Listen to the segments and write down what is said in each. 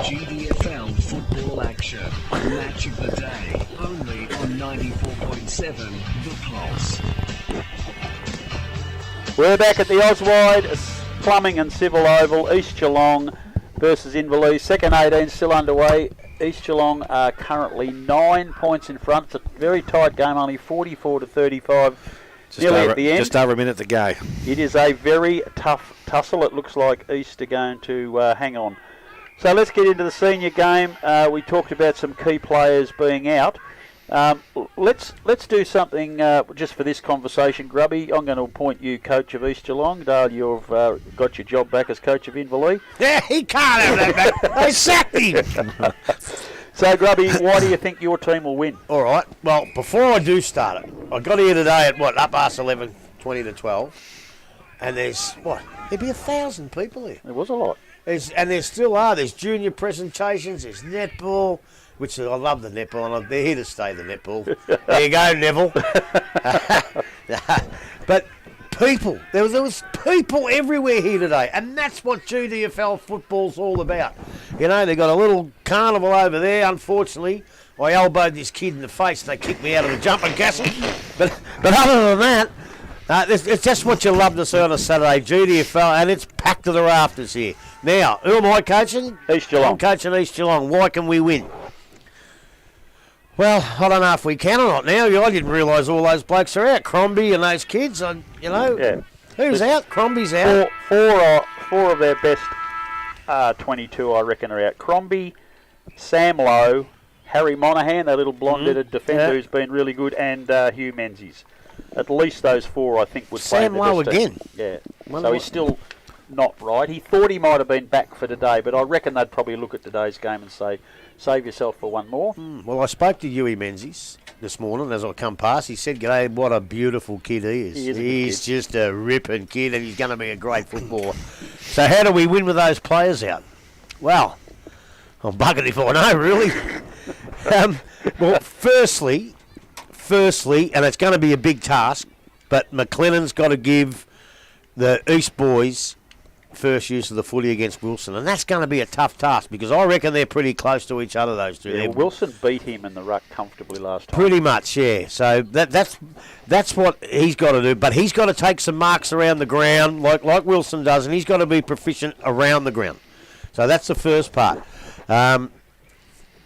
GDFL football action. Match of the day. Only on 94.7 The Pulse. We're back at the Oswide Plumbing and Civil Oval. East Geelong versus Inverleigh. Second 18 still underway. East Geelong are currently 9 points in front. It's a very tight game, only 44-35. Nearly at the end. Just over a minute to go. It is a very tough tussle. It looks like East are going to hang on. So let's get into the senior game. We talked about some key players being out. Let's do something just for this conversation, Grubby. I'm going to appoint you coach of East Geelong. Dale, you've got your job back as coach of Inverleigh. Yeah, he can't have that back. They sacked him. So, Grubby, why do you think your team will win? All right. Well, before I do start it, I got here today at, up past 11, 20 to 12. And there's, there'd be 1,000 people here. There was a lot. There still are. There's junior presentations, there's netball, which I love the netball, and they're here to stay, the netball. There you go, Neville. But people, there was people everywhere here today, and that's what GDFL football's all about. You know, they got a little carnival over there. Unfortunately, I elbowed this kid in the face, and they kicked me out of the jumping castle. But other than that, it's just what you love to see on a Saturday, GDFL, and it's packed to the rafters here. Now, who am I coaching? East Geelong. I'm coaching East Geelong. Why can we win? Well, I don't know if we can or not now. I didn't realise all those blokes are out. Crombie and those kids, Yeah. Who's out? Crombie's out. Four of their best 22, I reckon, are out. Crombie, Sam Lowe, Harry Monaghan, that little blonde-headed defender who's been really good, and Hugh Menzies. At least those four, I think, would play in the Sam Lowe best team. again? Yeah. So he's still not right. He thought he might have been back for today, but I reckon they'd probably look at today's game and say, save yourself for one more. Well, I spoke to Huey Menzies this morning as I come past. He said, "G'day, what a beautiful kid he is. He's just a ripping kid, and he's going to be a great footballer." So how do we win with those players out? Well, I'm bugging if I know, really. Well, firstly, and it's going to be a big task, but McLennan's got to give the East boys first use of the footy against Wilson, and that's going to be a tough task because I reckon they're pretty close to each other, those two. Yeah, Wilson beat him in the ruck comfortably last time. Pretty much, yeah. So that's what he's got to do, but he's got to take some marks around the ground like Wilson does, and he's got to be proficient around the ground. So that's the first part.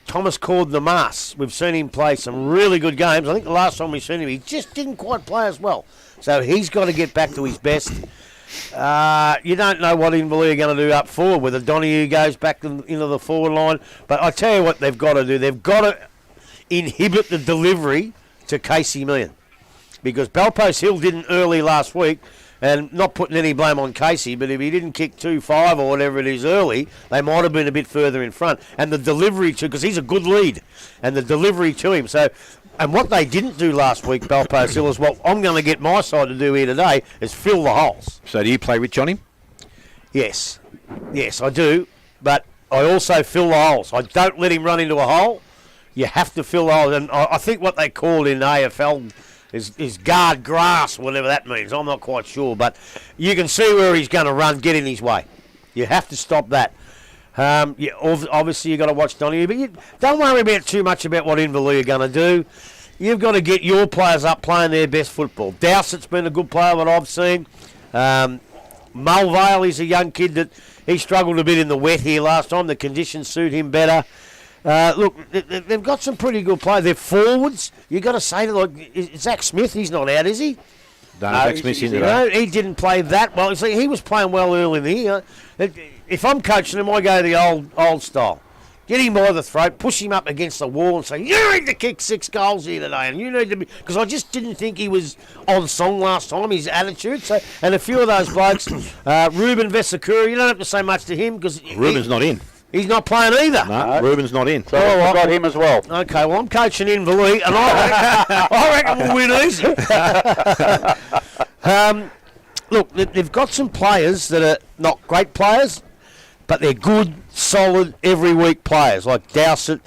Thomas Cord the Mas, we've seen him play some really good games. I think the last time we've seen him, he just didn't quite play as well. So he's got to get back to his best. You don't know what Inverleigh are going to do up forward, whether Donahue goes back into the forward line. But I tell you what they've got to do. They've got to inhibit the delivery to Casey Millian. Because Belpost Hill didn't early last week, and not putting any blame on Casey, but if he didn't kick 2-5 or whatever it is early, they might have been a bit further in front. And the delivery to, because he's a good lead, and the delivery to him. So, and what they didn't do last week, Belpost Hill, is what I'm going to get my side to do here today, is fill the holes. So do you play Rich on him? Yes, I do, but I also fill the holes. I don't let him run into a hole. You have to fill the hole. And I think what they call in AFL is guard grass, whatever that means. I'm not quite sure, but you can see where he's going to run, get in his way. You have to stop that. Obviously, you've got to watch Donahue, but don't worry about too much about what Inverleigh are going to do. You've got to get your players up playing their best football. Dowsett's been a good player, what I've seen. Mulvale is a young kid that he struggled a bit in the wet here last time. The conditions suit him better. Look, they've got some pretty good players. They're forwards. You've got to say to Zach Smith, he's not out, is he? No, Zach Smith's in there. He didn't play that well. See, he was playing well early in the year. If I'm coaching him, I go the old style. Get him by the throat, push him up against the wall and say, you need to kick 6 goals here today. And you need to be... Because I just didn't think he was on song last time, his attitude. So, and a few of those blokes, Ruben Vesicura, you don't have to say much to him because... Ruben's not in. He's not playing either. No, Ruben's not in. So I've got him as well. Okay, well, I'm coaching Inverleigh, and I reckon we'll win easy. Look, they've got some players that are not great players, but they're good, solid, every week players, like Dowsett,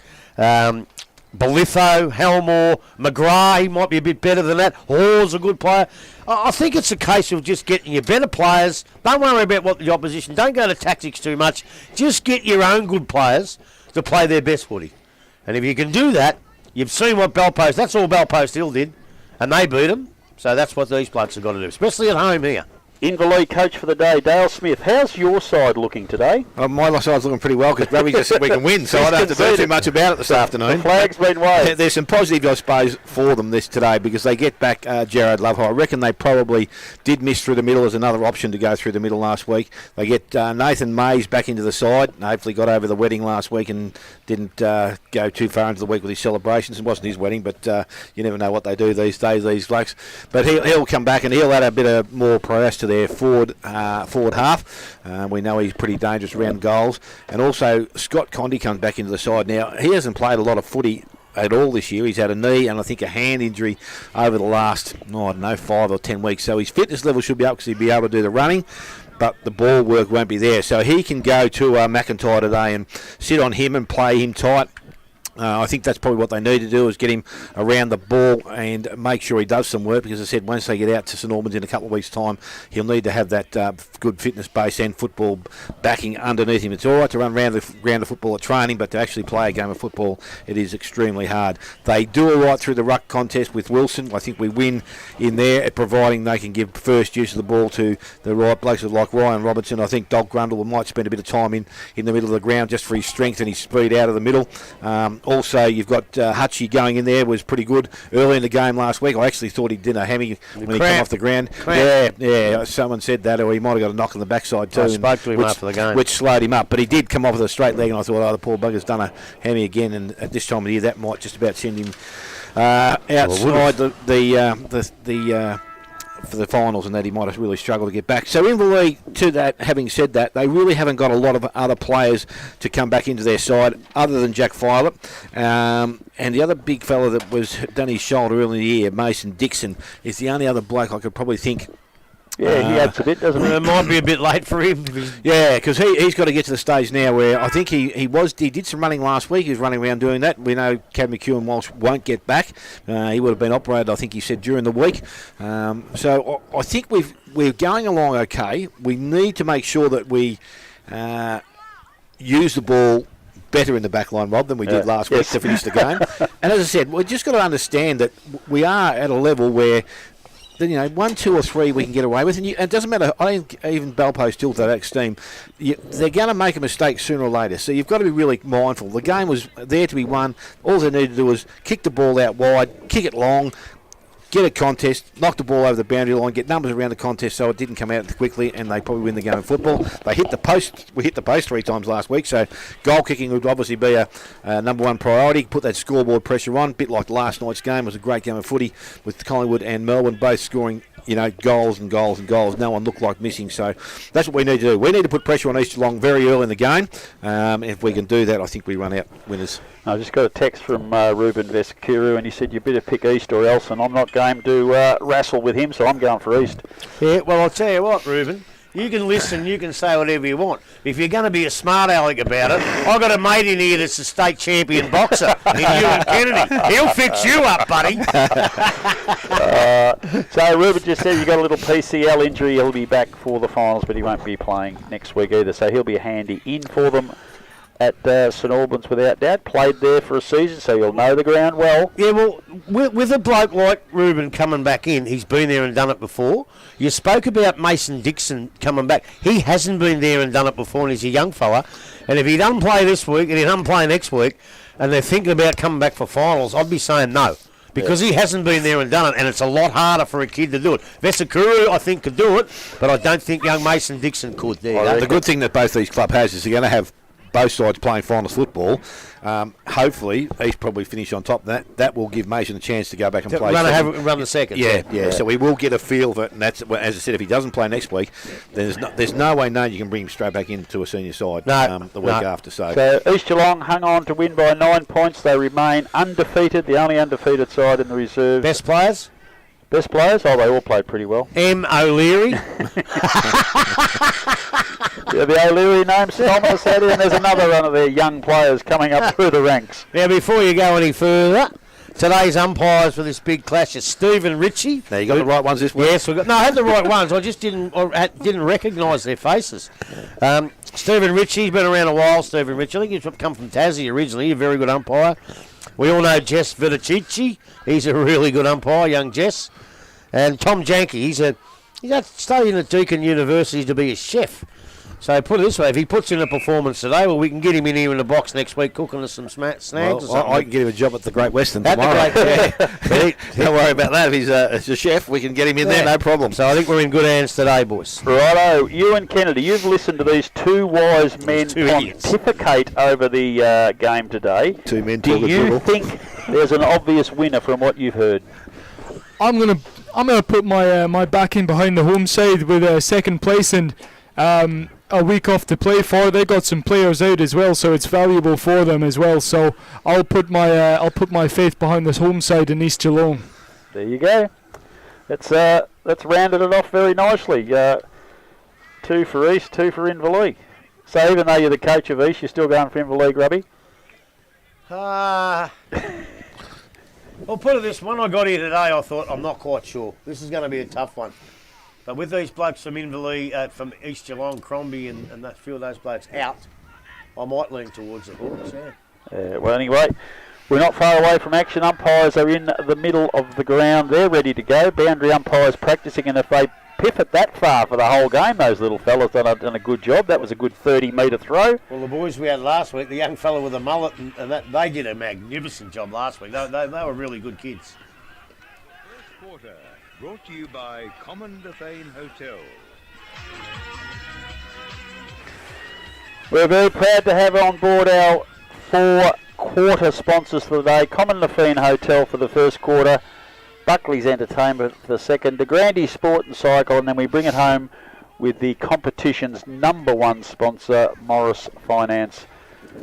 Belitho, Helmore, McGrath, he might be a bit better than that. Hall's a good player. I think it's a case of just getting your better players. Don't worry about what the opposition. Don't go to tactics too much. Just get your own good players to play their best footy. And if you can do that, you've seen what Belpost, that's all Belpost Hill did, and they beat them. So that's what these blokes have got to do, especially at home here. Inverleigh coach for the day, Dale Smith. How's your side looking today? My side's looking pretty well because Bradley just said we can win, so I don't have to do too much about it this afternoon. The flag's been waved. There's some positive, I suppose, for them today because they get back Jared Lovehoy. I reckon they probably did miss through the middle as another option to go through the middle last week. They get Nathan Mays back into the side. Hopefully got over the wedding last week and didn't go too far into the week with his celebrations. It wasn't his wedding, but you never know what they do these days, these blokes. But he'll come back and he'll add a bit of more prowess to their forward half. We know he's pretty dangerous around goals. And also Scott Condy comes back into the side now. He hasn't played a lot of footy at all this year. He's had a knee and I think a hand injury over the last, 5 or 10 weeks. So his fitness level should be up because he'll be able to do the running, but the ball work won't be there. So he can go to McIntyre today and sit on him and play him tight. I think that's probably what they need to do is get him around the ball and make sure he does some work because, as I said, once they get out to St Albans in a couple of weeks' time, he'll need to have that good fitness base and football backing underneath him. It's all right to run around the football at training, but to actually play a game of football, it is extremely hard. They do all right through the ruck contest with Wilson. I think we win in there, providing they can give first use of the ball to the right blokes like Ryan Robertson. I think Dog Grundle might spend a bit of time in the middle of the ground just for his strength and his speed out of the middle. Also, you've got Hutchie going in there, was pretty good early in the game last week. I actually thought he did a hammy when he came off the ground. Yeah, someone said that, or he might have got a knock on the backside too. I spoke to him after the game. Which slowed him up, but he did come off with a straight leg, and I thought, the poor bugger's done a hammy again, and at this time of the year, that might just about send him outside for the finals, and that he might have really struggled to get back. So Inverleigh, to that, having said that, they really haven't got a lot of other players to come back into their side other than Jack Filer. And the other big fella that was done his shoulder early in the year, Mason Dixon, is the only other bloke I could probably think. Yeah, he adds a bit, doesn't he? It might be a bit late for him. Yeah, because he's got to get to the stage now where I think he did some running last week. He was running around doing that. We know Cad McHugh and Walsh won't get back. He would have been operated, I think he said, during the week. So I think we're going along okay. We need to make sure that we use the ball better in the back line, Rob, than we did last week to finish the game. And as I said, we've just got to understand that we are at a level where 1, 2 or 3 we can get away with, and it doesn't matter. I think even Belpost Hill to that extreme, they're going to make a mistake sooner or later. So you've got to be really mindful. The game was there to be won. All they need to do is kick the ball out wide, kick it long, get a contest, knock the ball over the boundary line, get numbers around the contest so it didn't come out quickly, and they probably win the game of football. They hit the post. We hit the post 3 times last week, so goal kicking would obviously be a number one priority. Put that scoreboard pressure on, a bit like last night's game. It was a great game of footy with Collingwood and Melbourne both scoring goals and goals and goals. No one looked like missing, so that's what we need to do. We need to put pressure on East Geelong very early in the game. If we can do that, I think we run out winners. I just got a text from Ruben Vescuru, and he said you better pick East or else, and I'm not going to wrestle with him, so I'm going for East. Yeah, well, I'll tell you what, Ruben. You can listen, you can say whatever you want. If you're going to be a smart aleck about it, I've got a mate in here that's a state champion boxer in Ewan Kennedy. He'll fix you up, buddy. So Ruben just said you got a little PCL injury. He'll be back for the finals, but he won't be playing next week either. So he'll be a handy in for them at St Albans without doubt. Played there for a season, so you'll know the ground well. Yeah, well, with a bloke like Ruben coming back in, he's been there and done it before. You spoke about Mason Dixon coming back. He hasn't been there and done it before, and he's a young fella. And if he doesn't play this week and he doesn't play next week, and they're thinking about coming back for finals, I'd be saying no. Because he hasn't been there and done it, and it's a lot harder for a kid to do it. Vesakuru, I think, could do it, but I don't think young Mason Dixon could. The good thing that both these clubs has is they're going to have both sides playing finals football. Hopefully, East probably finish on top. That will give Mason a chance to go back and play. Run the second. Yeah. So we will get a feel of it, and that's, as I said, if he doesn't play next week, then there's no way known you can bring him straight back into a senior side the week after. So East Geelong hung on to win by 9 points. They remain undefeated, the only undefeated side in the reserve. Best players? Best players? Oh, they all played pretty well. M. O'Leary. Yeah, the O'Leary name's ominous, Eddie, and there's another one of their young players coming up through the ranks. Now, before you go any further, today's umpires for this big clash is Stephen Ritchie. Now, you got the right ones this week? Yes, I had the right ones. I just didn't recognise their faces. Stephen Ritchie's been around a while, Stephen Ritchie. I think he's come from Tassie originally, a very good umpire. We all know Jess Vitichichi. He's a really good umpire, young Jess. And Tom Janke, he's studying at Deakin University to be a chef. So put it this way, if he puts in a performance today, well, we can get him in here in the box next week cooking us some snags or something. I can get him a job at the Great Western At tomorrow. the Great, Don't worry about that. If he's a chef, we can get him in there, no problem. So I think we're in good hands today, boys. Righto, you and Kennedy, you've listened to these two wise men pontificate over the game today. Two men Do talk you think there's an obvious winner from what you've heard? I'm gonna put my back in behind the home side with second place and a week off to play for. They got some players out as well, so it's valuable for them as well. So I'll put my faith behind this home side in East Geelong. There you go. That's rounded it off very nicely. 2 for East, 2 for Inverleigh. So even though you're the coach of East, you're still going for Inverleigh, Grubby? Well, put it this one. I got here today, I thought, I'm not quite sure. This is going to be a tough one. But with these blokes from Inverleigh, from East Geelong, Crombie and that few of those blokes out, I might lean towards the Hawks, yeah. Well, anyway, we're not far away from action. Umpires are in the middle of the ground. They're ready to go. Boundary umpires practising, and if they pivot that far for the whole game, those little fellas done a good job. That was a good 30-metre throw. Well, the boys we had last week, the young fella with the mullet, and that, they did a magnificent job last week. They were really good kids. Quarter, brought to you by Common Defane Hotel. We're very proud to have on board our 4 quarter sponsors for the day. Common Defane Hotel for the first quarter, Buckley's Entertainment for the second, De Grande Sport and Cycle, and then we bring it home with the competition's #1 sponsor, Morris Finance,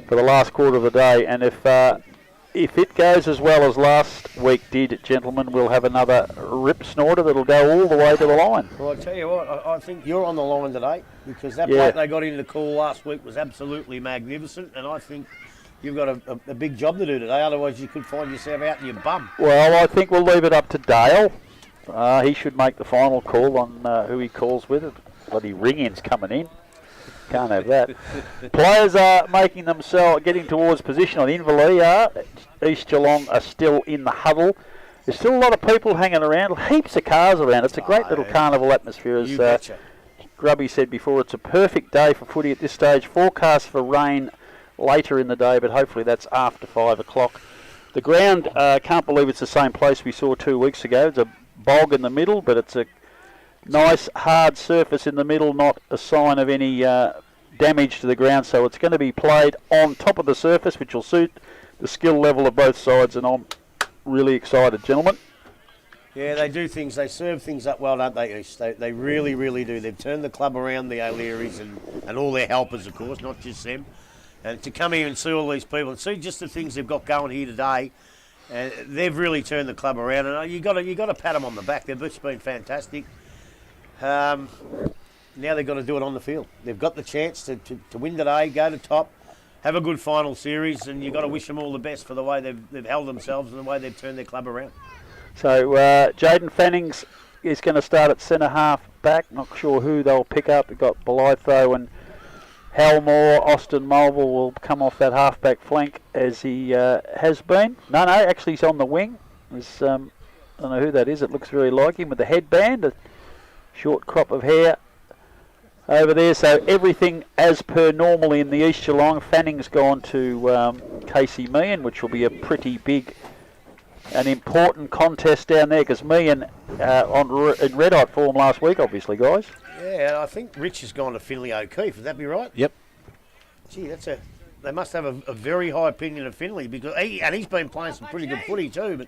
for the last quarter of the day. And if it goes as well as last week did, gentlemen, we'll have another rip snorter that'll go all the way to the line. Well, I tell you what, I think you're on the line today, because that bloke they got into the call last week was absolutely magnificent, and I think you've got a big job to do today, otherwise you could find yourself out in your bum. Well, I think we'll leave it up to Dale. He should make the final call on who he calls with it. Bloody ring-in's coming in. Can't have that. Players are making themselves, getting towards position on Inverleigh. East Geelong are still in the huddle. There's still a lot of people hanging around, heaps of cars around. It's a great little carnival atmosphere. As Grubby said before, it's a perfect day for footy at this stage. Forecast for rain later in the day, but hopefully that's after 5 o'clock. The ground, can't believe it's the same place we saw 2 weeks ago. It's a bog in the middle, but it's a nice hard surface in the middle, not a sign of any damage to the ground. So it's going to be played on top of the surface, which will suit the skill level of both sides, and I'm really excited, gentlemen. Yeah, they do things. They serve things up well, don't they, East? They really, really do. They've turned the club around, the O'Learys and all their helpers, of course, not just them. And to come here and see all these people and see just the things they've got going here today, they've really turned the club around. And you got to pat them on the back. They've just been fantastic. Now they've got to do it on the field. They've got the chance to win today, go to top, have a good final series, and you've got to wish them all the best for the way they've held themselves and the way they've turned their club around. So Jaden Fannings is going to start at centre half back. Not sure who they'll pick up. They've got Belitho and Halmore. Austin Mulville will come off that half-back flank as he has been. No, actually he's on the wing. There's, I don't know who that is. It looks very like him with the headband, a short crop of hair over there. So everything as per normal in the East Geelong. Fanning's gone to Casey Meehan, which will be a pretty big and important contest down there, because Meehan in red-hot form last week, obviously, guys. Yeah, I think Rich has gone to Finley O'Keefe. Would that be right? Yep. Gee, they must have a very high opinion of Finley, because he's been playing some pretty good footy too, but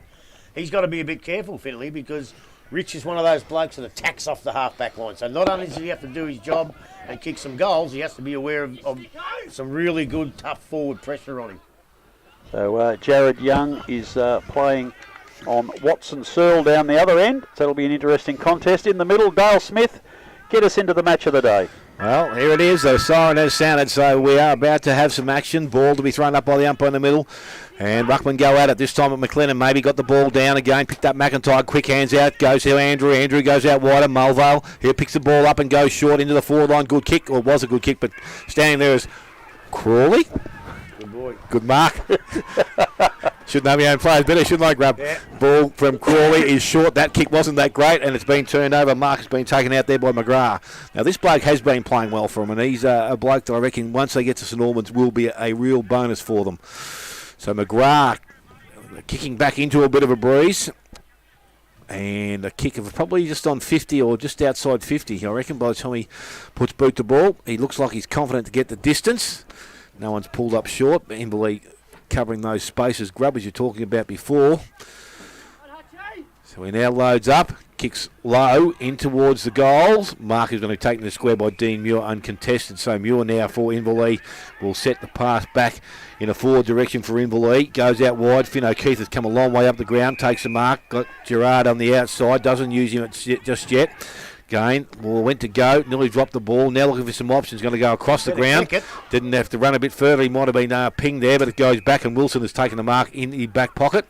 he's got to be a bit careful, Finley, because Rich is one of those blokes that attacks off the half-back line. So not only does he have to do his job and kick some goals, he has to be aware of some really good, tough forward pressure on him. So Jared Young is playing on Watson Searle down the other end. So it'll be an interesting contest. In the middle, Dale Smith, get us into the match of the day. Well, here it is. The siren has sounded, so we are about to have some action. Ball to be thrown up by the umpire in the middle. And Ruckman go at it. This time at McLennan. Maybe got the ball down again. Picked up McIntyre. Quick hands out. Goes to Andrew. Andrew goes out wider. Mulvale. He picks the ball up and goes short into the forward line. Good kick. Or it was a good kick, but standing there is Crawley. Good boy. Good mark. Should know my own players better, shouldn't I, Grub? Yeah. Ball from Crawley is short. That kick wasn't that great, and it's been turned over. Mark has been taken out there by McGrath. Now, this bloke has been playing well for him, and he's a bloke that I reckon once they get to St Albans will be a real bonus for them. So McGrath kicking back into a bit of a breeze. And a kick of probably just on 50 or just outside 50. I reckon by the time he puts boot to ball, he looks like he's confident to get the distance. No one's pulled up short. Inverleigh covering those spaces, Grub, as you're talking about before. So he now loads up, kicks low in towards the goals. Mark is going to take the square by Dean Muir uncontested. So Muir now for Inverleigh will set the pass back in a forward direction for Inverleigh. Goes out wide. Finn O'Keefe has come a long way up the ground, takes the mark. Got Gerard on the outside, doesn't use him just yet. Again, ball went to go, nearly dropped the ball. Now looking for some options, going to go across the ground. Didn't have to run a bit further. He might have been pinged there, but it goes back, and Wilson has taken the mark in the back pocket.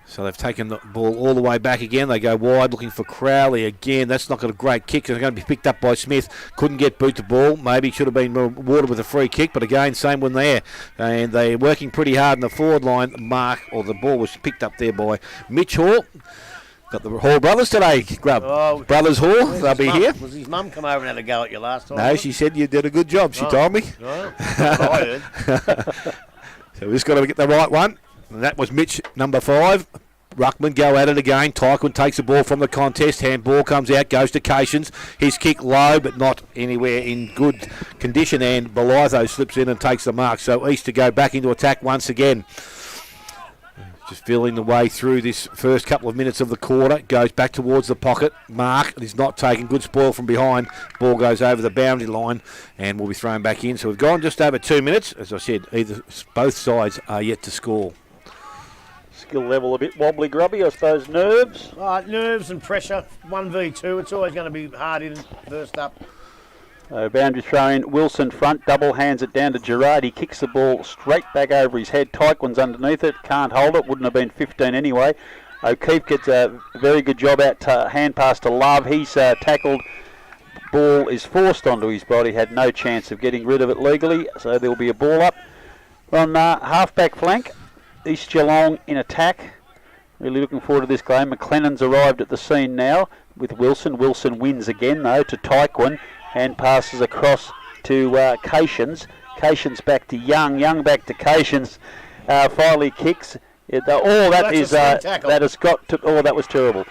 So they've taken the ball all the way back again. They go wide looking for Crowley again. That's not got a great kick. They're going to be picked up by Smith. Couldn't get boot to ball. Maybe should have been rewarded with a free kick, but again, same one there. And they're working pretty hard in the forward line. The ball was picked up there by Mitch Hall. Got the Hall brothers today, Grub. Oh, Brothers Hall, they'll be here. Was his mum come over and had a go at you last time? No, she said you did a good job, she told me. Oh, that's what I heard. So we've just got to get the right one. And that was Mitch, number 5. Ruckman go at it again. Tyquin takes the ball from the contest. Handball comes out, goes to Cations. His kick low, but not anywhere in good condition. And Belitho slips in and takes the mark. So East to go back into attack once again. Just feeling the way through this first couple of minutes of the quarter. Goes back towards the pocket. Mark is not taken. Good spoil from behind. Ball goes over the boundary line and will be thrown back in. So we've gone just over 2 minutes. As I said, both sides are yet to score. Skill level a bit wobbly, Grubby, I suppose. Nerves? Nerves and pressure. 1v2. It's always going to be hard in first up. Boundary throw in. Wilson front, double hands it down to Gerard. He kicks the ball straight back over his head. Tyquin's underneath it, can't hold it. Wouldn't have been 15 anyway. O'Keefe gets a very good job out to hand pass to Love. He's tackled. Ball is forced onto his body. Had no chance of getting rid of it legally. So there will be a ball up. On half-back flank, East Geelong in attack. Really looking forward to this game. McLennan's arrived at the scene now with Wilson. Wilson wins again, though, to Tyquin. And passes across to Cations. Cations back to Young. Young back to Cations. Finally kicks. That was terrible.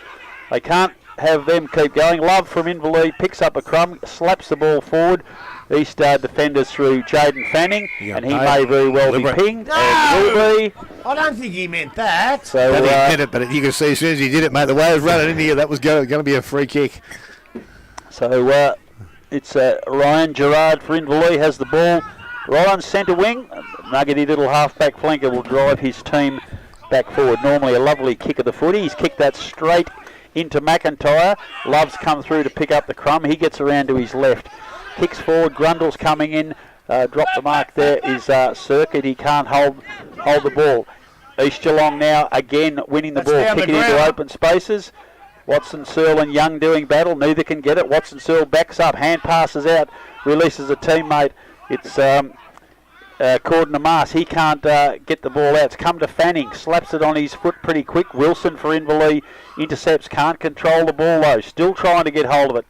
They can't have them keep going. Love from Inverleigh picks up a crumb, slaps the ball forward. East defenders through Jaden Fanning, and he may very well be pinged. No! I don't think he meant that. So He did it, but you can see as soon as he did it, mate, the way it was running in here, that was going to be a free kick. So it's Ryan Gerard for Inverleigh has the ball. Right on centre wing. Nuggety little half-back flanker will drive his team back forward. Normally a lovely kick of the footy. He's kicked that straight into McIntyre. Love's come through to pick up the crumb. He gets around to his left. Kicks forward. Grundle's coming in. Drop the mark there is Circuit. He can't hold the ball. East Geelong now again winning the ball. Kicking into open spaces. Watson, Searle and Young doing battle. Neither can get it. Watson, Searle backs up. Hand passes out. Releases a teammate. It's Corden Amas. He can't get the ball out. It's come to Fanning. Slaps it on his foot pretty quick. Wilson for Inverleigh. Intercepts. Can't control the ball though. Still trying to get hold of it.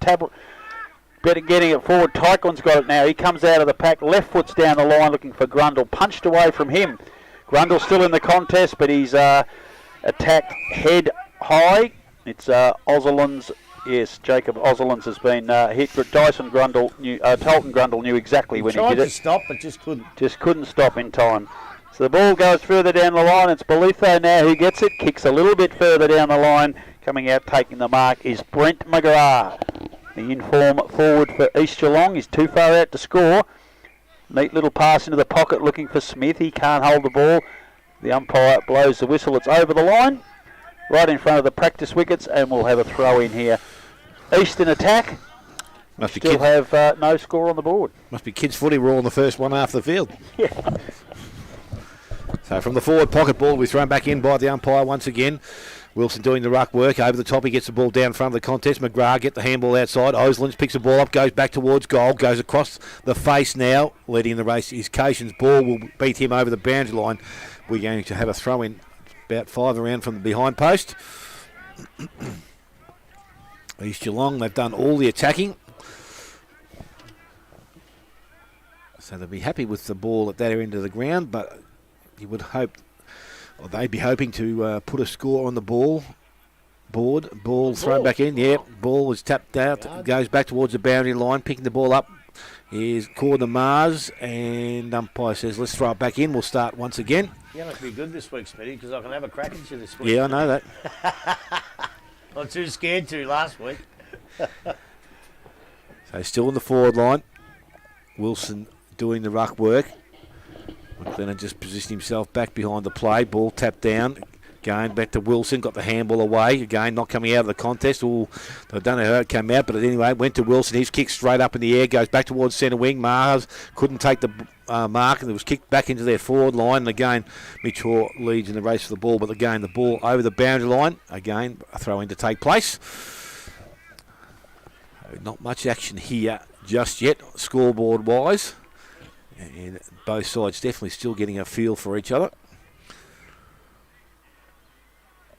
Better getting it forward. Tyquin's got it now. He comes out of the pack. Left foot's down the line looking for Grundle. Punched away from him. Grundle's still in the contest, but he's attacked head high. It's Ozelands. Yes, Jacob Ozelands has been hit. But Tolton Grundle knew exactly when he did it. Tried to stop, but just couldn't. Just couldn't stop in time. So the ball goes further down the line. It's Belitho now who gets it. Kicks a little bit further down the line. Coming out taking the mark is Brent McGrath. The inform forward for East Geelong is too far out to score. Neat little pass into the pocket looking for Smith. He can't hold the ball. The umpire blows the whistle. It's over the line. Right in front of the practice wickets, and we'll have a throw in here. East in attack. Must be still kids, have no score on the board. must be kids footy. We're all in the first one half of the field. So from the forward pocket, ball will be thrown back in by the umpire once again. Wilson doing the ruck work. Over the top, he gets the ball down front of the contest. McGrath get the handball outside. Oslands picks the ball up, goes back towards goal, goes across the face now. Leading the race is Cation's. Ball will beat him over the boundary line. We're going to have a throw in about 5 around from the behind post. East Geelong, they've done all the attacking. So they'll be happy with the ball at that end of the ground, but you would hope, or they'd be hoping to put a score on the board. Ball thrown back in. Yeah, ball is tapped out. Goes back towards the boundary line. Picking the ball up is Corden Mars, and umpire says, let's throw it back in. We'll start once again. You're going to be good this week, Smitty, because I can have a crack at you this week. Yeah, I know that. I'm too scared to last week. So still in the forward line. Wilson doing the ruck work. McLennan just positioned himself back behind the play. Ball tapped down. Going back to Wilson. Got the handball away. Again, not coming out of the contest. Ooh, I don't know how it came out, but anyway, went to Wilson. He's kicked straight up in the air. Goes back towards centre wing. Mars couldn't take the mark, and it was kicked back into their forward line. And again, Mitchell leads in the race for the ball, but again, the ball over the boundary line. Again, a throw in to take place. Not much action here just yet, scoreboard-wise. And both sides definitely still getting a feel for each other.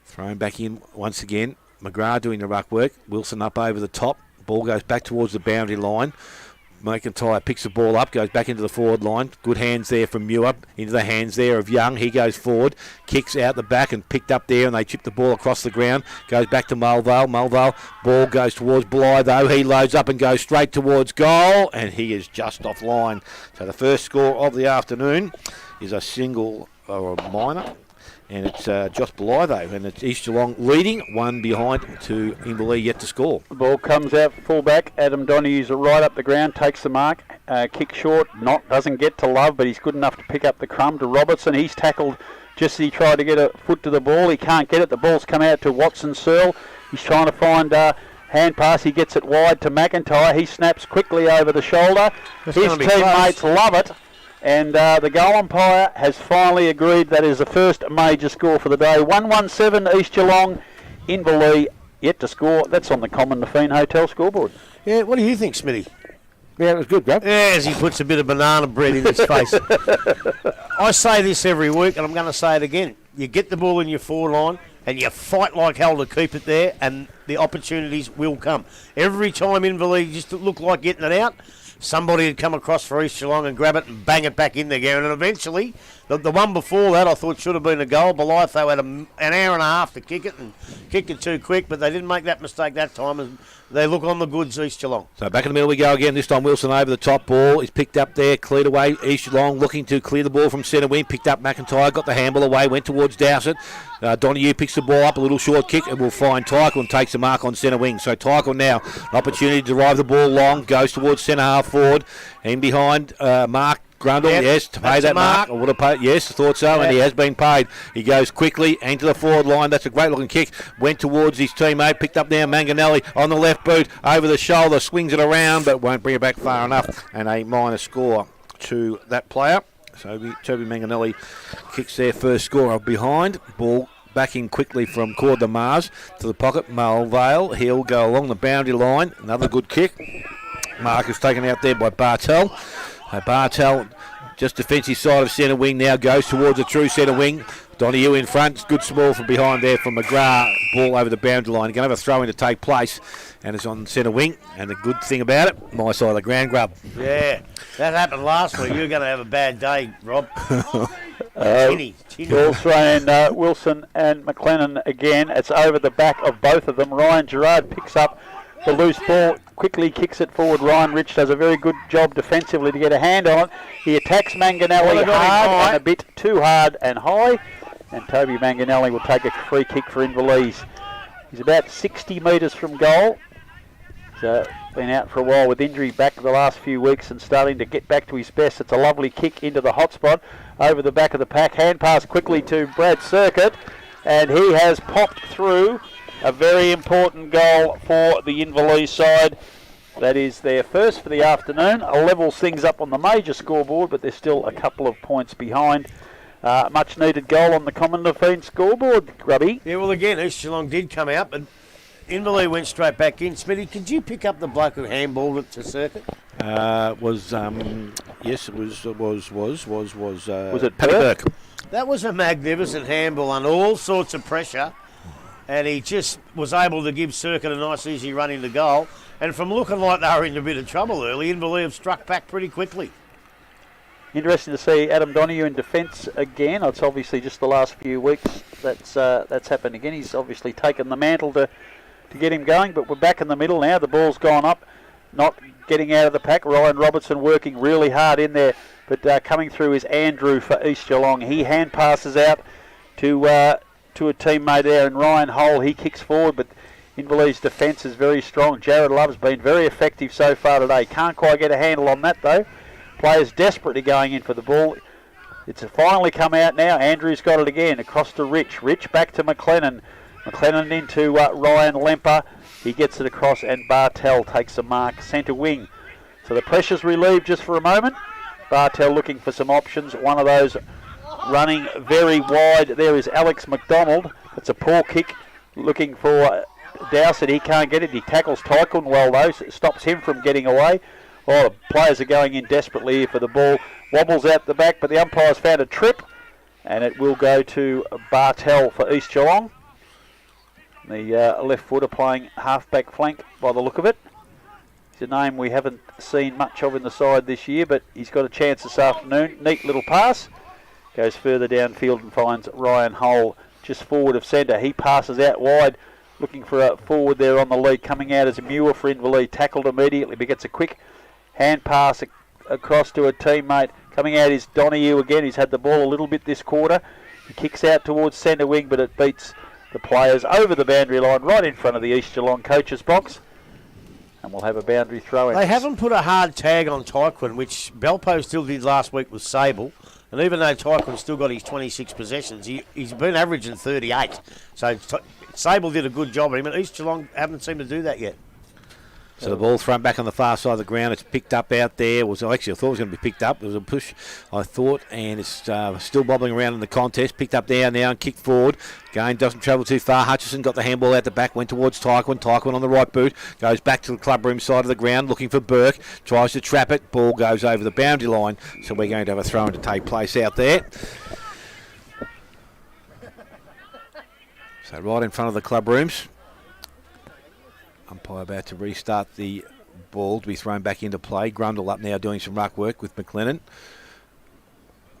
Thrown back in once again. McGrath doing the ruck work. Wilson up over the top. Ball goes back towards the boundary line. McIntyre picks the ball up, goes back into the forward line. Good hands there from Muir, into the hands there of Young. He goes forward, kicks out the back and picked up there, and they chip the ball across the ground. Goes back to Mulvale. Mulvale, ball goes towards Blythe. He loads up and goes straight towards goal, and he is just offline. So the first score of the afternoon is a single or a minor. And it's Josh Blythe, and it's East Geelong leading, one behind to Inverleigh yet to score. The ball comes out full back. Adam Donohue's right up the ground, takes the mark, kick short, doesn't get to Love, but he's good enough to pick up the crumb to Robertson. He's tackled just as he tried to get a foot to the ball. He can't get it. The ball's come out to Watson Searle. He's trying to find hand pass. He gets it wide to McIntyre. He snaps quickly over the shoulder. His teammates love it. And the goal umpire has finally agreed that is the first major score for the day. 117 East Geelong, Inverleigh yet to score. That's on the Common Nafeen Hotel scoreboard. Yeah, what do you think, Smitty? Yeah, it was good, Grab. Yeah, as he puts a bit of banana bread in his face. I say this every week, and I'm going to say it again. You get the ball in your forward line, and you fight like hell to keep it there, and the opportunities will come. Every time Inverleigh just looked like getting it out, somebody had come across for East Geelong and grab it and bang it back in there again. And eventually, the one before that I thought should have been a goal. Blythe, they had an hour and a half to kick it and kicked it too quick, but they didn't make that mistake that time. And they look on the goods, East Geelong. So back in the middle we go again. This time Wilson over the top. Ball is picked up there, cleared away. East Geelong looking to clear the ball from centre wing. Picked up McIntyre, got the handball away, went towards Dowsett. Donohue picks the ball up, a little short kick, and will find Tykel and takes the mark on centre wing. So Tykel now, an opportunity to drive the ball long, goes towards centre half forward. In behind Mark Grundle, yes, to pay that mark. I would have paid, yes, I thought so, and he has been paid. He goes quickly into the forward line. That's a great looking kick. Went towards his teammate, picked up now Manganelli on the left boot, over the shoulder, swings it around, but won't bring it back far enough. And a minor score to that player. So Toby Manganelli kicks their first score behind. Ball back in quickly from Corden Mars to the pocket. Mulvale, he'll go along the boundary line. Another good kick. Mark is taken out there by Bartel. Bartel, just defensive side of centre wing now, goes towards the true centre wing. Donohue in front. Good small from behind there from McGrath. Ball over the boundary line. Going to have a throw in to take place. And it's on centre wing. And the good thing about it, my side of the ground, Grub. Yeah, that happened last week. You're going to have a bad day, Rob. Ball thrown in Wilson and McLennan again. It's over the back of both of them. Ryan Gerard picks up the loose ball, quickly kicks it forward. Ryan Rich does a very good job defensively to get a hand on it. He attacks Manganelli hard and a bit too hard and high. And Toby Manganelli will take a free kick for Inverleigh. He's about 60 metres from goal. So been out for a while with injury back the last few weeks and starting to get back to his best. It's a lovely kick into the hot spot over the back of the pack. Hand pass quickly to Brad Circuit, and he has popped through. A very important goal for the Inverleigh side. That is their first for the afternoon. Levels things up on the major scoreboard, but they're still a couple of points behind. Much needed goal on the common defence scoreboard, Grubby. Yeah, well, again, East Geelong did come out, but Inverleigh went straight back in. Smitty, could you pick up the bloke who handballed it to Circuit? Yes, it was it Paddy Burke? Burke? That was a magnificent handball under all sorts of pressure, and he just was able to give Circuit a nice, easy run into goal. And from looking like they were in a bit of trouble early, Inverleigh have struck back pretty quickly. Interesting to see Adam Donoghue in defence again. It's obviously just the last few weeks that's happened again. He's obviously taken the mantle to get him going, but we're back in the middle now. The ball's gone up, not getting out of the pack. Ryan Robertson working really hard in there, but coming through is Andrew for East Geelong. He hand passes out to a teammate there, and Ryan Hull, he kicks forward, but Inverleigh's defence is very strong. Jared Love's been very effective so far today. Can't quite get a handle on that though. Players desperately going in for the ball. It's finally come out now. Andrew's got it again. Across to Rich. Rich back to McLennan. McLennan into Ryan Lemper. He gets it across and Bartel takes a mark. Centre wing. So the pressure's relieved just for a moment. Bartel looking for some options. One of those running very wide. There is Alex McDonald. It's a poor kick. Looking for Dowsett. He can't get it. He tackles Tycoon well though. So it stops him from getting away. Oh, the players are going in desperately here for the ball. Wobbles out the back, but the umpire's found a trip, and it will go to Bartel for East Geelong. The left footer playing half-back flank by the look of it. He's a name we haven't seen much of in the side this year, but he's got a chance this afternoon. Neat little pass. Goes further downfield and finds Ryan Hull just forward of centre. He passes out wide, looking for a forward there on the lead. Coming out as a Muir for Inverleigh. Tackled immediately, but gets a quick hand pass across to a teammate. Coming out is Donoghue again. He's had the ball a little bit this quarter. He kicks out towards centre wing, but it beats the players over the boundary line right in front of the East Geelong coach's box. And we'll have a boundary throw in. They haven't put a hard tag on Tyquin, which Belpo still did last week with Sable. And even though Tyquin's still got his 26 possessions, he's been averaging 38. So Sable did a good job on him, and East Geelong haven't seemed to do that yet. So the ball thrown back on the far side of the ground. It's picked up out there. I thought it was going to be picked up. There was a push, I thought, and it's still bobbling around in the contest. Picked up there now and kicked forward. Again, doesn't travel too far. Hutchison got the handball out the back, went towards Tyquin. Tyquin on the right boot. Goes back to the clubroom side of the ground, looking for Burke. Tries to trap it. Ball goes over the boundary line. So we're going to have a throw-in to take place out there. So right in front of the clubrooms. Umpire about to restart the ball to be thrown back into play. Grundle up now doing some ruck work with McLennan.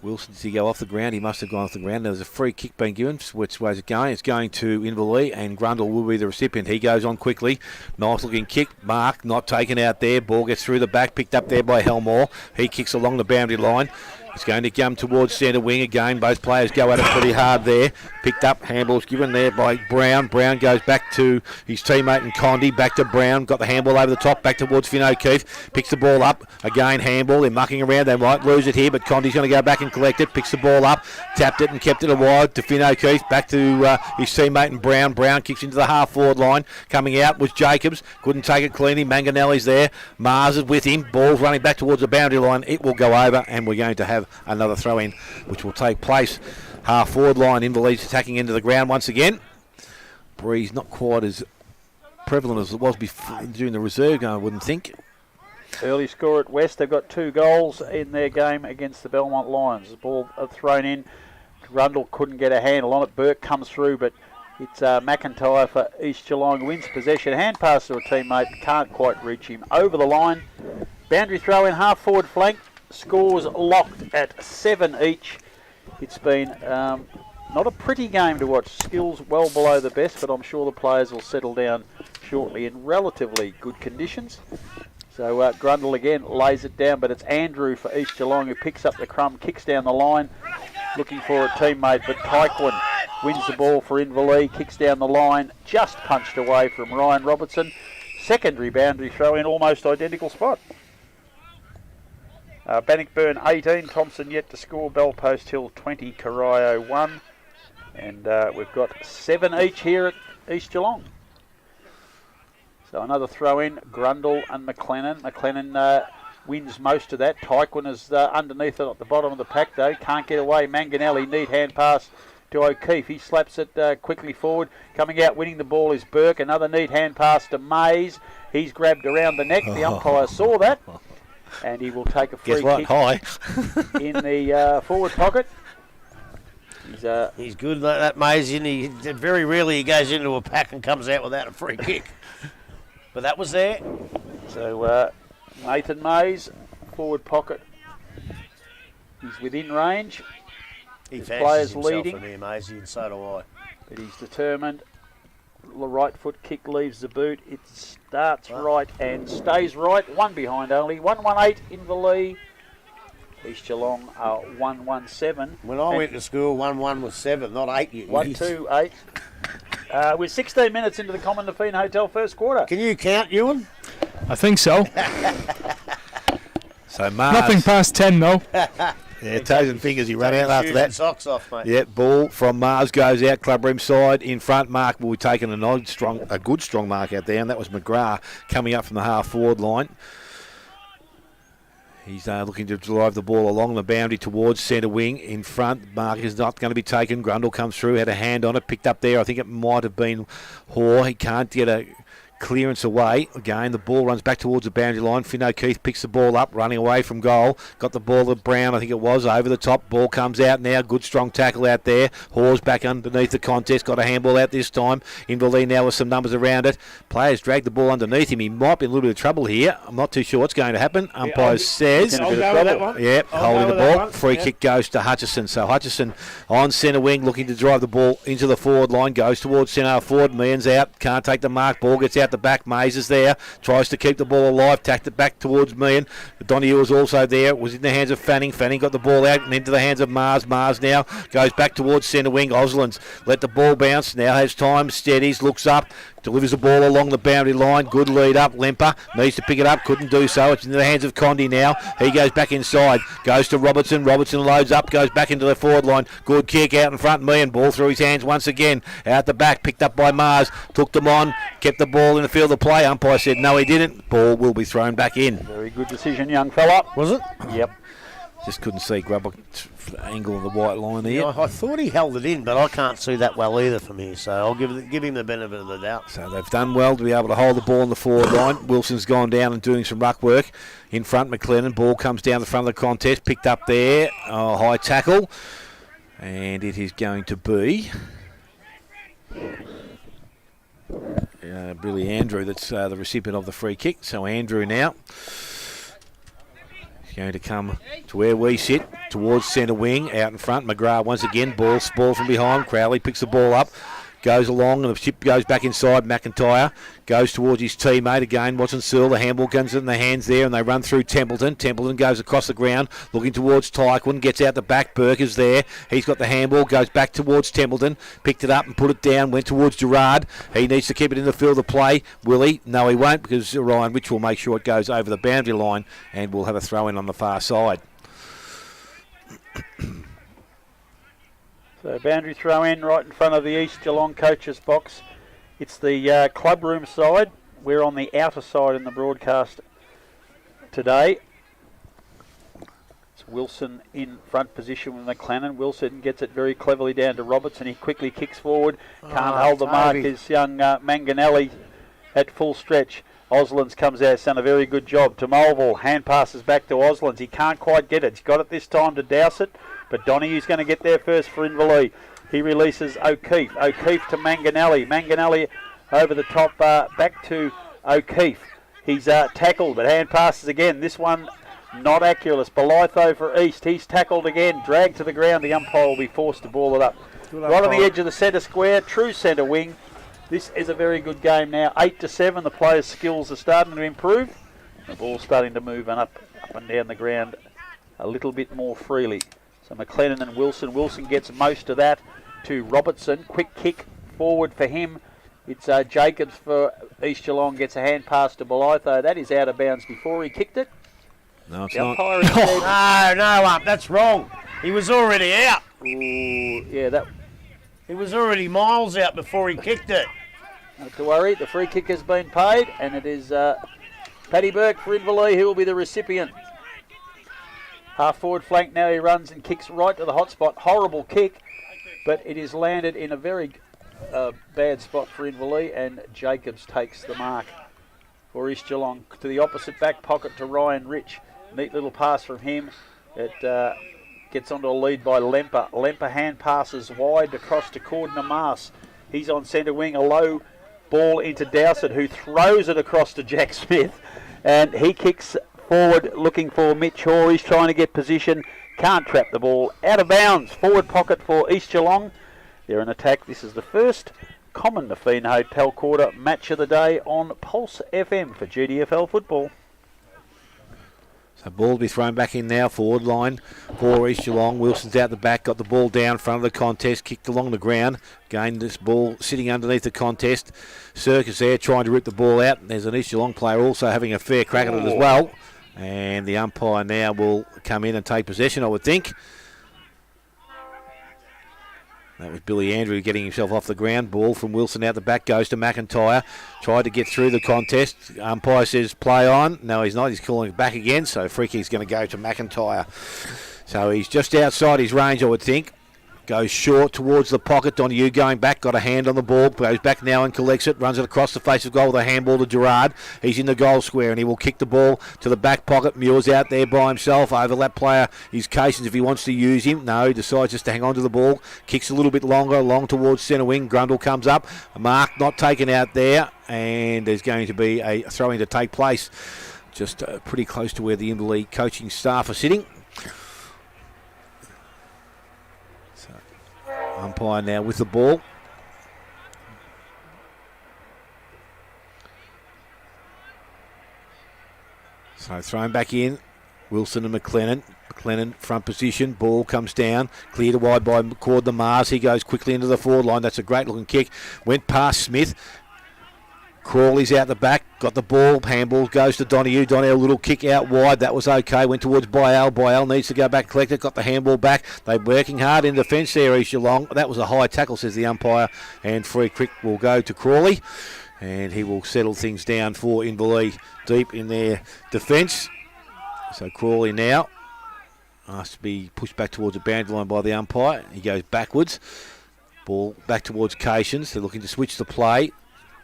Wilson, does he go off the ground? He must have gone off the ground. There's a free kick being given. Which way is it going? It's going to Inverleigh, and Grundle will be the recipient. He goes on quickly. Nice looking kick. Mark not taken out there. Ball gets through the back, picked up there by Helmore. He kicks along the boundary line. It's going to come towards centre wing again. Both players go at it pretty hard there. Picked up, handball's given there by Brown. Brown goes back to his teammate and Condi. Back to Brown. Got the handball over the top. Back towards Finn O'Keefe. Picks the ball up. Again, handball. They're mucking around. They might lose it here, but Condi's going to go back and collect it. Picks the ball up. Tapped it and kept it wide to Finn O'Keefe. Back to his teammate and Brown. Brown kicks into the half-forward line. Coming out was Jacobs. Couldn't take it cleanly. Manganelli's there. Mars is with him. Ball's running back towards the boundary line. It will go over, and we're going to have another throw-in, which will take place. Half-forward line. Inverleigh's attacking into the ground once again. Breeze not quite as prevalent as it was before during the reserve game, I wouldn't think. Early score at West. They've got 2 goals in their game against the Belmont Lions. The ball thrown in. Grundle couldn't get a handle on it. Burke comes through, but it's McIntyre for East Geelong. Wins possession. Hand pass to a teammate. Can't quite reach him. Over the line. Boundary throw in. Half-forward flank. Scores locked at 7 each. It's been not a pretty game to watch. Skills well below the best, but I'm sure the players will settle down shortly in relatively good conditions. So Grundle again lays it down, but it's Andrew for East Geelong who picks up the crumb, kicks down the line, looking for a teammate, but Tyquin wins the ball for Inverleigh, kicks down the line, just punched away from Ryan Robertson. Secondary boundary throw in, almost identical spot. Bannockburn 18, Thompson yet to score, Bellpost Hill 20, Corio 1. And we've got 7 each here at East Geelong. So another throw in, Grundle and McLennan. McLennan wins most of that. Tyquin is underneath it at the bottom of the pack though. Can't get away. Manganelli, neat hand pass to O'Keefe. He slaps it quickly forward. Coming out winning the ball is Burke. Another neat hand pass to Mays. He's grabbed around the neck. The umpire saw that. And he will take a free kick in the forward pocket. He's good like that, Mays. Very rarely he goes into a pack and comes out without a free kick. But that was there. So Nathan Mays, forward pocket. He's within range. He His fancies players himself leading. in there, Maisie, and so do I. But he's determined. The right foot kick leaves the boot. It starts right and stays right. One behind only. 118 Inverleigh. East Geelong 117. When I went to school, 1-1 was 7, not 8. 1-2-8. We're 16 minutes into the Common Define Hotel first quarter. Can you count, Ewan? I think so. So Mars. Nothing past 10 though. Yeah, toes and fingers, he ran out after that. Socks off, mate. Yeah, ball from Mars goes out, clubroom side. In front, Mark will be taking a good strong mark out there, and that was McGrath coming up from the half-forward line. He's looking to drive the ball along the boundary towards centre wing. In front, Mark is not going to be taken. Grundle comes through, had a hand on it, picked up there. I think it might have been Hoare. He can't get a clearance away. Again, the ball runs back towards the boundary line. Finn O'Keefe picks the ball up, running away from goal. Got the ball to Brown, I think it was, over the top. Ball comes out now. Good strong tackle out there. Hoare's back underneath the contest. Got a handball out this time. Inverleigh now with some numbers around it. Players drag the ball underneath him. He might be in a little bit of trouble here. I'm not too sure what's going to happen. Umpire says. I'll go with that one. Yep, I'll holding go the with that ball. one. Free Yep. kick goes to Hutchison. So Hutchison on centre wing, looking to drive the ball into the forward line. Goes towards centre forward. Meehan's out. Can't take the mark. Ball gets out the back. Mays is there. Tries to keep the ball alive. Tacked it back towards Meehan. Donahue was also there. It was in the hands of Fanning. Fanning got the ball out and into the hands of Mars. Mars now goes back towards centre wing. Oslands let the ball bounce. Now has time. Steadies. Looks up. Delivers the ball along the boundary line. Good lead up. Lemper needs to pick it up. Couldn't do so. It's in the hands of Condi now. He goes back inside. Goes to Robertson. Robertson loads up. Goes back into the forward line. Good kick out in front. Meehan. Ball through his hands once again. Out the back. Picked up by Mars. Took them on. Kept the ball in the field of play. Umpire said no, he didn't. Ball will be thrown back in. Very good decision, young fella. Was it? Yep. Just couldn't see Grubber angle of the white line there. Yeah, I thought he held it in, but I can't see that well either from here, so I'll give him the benefit of the doubt. So they've done well to be able to hold the ball in the forward line. Wilson's gone down and doing some ruck work. In front, McLennan. Ball comes down the front of the contest. Picked up there. High tackle. And it is going to be Billy Andrew that's the recipient of the free kick. So Andrew now going to come to where we sit, towards centre wing, out in front. McGrath once again, ball from behind. Crowley picks the ball up, goes along, and the chip goes back inside. McIntyre goes towards his teammate again. Watson Searle, the handball comes in the hands there, and they run through Templeton. Templeton goes across the ground, looking towards Tyquin, gets out the back. Burke is there. He's got the handball, goes back towards Templeton, picked it up and put it down, went towards Gerard. He needs to keep it in the field of play. Will he? No, he won't, because Ryan Rich will make sure it goes over the boundary line, and we'll have a throw in on the far side. So boundary throw in right in front of the East Geelong coaches box. It's the clubroom side. We're on the outer side in the broadcast today. It's Wilson in front position with McLennan. Wilson gets it very cleverly down to Robertson. He quickly kicks forward. Can't hold the mark. Is young Manganelli at full stretch. Oslands comes out. He's done a very good job. To Mulville. Hand passes back to Oslands. He can't quite get it. He's got it this time to douse it. But Donahue's going to get there first for Inverleigh. He releases O'Keefe. O'Keefe to Manganelli. Manganelli over the top, back to O'Keefe. He's tackled, but hand passes again. This one not accurate. Blythe for East. He's tackled again. Dragged to the ground. The umpire will be forced to ball it up. Right on the edge of the centre square. True centre wing. This is a very good game now. 8-7. The players' skills are starting to improve. The ball's starting to move up and down the ground a little bit more freely. So McLennan and Wilson. Wilson gets most of that to Robertson. Quick kick forward for him. It's Jacobs for East Geelong. Gets a hand pass to Blythe. That is out of bounds before he kicked it. No, it's The not. umpire instead. No, that's wrong. He was already out. Ooh, yeah, that. He was already miles out before he kicked it. Not to worry, the free kick has been paid, and it is Paddy Burke for Inverleigh who will be the recipient. Half forward flank, now he runs and kicks right to the hot spot. Horrible kick, but it is landed in a very bad spot for Inverleigh, and Jacobs takes the mark for East Geelong. To the opposite back pocket to Ryan Rich. Neat little pass from him. It gets onto a lead by Lemper. Lemper hand passes wide across to Cordner Mars. He's on centre wing, a low ball into Dowsett, who throws it across to Jack Smith, and he kicks forward looking for Mitch Hoare. He's trying to get position, can't trap the ball. Out of bounds, forward pocket for East Geelong. They're in attack. This is the first Common Nafeen Hotel Quarter match of the day on Pulse FM for GDFL football. So ball to be thrown back in now, forward line for East Geelong. Wilson's out the back, got the ball down front of the contest, kicked along the ground. Again, this ball sitting underneath the contest. Circus there trying to rip the ball out. There's an East Geelong player also having a fair crack at it as well. And the umpire now will come in and take possession, I would think. That was Billy Andrew getting himself off the ground. Ball from Wilson out the back goes to McIntyre. Tried to get through the contest. Umpire says play on. No, he's not. He's calling it back again. So free kick's going to go to McIntyre. So he's just outside his range, I would think. Goes short towards the pocket. Donahue going back, got a hand on the ball, goes back now and collects it, runs it across the face of goal with a handball to Gerard. He's in the goal square and he will kick the ball to the back pocket. Muir's out there by himself. Overlap player is Casons if he wants to use him. No, he decides just to hang on to the ball. Kicks a little bit longer, along towards centre wing. Grundle comes up. A mark not taken out there, and there's going to be a throw-in to take place just pretty close to where the Inverleigh coaching staff are sitting. Umpire now with the ball. So thrown back in. Wilson and McLennan. McLennan front position. Ball comes down. Cleared wide by Cordner Mars. He goes quickly into the forward line. That's a great looking kick. Went past Smith. Crawley's out the back, got the ball, handball goes to Donahue. Donahue, a little kick out wide, that was okay, went towards Byal. Byal needs to go back, collect it, got the handball back. They're working hard in defence there, East Geelong. That was a high tackle, says the umpire, and free kick will go to Crawley, and he will settle things down for Inverleigh deep in their defence. So Crawley now asked to be pushed back towards the boundary line by the umpire. He goes backwards, ball back towards Casons. They're looking to switch the play.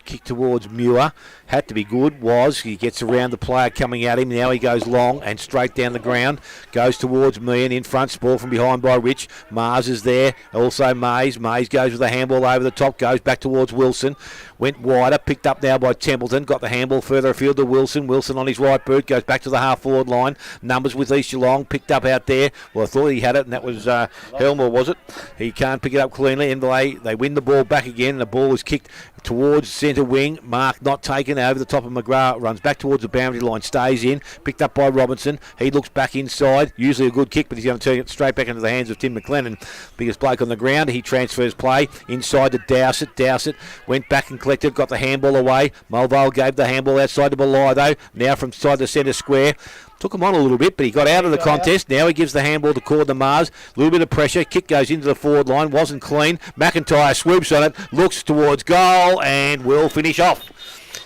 Kick towards Muir, had to be good, he gets around the player coming at him, now he goes long and straight down the ground, goes towards Meehan in front, ball from behind by Rich, Mars is there, also Mays goes with a handball over the top, goes back towards Wilson, went wider, picked up now by Templeton, got the handball further afield to Wilson on his right boot, goes back to the half forward line, numbers with East Geelong, picked up out there, well I thought he had it and that was Helmer, was it? He can't pick it up cleanly, and they win the ball back again, the ball is kicked towards centre wing. Mark not taken over the top of McGrath, runs back towards the boundary line, stays in, picked up by Robinson. He looks back inside, usually a good kick, but he's going to turn it straight back into the hands of Tim McLennan, biggest bloke on the ground. He transfers play inside to Dowsett. Dowsett went back and collected, got the handball away. Mulvale gave the handball outside to Belay though, now from side to centre square. Took him on a little bit, but he got out of the contest. Now he gives the handball to Cordner Mars. A little bit of pressure. Kick goes into the forward line. Wasn't clean. McIntyre swoops on it. Looks towards goal and will finish off.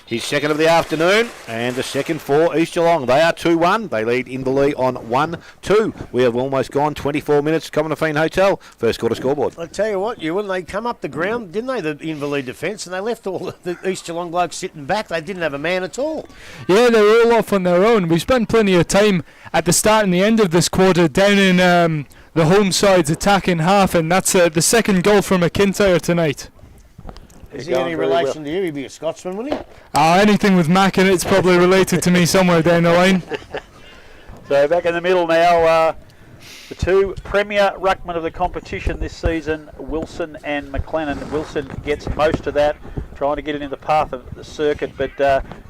His second of the afternoon and the second for East Geelong. They are 2-1. They lead Inverleigh on 1-2. We have almost gone 24 minutes. Common Nafeen Hotel. First quarter scoreboard. I tell you what, when they come up the ground, didn't they, the Inverleigh defence, and they left all the East Geelong blokes sitting back. They didn't have a man at all. Yeah, they were all off on their own. We spent plenty of time at the start and the end of this quarter down in the home side's attacking half, and that's the second goal for McIntyre tonight. Is he any relation to you? He'd be a Scotsman, wouldn't he? Anything with Mac in it's probably related to me somewhere down the line. So back in the middle now, the two premier ruckmen of the competition this season, Wilson and McLennan. Wilson gets most of that, trying to get it in the path of the circuit, but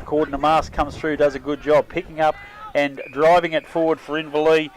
Cordner Mars comes through, does a good job, picking up and driving it forward for Inverleigh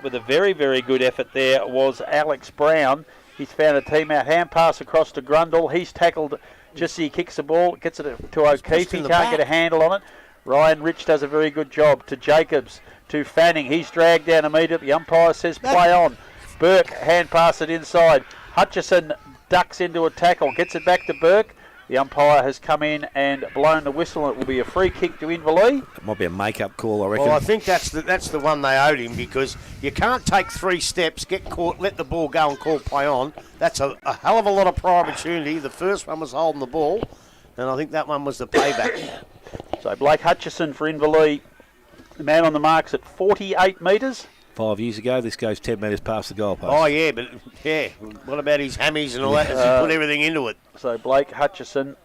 with a very, very good effort there was Alex Brown. He's found a team out. Hand pass across to Grundle. He's tackled just as he kicks the ball. Gets it to O'Keefe. He can't get a handle on it. Ryan Rich does a very good job. To Jacobs. To Fanning. He's dragged down immediately. Umpire says play on. Burke hand pass it inside. Hutchison ducks into a tackle. Gets it back to Burke. The umpire has come in and blown the whistle, and it will be a free kick to Inverleigh. It might be a make-up call, I reckon. Well, I think that's the one they owed him, because you can't take 3 steps, get caught, let the ball go and call play on. That's a hell of a lot of prior opportunity. The first one was holding the ball, and I think that one was the payback. So Blake Hutchison for Inverleigh, the man on the marks at 48 metres. 5 years ago, this goes 10 metres past the goalpost. Oh, yeah, but what about his hammies and all that? Does he put everything into it? So Blake Hutchison,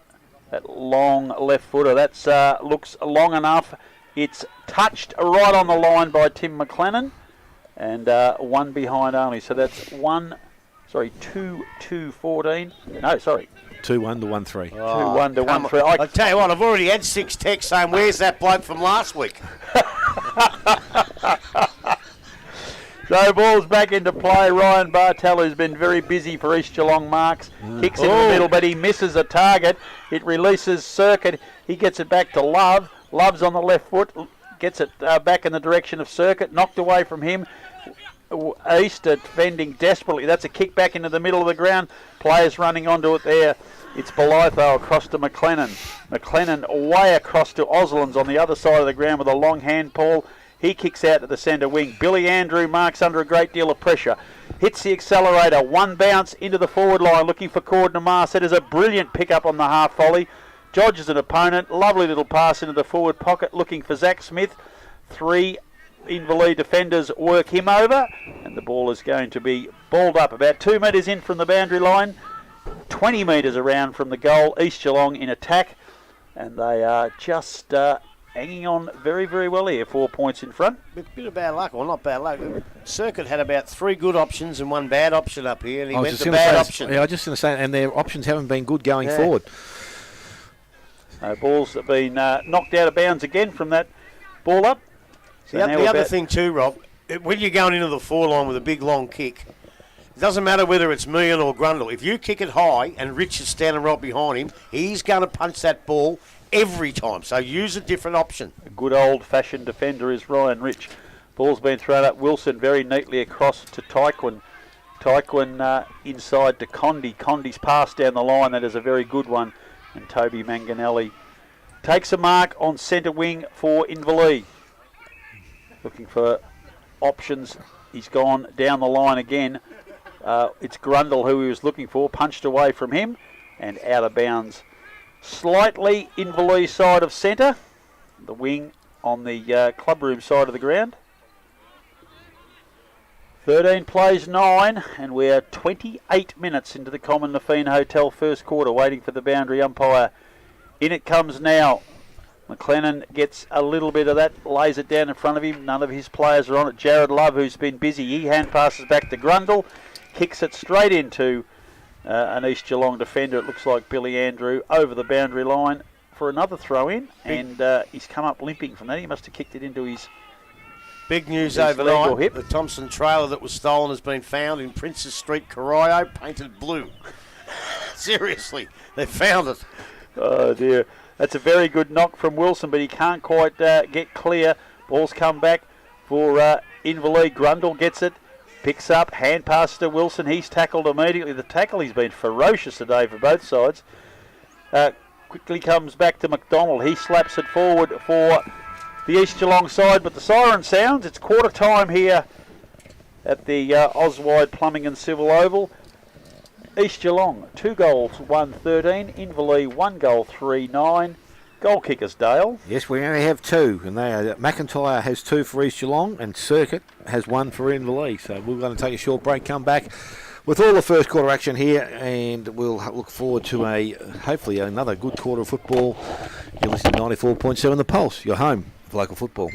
that long left footer, that's looks long enough. It's touched right on the line by Tim McLennan, and one behind only. So that's 2-2-14. No, sorry. 2-1 to 1-3. 2-1 to 1-3. I tell you what, I've already had 6 texts saying, where's that bloke from last week? So ball's back into play. Ryan Bartel, who's been very busy for East Geelong marks, kicks in the middle, but he misses a target. It releases Circuit. He gets it back to Love. Love's on the left foot, gets it back in the direction of Circuit, knocked away from him. East defending desperately. That's a kick back into the middle of the ground. Players running onto it there. It's Belitho across to McLennan. McLennan way across to Oslands on the other side of the ground with a long hand ball. He kicks out to the centre wing. Billy Andrew marks under a great deal of pressure. Hits the accelerator. One bounce into the forward line looking for Cord Namar. It is a brilliant pick-up on the half volley. Dodges an opponent. Lovely little pass into the forward pocket looking for Zach Smith. 3 Inverleigh defenders work him over. And the ball is going to be balled up about 2 metres in from the boundary line. 20 metres around from the goal. East Geelong in attack. And they are just... hanging on very, very well here. 4 points in front. Bit of bad luck, or not bad luck. Circuit had about 3 good options and 1 bad option up here, and he went the bad option. Yeah, I was just going to say, and their options haven't been good going forward. Balls have been knocked out of bounds again from that ball up. So the other thing too, Rob, when you're going into the 4 line with a big long kick, it doesn't matter whether it's Meehan or Grundle. If you kick it high and Rich is standing right behind him, he's going to punch that ball every time, so use a different option. A good old-fashioned defender is Ryan Rich. Ball's been thrown up. Wilson very neatly across to Tyquin. Tyquin inside to Condi. Condi's pass down the line. That is a very good one. And Toby Manganelli takes a mark on centre wing for Inverleigh. Looking for options. He's gone down the line again. It's Grundle who he was looking for. Punched away from him and out of bounds. Slightly Inverleigh side of centre. The wing on the clubroom side of the ground. 13 plays 9, and we're 28 minutes into the Common Nafeen Hotel first quarter, waiting for the boundary umpire. In it comes now. McLennan gets a little bit of that, lays it down in front of him. None of his players are on it. Jared Love, who's been busy, he hand passes back to Grundle, kicks it straight into an East Geelong defender. It looks like Billy Andrew over the boundary line for another throw in, and he's come up limping from that. He must have kicked it into his big news leg or overnight. hip. The Thompson trailer that was stolen has been found in Princess Street, Corio, painted blue. Seriously, they found it. Oh dear. That's a very good knock from Wilson, but he can't quite get clear. Ball's come back for Inverleigh. Grundle gets it. Picks up, hand pass to Wilson. He's tackled immediately. The tackle, he's been ferocious today for both sides. Quickly comes back to McDonald. He slaps it forward for the East Geelong side, but the siren sounds. It's quarter time here at the Oswide Plumbing and Civil Oval. East Geelong, 2 goals, 1-13. Inverleigh, 1 goal, 3-9. Goal kickers, Dale. Yes, we only have 2, and they are, McIntyre has 2 for East Geelong, and Circuit has 1 for Inverleigh. So we're going to take a short break, come back with all the first quarter action here, and we'll look forward to hopefully another good quarter of football. You're listening to 94.7 The Pulse, your home for local football.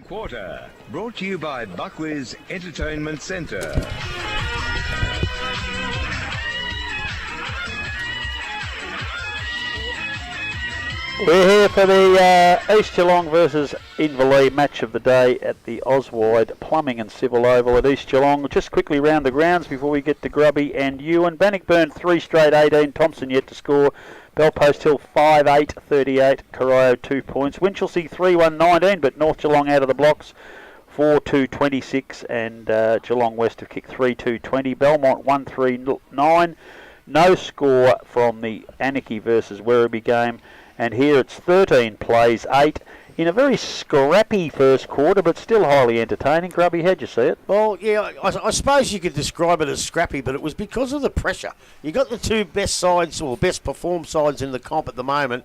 Quarter, brought to you by Buckley's Entertainment Centre. We're here for the East Geelong versus Inverleigh match of the day at the Oswide Plumbing and Civil Oval at East Geelong. Just quickly round the grounds before we get to Grubby and Ewan. Bannockburn 3 straight 18, Thompson yet to score. Belpost Hill 5-8, 38, Corio 2 points. Winchelsea 3-1, 19, but North Geelong out of the blocks 4-2, 26, and Geelong West have kicked 3-2, 20. Belmont 1-3, 9. No score from the Anarchy versus Werribee game. And here it's 13 plays, 8, in a very scrappy first quarter, but still highly entertaining. Grubby, how'd you see it? Well, yeah, I suppose you could describe it as scrappy, but it was because of the pressure. You got the two best sides, or best performed sides in the comp at the moment,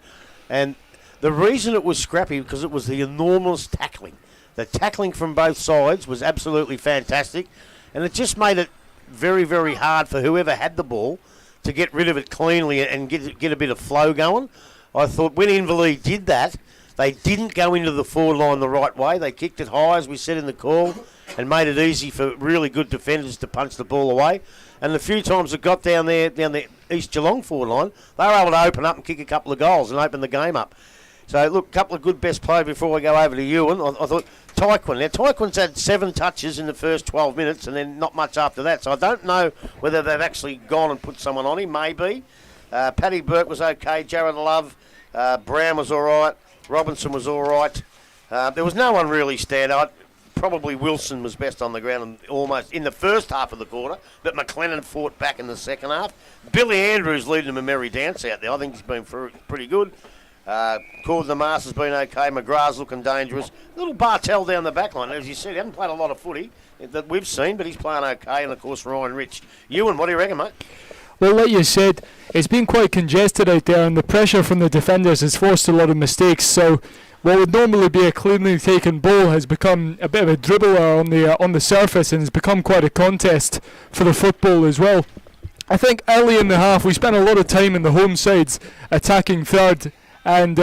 and the reason it was scrappy because it was the enormous tackling. The tackling from both sides was absolutely fantastic, and it just made it very, very hard for whoever had the ball to get rid of it cleanly and get a bit of flow going. I thought when Inverleigh did that, they didn't go into the forward line the right way. They kicked it high, as we said in the call, and made it easy for really good defenders to punch the ball away. And the few times it got down the East Geelong forward line, they were able to open up and kick a couple of goals and open the game up. So, look, a couple of good best players before we go over to Ewan. I thought Tyquin. Now, Tyquin's had 7 touches in the first 12 minutes and then not much after that. So I don't know whether they've actually gone and put someone on him. Maybe. Paddy Burke was okay. Jared Love. Brown was all right. Robinson was all right. There was no one really stand out. Probably Wilson was best on the ground and almost in the first half of the quarter, but McLennan fought back in the second half. Billy Andrews leading them a merry dance out there. I think he's been pretty good. Cord the Master's been okay. McGrath's looking dangerous. Little Bartell down the back line. As you said, he hasn't played a lot of footy that we've seen, but he's playing okay. And, of course, Ryan Rich. Ewan, what do you reckon, mate? Well, like you said, it's been quite congested out there, and the pressure from the defenders has forced a lot of mistakes. So what would normally be a cleanly taken ball has become a bit of a dribbler on the surface, and has become quite a contest for the football as well. I think early in the half we spent a lot of time in the home sides attacking third and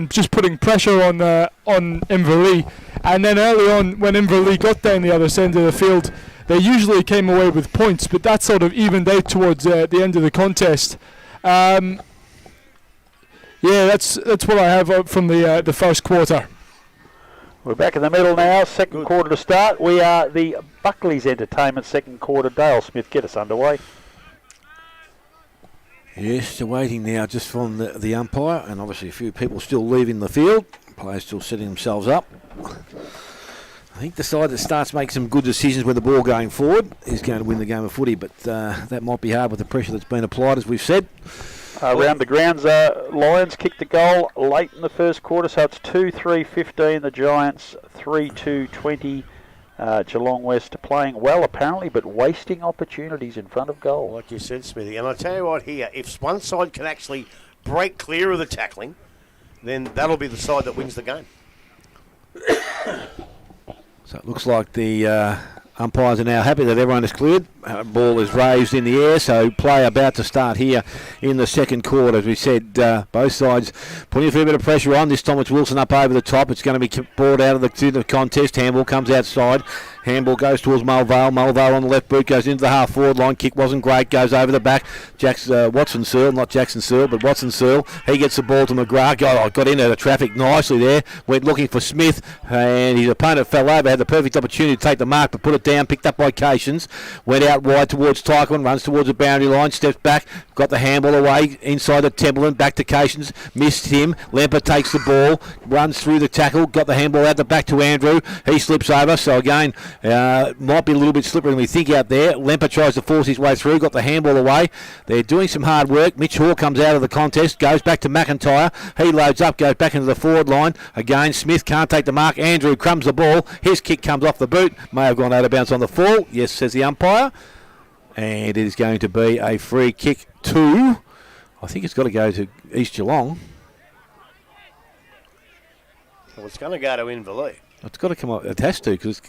just putting pressure on Inverleigh. And then early on, when Inverleigh got down the other side of the field, they usually came away with points, but that sort of evened out towards the end of the contest. Yeah, that's what I have up from the first quarter. We're back in the middle now, second quarter to start. We are the Buckley's Entertainment second quarter. Dale Smith, get us underway. Yes, they're waiting now just from the umpire, and obviously a few people still leaving the field. Players still setting themselves up. I think the side that starts making some good decisions with the ball going forward is going to win the game of footy, but that might be hard with the pressure that's been applied, as we've said. Around the grounds, Lions kicked a goal late in the first quarter, so it's 2-3-15. The Giants 3-2-20. Geelong West playing well apparently, but wasting opportunities in front of goal. Like you said, Smithy, and I tell you what here, if one side can actually break clear of the tackling, then that'll be the side that wins the game. So it looks like the umpires are now happy that everyone is cleared. Ball is raised in the air, so play about to start here in the second quarter. As we said, both sides putting a fair bit of pressure on. This time it's Wilson up over the top. It's going to be brought out of the contest. Handball comes outside. Handball goes towards Mulvale. Mulvale on the left boot goes into the half-forward line. Kick wasn't great. Goes over the back. Watson Searle, not Jackson Searle, but Watson Searle. He gets the ball to McGrath. Got into the traffic nicely there. Went looking for Smith, and his opponent fell over. Had the perfect opportunity to take the mark, but put it down. Picked up by Cations. Went out wide towards Tyquin. Runs towards the boundary line. Steps back. Got the handball away inside the Templeton. Back to Cations. Missed him. Lemper takes the ball. Runs through the tackle. Got the handball out the back to Andrew. He slips over. So again, might be a little bit slippery than we think out there. Lemper tries to force his way through. Got the handball away. They're doing some hard work. Mitch Hall comes out of the contest. Goes back to McIntyre. He loads up. Goes back into the forward line. Again, Smith can't take the mark. Andrew crumbs the ball. His kick comes off the boot. May have gone out of bounds on the fall. Yes, says the umpire. And it is going to be a free kick to, I think it's got to go to East Geelong. Well, it's going to go to Inverleigh. It's got to come off. It has to, because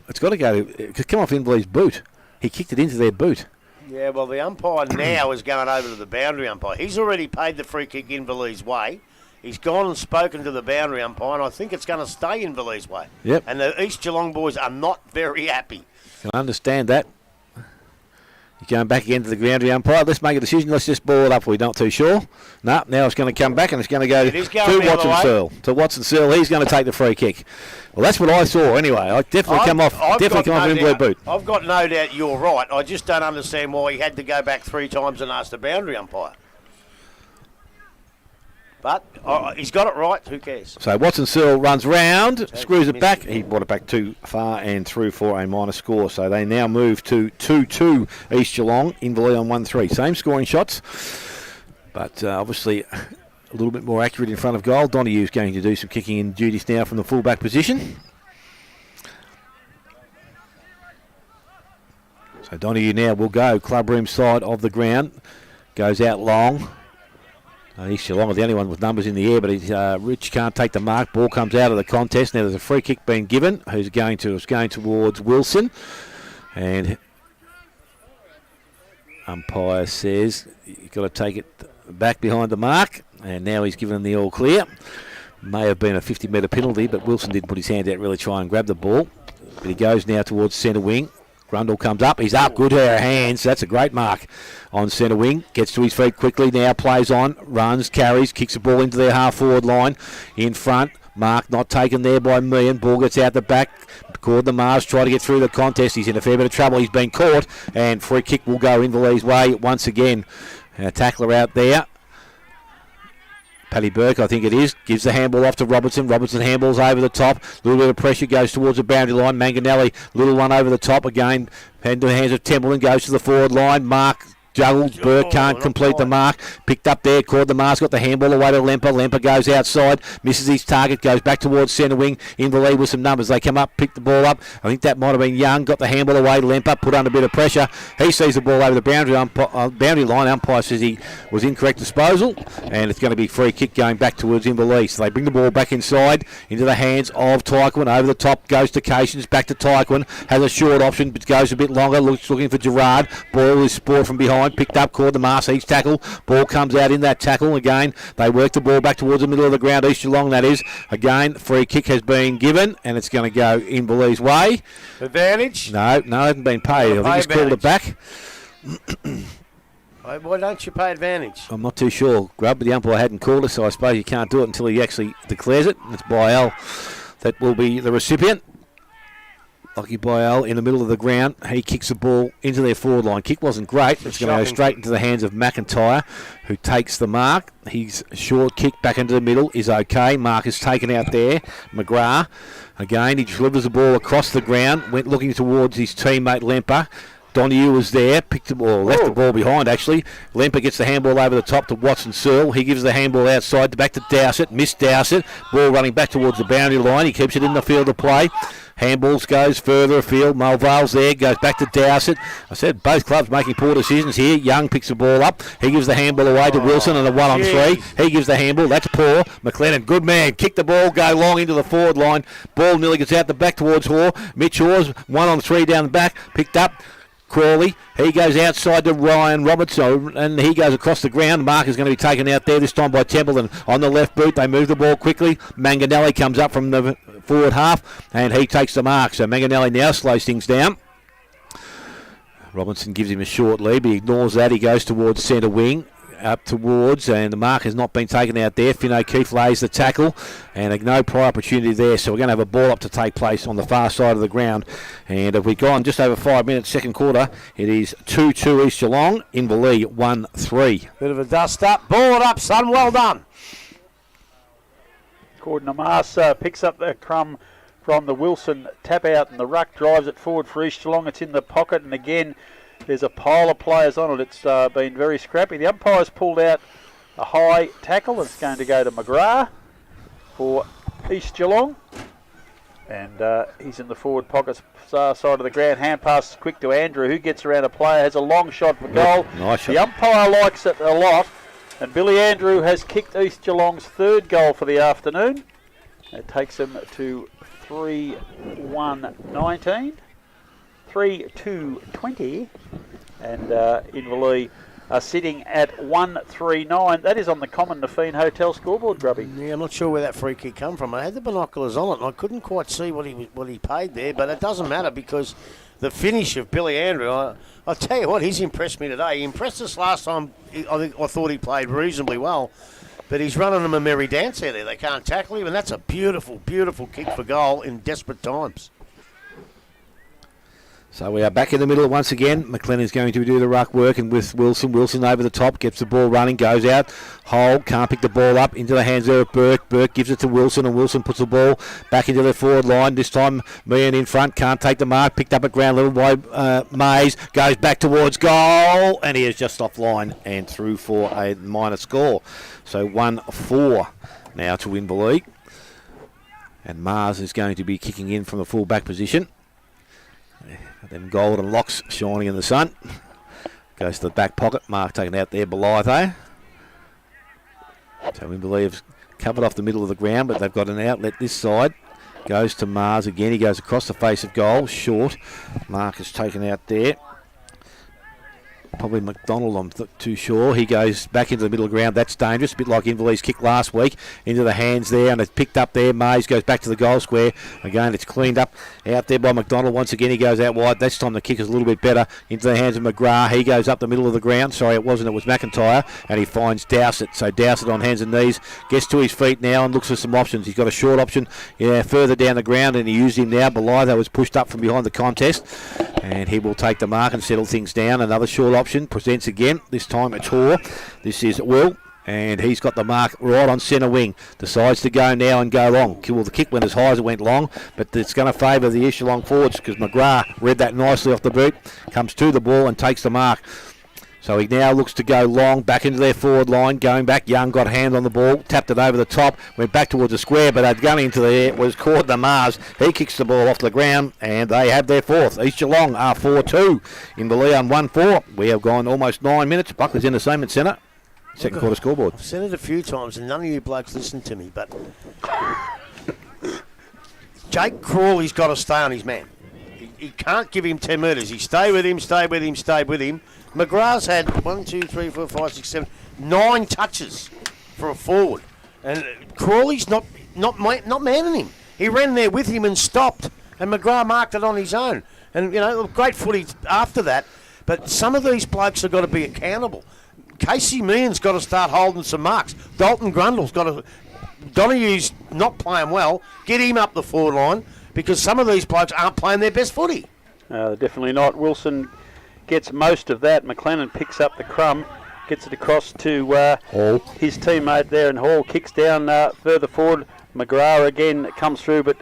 it's got to go. It's come off Inverleigh's boot. He kicked it into their boot. Yeah, well, the umpire now is going over to the boundary umpire. He's already paid the free kick Inverleigh's way. He's gone and spoken to the boundary umpire, and I think it's going to stay Inverleigh's way. Yep. And the East Geelong boys are not very happy. I understand that. You're going back again to the boundary umpire. Let's make a decision. Let's just ball it up. We're not too sure. No, now it's going to come back and it's going to go to Watson Searle. To Watson Searle. He's going to take the free kick. Well, that's what I saw anyway. I definitely come off in blue boot. I've got no doubt you're right. I just don't understand why he had to go back 3 times and ask the boundary umpire. But he's got it right. Who cares? So Watson Searle runs round, screws it back. He brought it back too far and through for a minor score. So they now move to 2-2 East Geelong. Inverleigh on 1-3. Same scoring shots, but obviously a little bit more accurate in front of goal. Donohue's going to do some kicking in duties now from the fullback position. So Donohue now will go club room side of the ground. Goes out long. East Geelong are the only one with numbers in the air, but Rich can't take the mark. Ball comes out of the contest. Now there's a free kick being given. It's going towards Wilson. And umpire says you've got to take it back behind the mark. And now he's given the all clear. May have been a 50-metre penalty, but Wilson did put his hand out, really try and grab the ball. But he goes now towards centre wing. Grundle comes up. He's up. Good pair of hands. That's a great mark on centre wing. Gets to his feet quickly. Now plays on. Runs. Carries. Kicks the ball into their half-forward line. In front. Mark not taken there by Meehan. Ball gets out the back. Cord the Mars. Try to get through the contest. He's in a fair bit of trouble. He's been caught. And free kick will go Inverleigh's way once again. A tackler out there. Paddy Burke, I think it is, gives the handball off to Robertson. Robertson handballs over the top. A little bit of pressure goes towards the boundary line. Manganelli, little one over the top again. Into the hands of Templeton, goes to the forward line. Mark juggles. Burke can't complete the mark. Picked up there. Caught the mask. Got the handball away to Lemper. Lemper goes outside. Misses his target. Goes back towards centre wing. Inverleigh with some numbers. They come up. Pick the ball up. I think that might have been Young. Got the handball away. Lemper put under a bit of pressure. He sees the ball over the boundary line. Umpire says he was incorrect disposal. And it's going to be free kick going back towards Inverleigh. So they bring the ball back inside. Into the hands of Tyquin. Over the top goes to Cations. Back to Tyquin. Has a short option but goes a bit longer. Looking for Gerard. Ball is spoiled from behind. Picked up, caught the Mars, each tackle. Ball comes out in that tackle. Again, they work the ball back towards the middle of the ground. East Geelong, that is. Again, free kick has been given, and it's going to go Inverleigh's way. Advantage? No, it hasn't been paid. I think he's called it back. Why don't you pay advantage? I'm not too sure, Grub, but the umpire hadn't called it, so I suppose you can't do it until he actually declares it. It's Byell that will be the recipient. Lockie Byell in the middle of the ground. He kicks the ball into their forward line. Kick wasn't great. It's going to go straight into the hands of McIntyre, who takes the mark. His short kick back into the middle is okay. Mark is taken out there. McGrath, again, he delivers the ball across the ground. Went looking towards his teammate Lemper. Donohue was there, picked the ball, left the ball behind actually. Lemper gets the handball over the top to Watson Searle. He gives the handball outside back to Dowsett. Missed Dowsett. Ball running back towards the boundary line. He keeps it in the field of play. Handballs goes further afield. Mulvale's there, goes back to Dowsett. I said both clubs making poor decisions here. Young picks the ball up. He gives the handball away to Wilson and a 1-on-3. He gives the handball. That's poor. McLennan, good man. Kick the ball, go long into the forward line. Ball nearly gets out the back towards Hoare. Mitch Hoare's 1-on-3 down the back. Picked up. Crawley, he goes outside to Ryan Robertson and he goes across the ground. Mark is going to be taken out there this time by Templeton on the left boot. They move the ball quickly. Manganelli comes up from the forward half and he takes the mark. So Manganelli now slows things down. Robinson gives him a short lead, but he ignores that. He goes towards centre wing. Up towards, and the mark has not been taken out there. Finn O'Keefe lays the tackle, and no prior opportunity there. So we're going to have a ball up to take place on the far side of the ground. And if we've gone just over 5 minutes, second quarter, it is 2-2 East Geelong. Inverleigh 1-3. Bit of a dust up. Ball it up, son. Well done. Gordon Amas picks up the crumb from the Wilson tap out, and the ruck drives it forward for East Geelong. It's in the pocket, and again, there's a pile of players on it. It's been very scrappy. The umpire's pulled out a high tackle. It's going to go to McGrath for East Geelong. And he's in the forward pocket side of the ground. Hand pass quick to Andrew, who gets around a player, has a long shot for goal. Nice shot. The umpire likes it a lot. And Billy Andrew has kicked East Geelong's third goal for the afternoon. It takes him to 3-1-19. 3-2-20, and Inverleigh are sitting at 139. That is on the Common Nafeen Hotel scoreboard, Grubby. Yeah, I'm not sure where that free kick come from. I had the binoculars on it and I couldn't quite see what he paid there, but it doesn't matter because the finish of Billy Andrew, I'll tell you what, he's impressed me today. He impressed us last time. I thought he played reasonably well, but he's running them a merry dance out there. They can't tackle him, and that's a beautiful, beautiful kick for goal in desperate times. So we are back in the middle once again. McLennan's going to do the ruck work, and with Wilson over the top, gets the ball running, goes out. Hold, can't pick the ball up, into the hands there of Burke. Burke gives it to Wilson, and Wilson puts the ball back into the forward line. This time, Meehan in front, can't take the mark, picked up at ground level by Mays, goes back towards goal, and he is just offline and through for a minor score. So 1-4 now to Inverleigh. And Mars is going to be kicking in from the full back position. Them golden locks shining in the sun. Goes to the back pocket. Mark taken out there, Belitho. So Inverleigh have covered off the middle of the ground, but they've got an outlet this side. Goes to Mars again. He goes across the face of goal. Short. Mark is taken out there. Probably McDonald, I'm too sure. He goes back into the middle of the ground. That's dangerous. A bit like Inverleigh's kick last week. Into the hands there, and it's picked up there. Mays goes back to the goal square. Again, it's cleaned up out there by McDonald. Once again, he goes out wide. This time the kick is a little bit better. Into the hands of McGrath. He goes up the middle of the ground. Sorry, it wasn't. It was McIntyre. And he finds Dowsett. So Dowsett on hands and knees. Gets to his feet now and looks for some options. He's got a short option further down the ground, and he used him now. Belitho was pushed up from behind the contest. And he will take the mark and settle things down. Another short option. Presents again. This time it's Hoare. This is Will. And he's got the mark right on centre wing. Decides to go now and go long. Well, the kick went as high as it went long, but it's going to favour the East Geelong forwards because McGrath read that nicely off the boot, comes to the ball and takes the mark. So he now looks to go long, back into their forward line, going back. Young got a hand on the ball, tapped it over the top, went back towards the square, but going into the air was caught the Mars. He kicks the ball off the ground, and they have their fourth. East Geelong are 4-2. Inverleigh on 1-4. We have gone almost 9 minutes. Buckley's Entertainment Centre. Second quarter scoreboard. I've said it a few times, and none of you blokes listen to me, but Jake Crawley's got to stay on his man. He can't give him 10 metres. He stay with him. McGrath's had 9 touches for a forward, and Crawley's not manning him. He ran there with him and stopped, and McGrath marked it on his own. And great footy after that. But some of these blokes have got to be accountable. Casey Meehan's got to start holding some marks. Dalton Grundle's got to. Donohue's not playing well. Get him up the forward line because some of these blokes aren't playing their best footy. Definitely not. Wilson gets most of that. McLennan picks up the crumb, gets it across to his teammate there, and Hall kicks down further forward. McGrath again comes through, but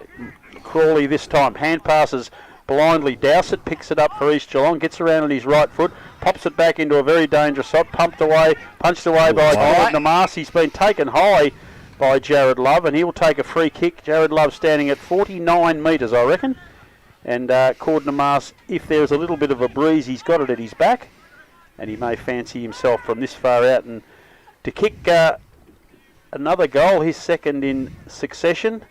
Crawley this time hand passes blindly. Dowsett picks it up for East Geelong, gets around on his right foot, pops it back into a very dangerous shot, punched away by Gordon Namas. He's been taken high by Jared Love, and he'll take a free kick. Jared Love standing at 49 metres, I reckon. And Gordon Namas, if there's a little bit of a breeze, he's got it at his back, and he may fancy himself from this far out and to kick another goal, his second in succession.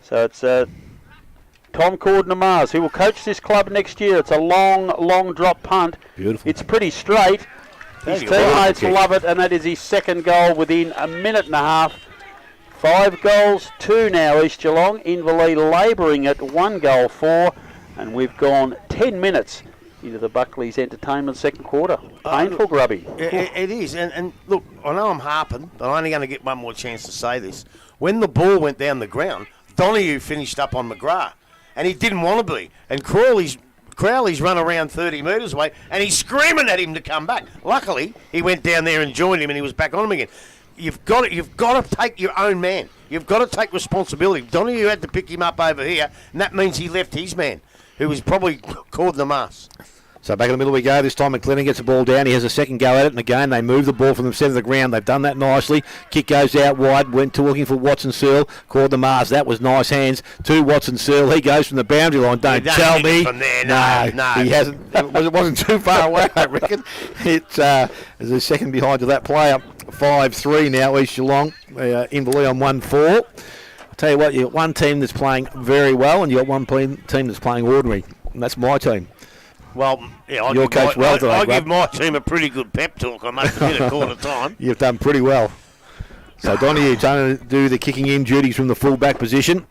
So it's Tom Cordner-Mars, who will coach this club next year. It's a long drop punt. Beautiful. It's pretty straight. His teammates love it, and that is his second goal within a minute and a half. 5 goals, 2 now East Geelong. Inverleigh labouring at 1 goal 4, and we've gone 10 minutes into the Buckley's Entertainment second quarter. Painful, Grubby. It is, and look, I know I'm harping, but I'm only going to get one more chance to say this. When the ball went down the ground, Donohue finished up on McGrath, and he didn't want to be. And Crowley's run around 30 metres away, and he's screaming at him to come back. Luckily, he went down there and joined him, and he was back on him again. You've got to take your own man. You've got to take responsibility. Donohue had to pick him up over here, and that means he left his man, who was probably caught in the mass. So back in the middle we go. This time McLennan gets the ball down. He has a second go at it, and again they move the ball from the centre of the ground. They've done that nicely. Kick goes out wide. Went to looking for Watson Searle. Caught the Mars. That was nice hands to Watson Searle. He goes from the boundary line. Don't tell me. From there. No. He hasn't. It wasn't too far away, I reckon. It's there's a second behind to that player. 5-3 now. East Geelong. Inverleigh on 1-4. I'll tell you what. You got one team that's playing very well, and you got one team that's playing ordinary, and that's my team. Well, yeah, Your coach well today, I Rob. give my team a pretty good pep talk, I must admit, at quarter time. You've done pretty well. So Donahue trying to do the kicking in duties from the full-back position.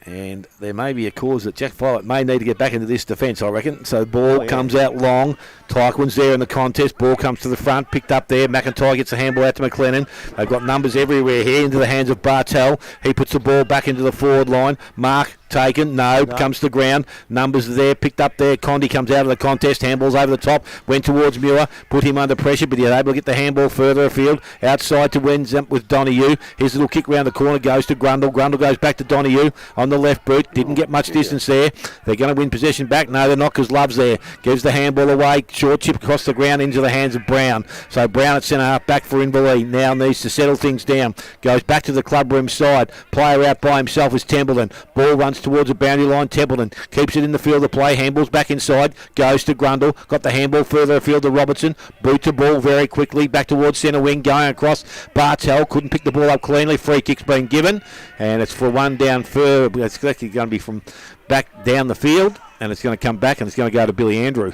And there may be a cause that Jack Follett may need to get back into this defence, I reckon. So ball comes out long. Tyquin's there in the contest. Ball comes to the front, picked up there. McIntyre gets the handball out to McLennan. They've got numbers everywhere here into the hands of Bartel. He puts the ball back into the forward line. Mark taken. No, comes to the ground. Numbers there, picked up there. Condi comes out of the contest. Handball's over the top. Went towards Muir. Put him under pressure, but he's able to get the handball further afield. Outside to Wenzamp with Donahue. His little kick round the corner goes to Grundle. Grundle goes back to Donahue on the left boot. Didn't get much distance there. They're going to win possession back. No, they're not, because Love's there. Gives the handball away. Short chip across the ground into the hands of Brown. So Brown at centre half back for Inverleigh. Now needs to settle things down. Goes back to the club room side. Player out by himself is Templeton. Ball runs towards the boundary line. Templeton keeps it in the field of play. Handballs back inside. Goes to Grundle. Got the handball further afield to Robertson. Boot the ball very quickly. Back towards centre wing. Going across. Bartel couldn't pick the ball up cleanly. Free kick's been given. And it's for one down further. It's actually going to be from back down the field. And it's going to come back and it's going to go to Billy Andrew.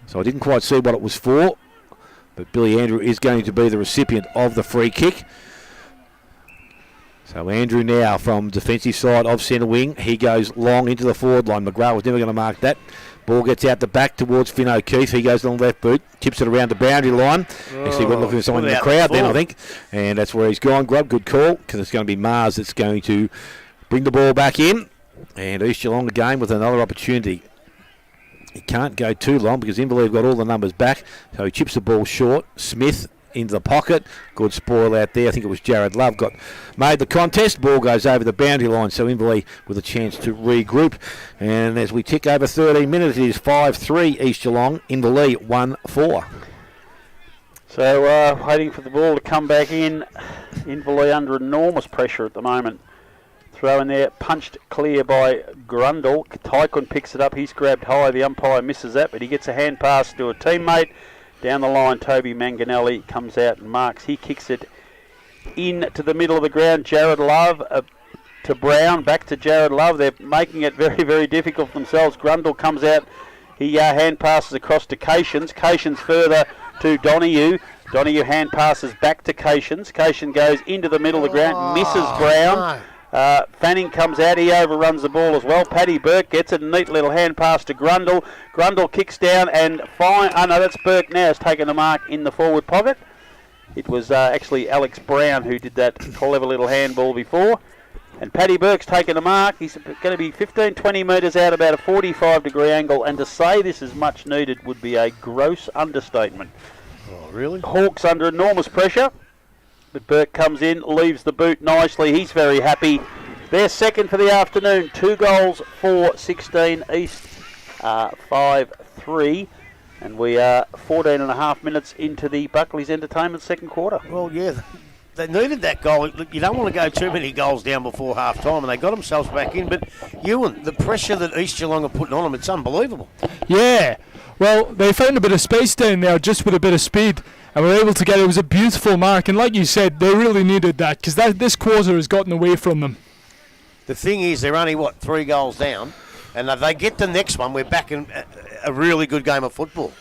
So I didn't quite see what it was for, but Billy Andrew is going to be the recipient of the free kick. So Andrew now from defensive side of centre wing. He goes long into the forward line. McGrath was never going to mark that. Ball gets out the back towards Finn O'Keefe. He goes on the left boot, tips it around the boundary line. Actually went looking for someone in the crowd then, I think. And that's where he's gone. Grub, good call, because it's going to be Mars that's going to bring the ball back in. And East Geelong again with another opportunity. He can't go too long because Inverleigh have got all the numbers back. So he chips the ball short. Smith into the pocket. Good spoil out there. I think it was Jared Love made the contest. Ball goes over the boundary line. So Inverleigh with a chance to regroup. And as we tick over 13 minutes, it is 5-3 East Geelong. Inverleigh 1-4. So waiting for the ball to come back in. Inverleigh under enormous pressure at the moment. Throw in there, punched clear by Grundle. Tyquin picks it up. He's grabbed high. The umpire misses that, but he gets a hand pass to a teammate. Down the line, Toby Manganelli comes out and marks. He kicks it in to the middle of the ground. Jared Love to Brown. Back to Jared Love. They're making it very, very difficult for themselves. Grundle comes out. He hand passes across to Cations. Cations further to Donahue. Donahue hand passes back to Cations. Cations goes into the middle of the ground. Misses Brown. Fanning comes out, he overruns the ball as well. Paddy Burke gets it, a neat little hand pass to Grundle. Grundle kicks down and that's Burke now has taken a mark in the forward pocket. It was actually Alex Brown who did that clever little handball before. And Paddy Burke's taken a mark. He's going to be 15-20 metres out, about a 45-degree angle, and to say this is much needed would be a gross understatement. Oh, really? Hawks under enormous pressure. But Burke comes in, leaves the boot nicely. He's very happy. They're second for the afternoon. 2 goals for 16 East, 5-3. And we are 14 and a half minutes into the Buckley's Entertainment second quarter. Well, yeah, they needed that goal. Look, you don't want to go too many goals down before half time, and they got themselves back in. But Ewan, the pressure that East Geelong are putting on them, it's unbelievable. Yeah. Well, they found a bit of space down there just with a bit of speed. And were able to get it. It was a beautiful mark, and like you said, they really needed that because this quarter has gotten away from them. The thing is, they're only 3 goals down, and if they get the next one, we're back in a really good game of football.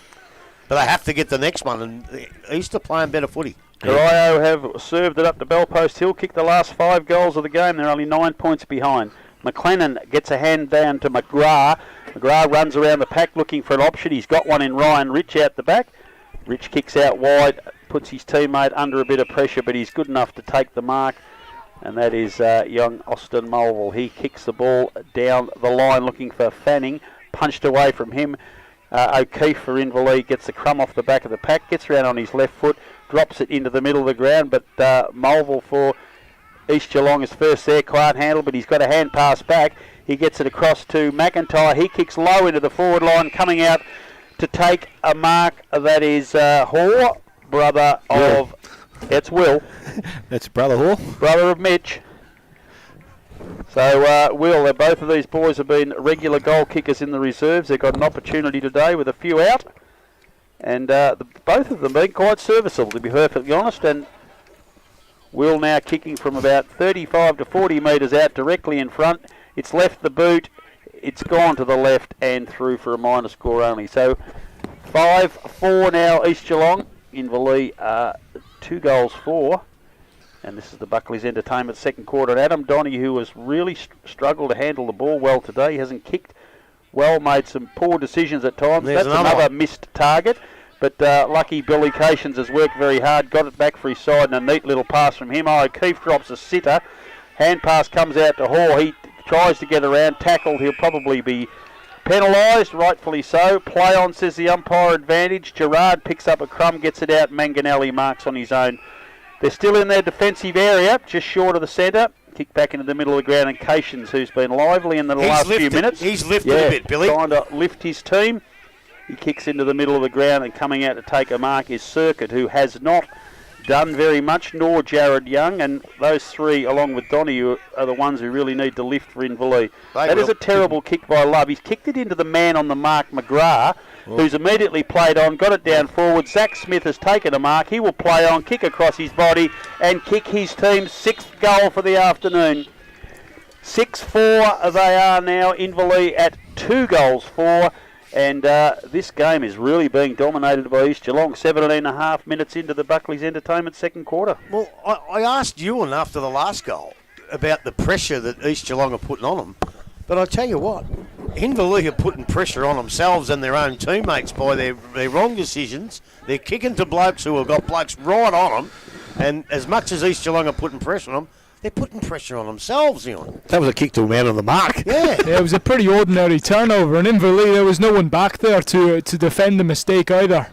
But they have to get the next one, and East are playing better footy. Corio have served it up to Bellpost Hill, kicked the last 5 goals of the game. They're only 9 points behind. McLennan gets a hand down to McGrath. McGrath runs around the pack looking for an option. He's got one in Ryan Rich out the back. Rich kicks out wide, puts his teammate under a bit of pressure, but he's good enough to take the mark, and that is young Austin Mulville. He kicks the ball down the line looking for Fanning, punched away from him. O'Keefe for Inverleigh gets the crumb off the back of the pack, gets around on his left foot, drops it into the middle of the ground, but Mulville for East Geelong is first there, can't handle, but he's got a hand pass back. He gets it across to McIntyre. He kicks low into the forward line, coming out to take a mark. That is Hoare, brother of... It's Will. That's brother Hoare. Brother of Mitch. So Will, both of these boys have been regular goal kickers in the reserves. They've got an opportunity today with a few out. And both of them been quite serviceable, to be perfectly honest. And Will now kicking from about 35 to 40 metres out directly in front. It's left the boot. it's gone to the left and through for a minor score only. So 5-4 now, East Geelong. Inverleigh 2 goals for. And this is the Buckley's Entertainment second quarter. And Adam Donnie, who has really struggled to handle the ball well today, hasn't kicked well, made some poor decisions at times. There's That's another missed target. But lucky Billy Cations has worked very hard, got it back for his side, and a neat little pass from him. O'Keefe drops a sitter. Hand pass comes out to Hall. He tries to get around, tackled. He'll probably be penalised, rightfully so. Play on, says the umpire, advantage. Gerard picks up a crumb, gets it out. Manganelli marks on his own. They're still in their defensive area, just short of the centre. Kick back into the middle of the ground, and Cations, who's been lively in the last few minutes. He's lifted a bit, Billy. Trying to lift his team. He kicks into the middle of the ground, and coming out to take a mark is Circuit, who has not done very much, nor Jared Young, and those three, along with Donnie, are the ones who really need to lift for Inverleigh. That is a terrible kick by Love. He's kicked it into the man on the mark, McGrath, who's immediately played on, got it down forward. Zach Smith has taken a mark. He will play on, kick across his body, and kick his team's 6th goal for the afternoon. 6-4 they are now. Inverleigh at 2 goals for. And this game is really being dominated by East Geelong. 17.5 minutes into the Buckley's Entertainment second quarter. Well, I asked Ewan after the last goal about the pressure that East Geelong are putting on them. But I tell you what, Inverleigh are putting pressure on themselves and their own teammates by their wrong decisions. They're kicking to blokes who have got blokes right on them. And as much as East Geelong are putting pressure on them, they're putting pressure on themselves, Ewan. That was a kick to him out on the mark. Yeah. Yeah, it was a pretty ordinary turnover, and Inverleigh, there was no one back there to defend the mistake either.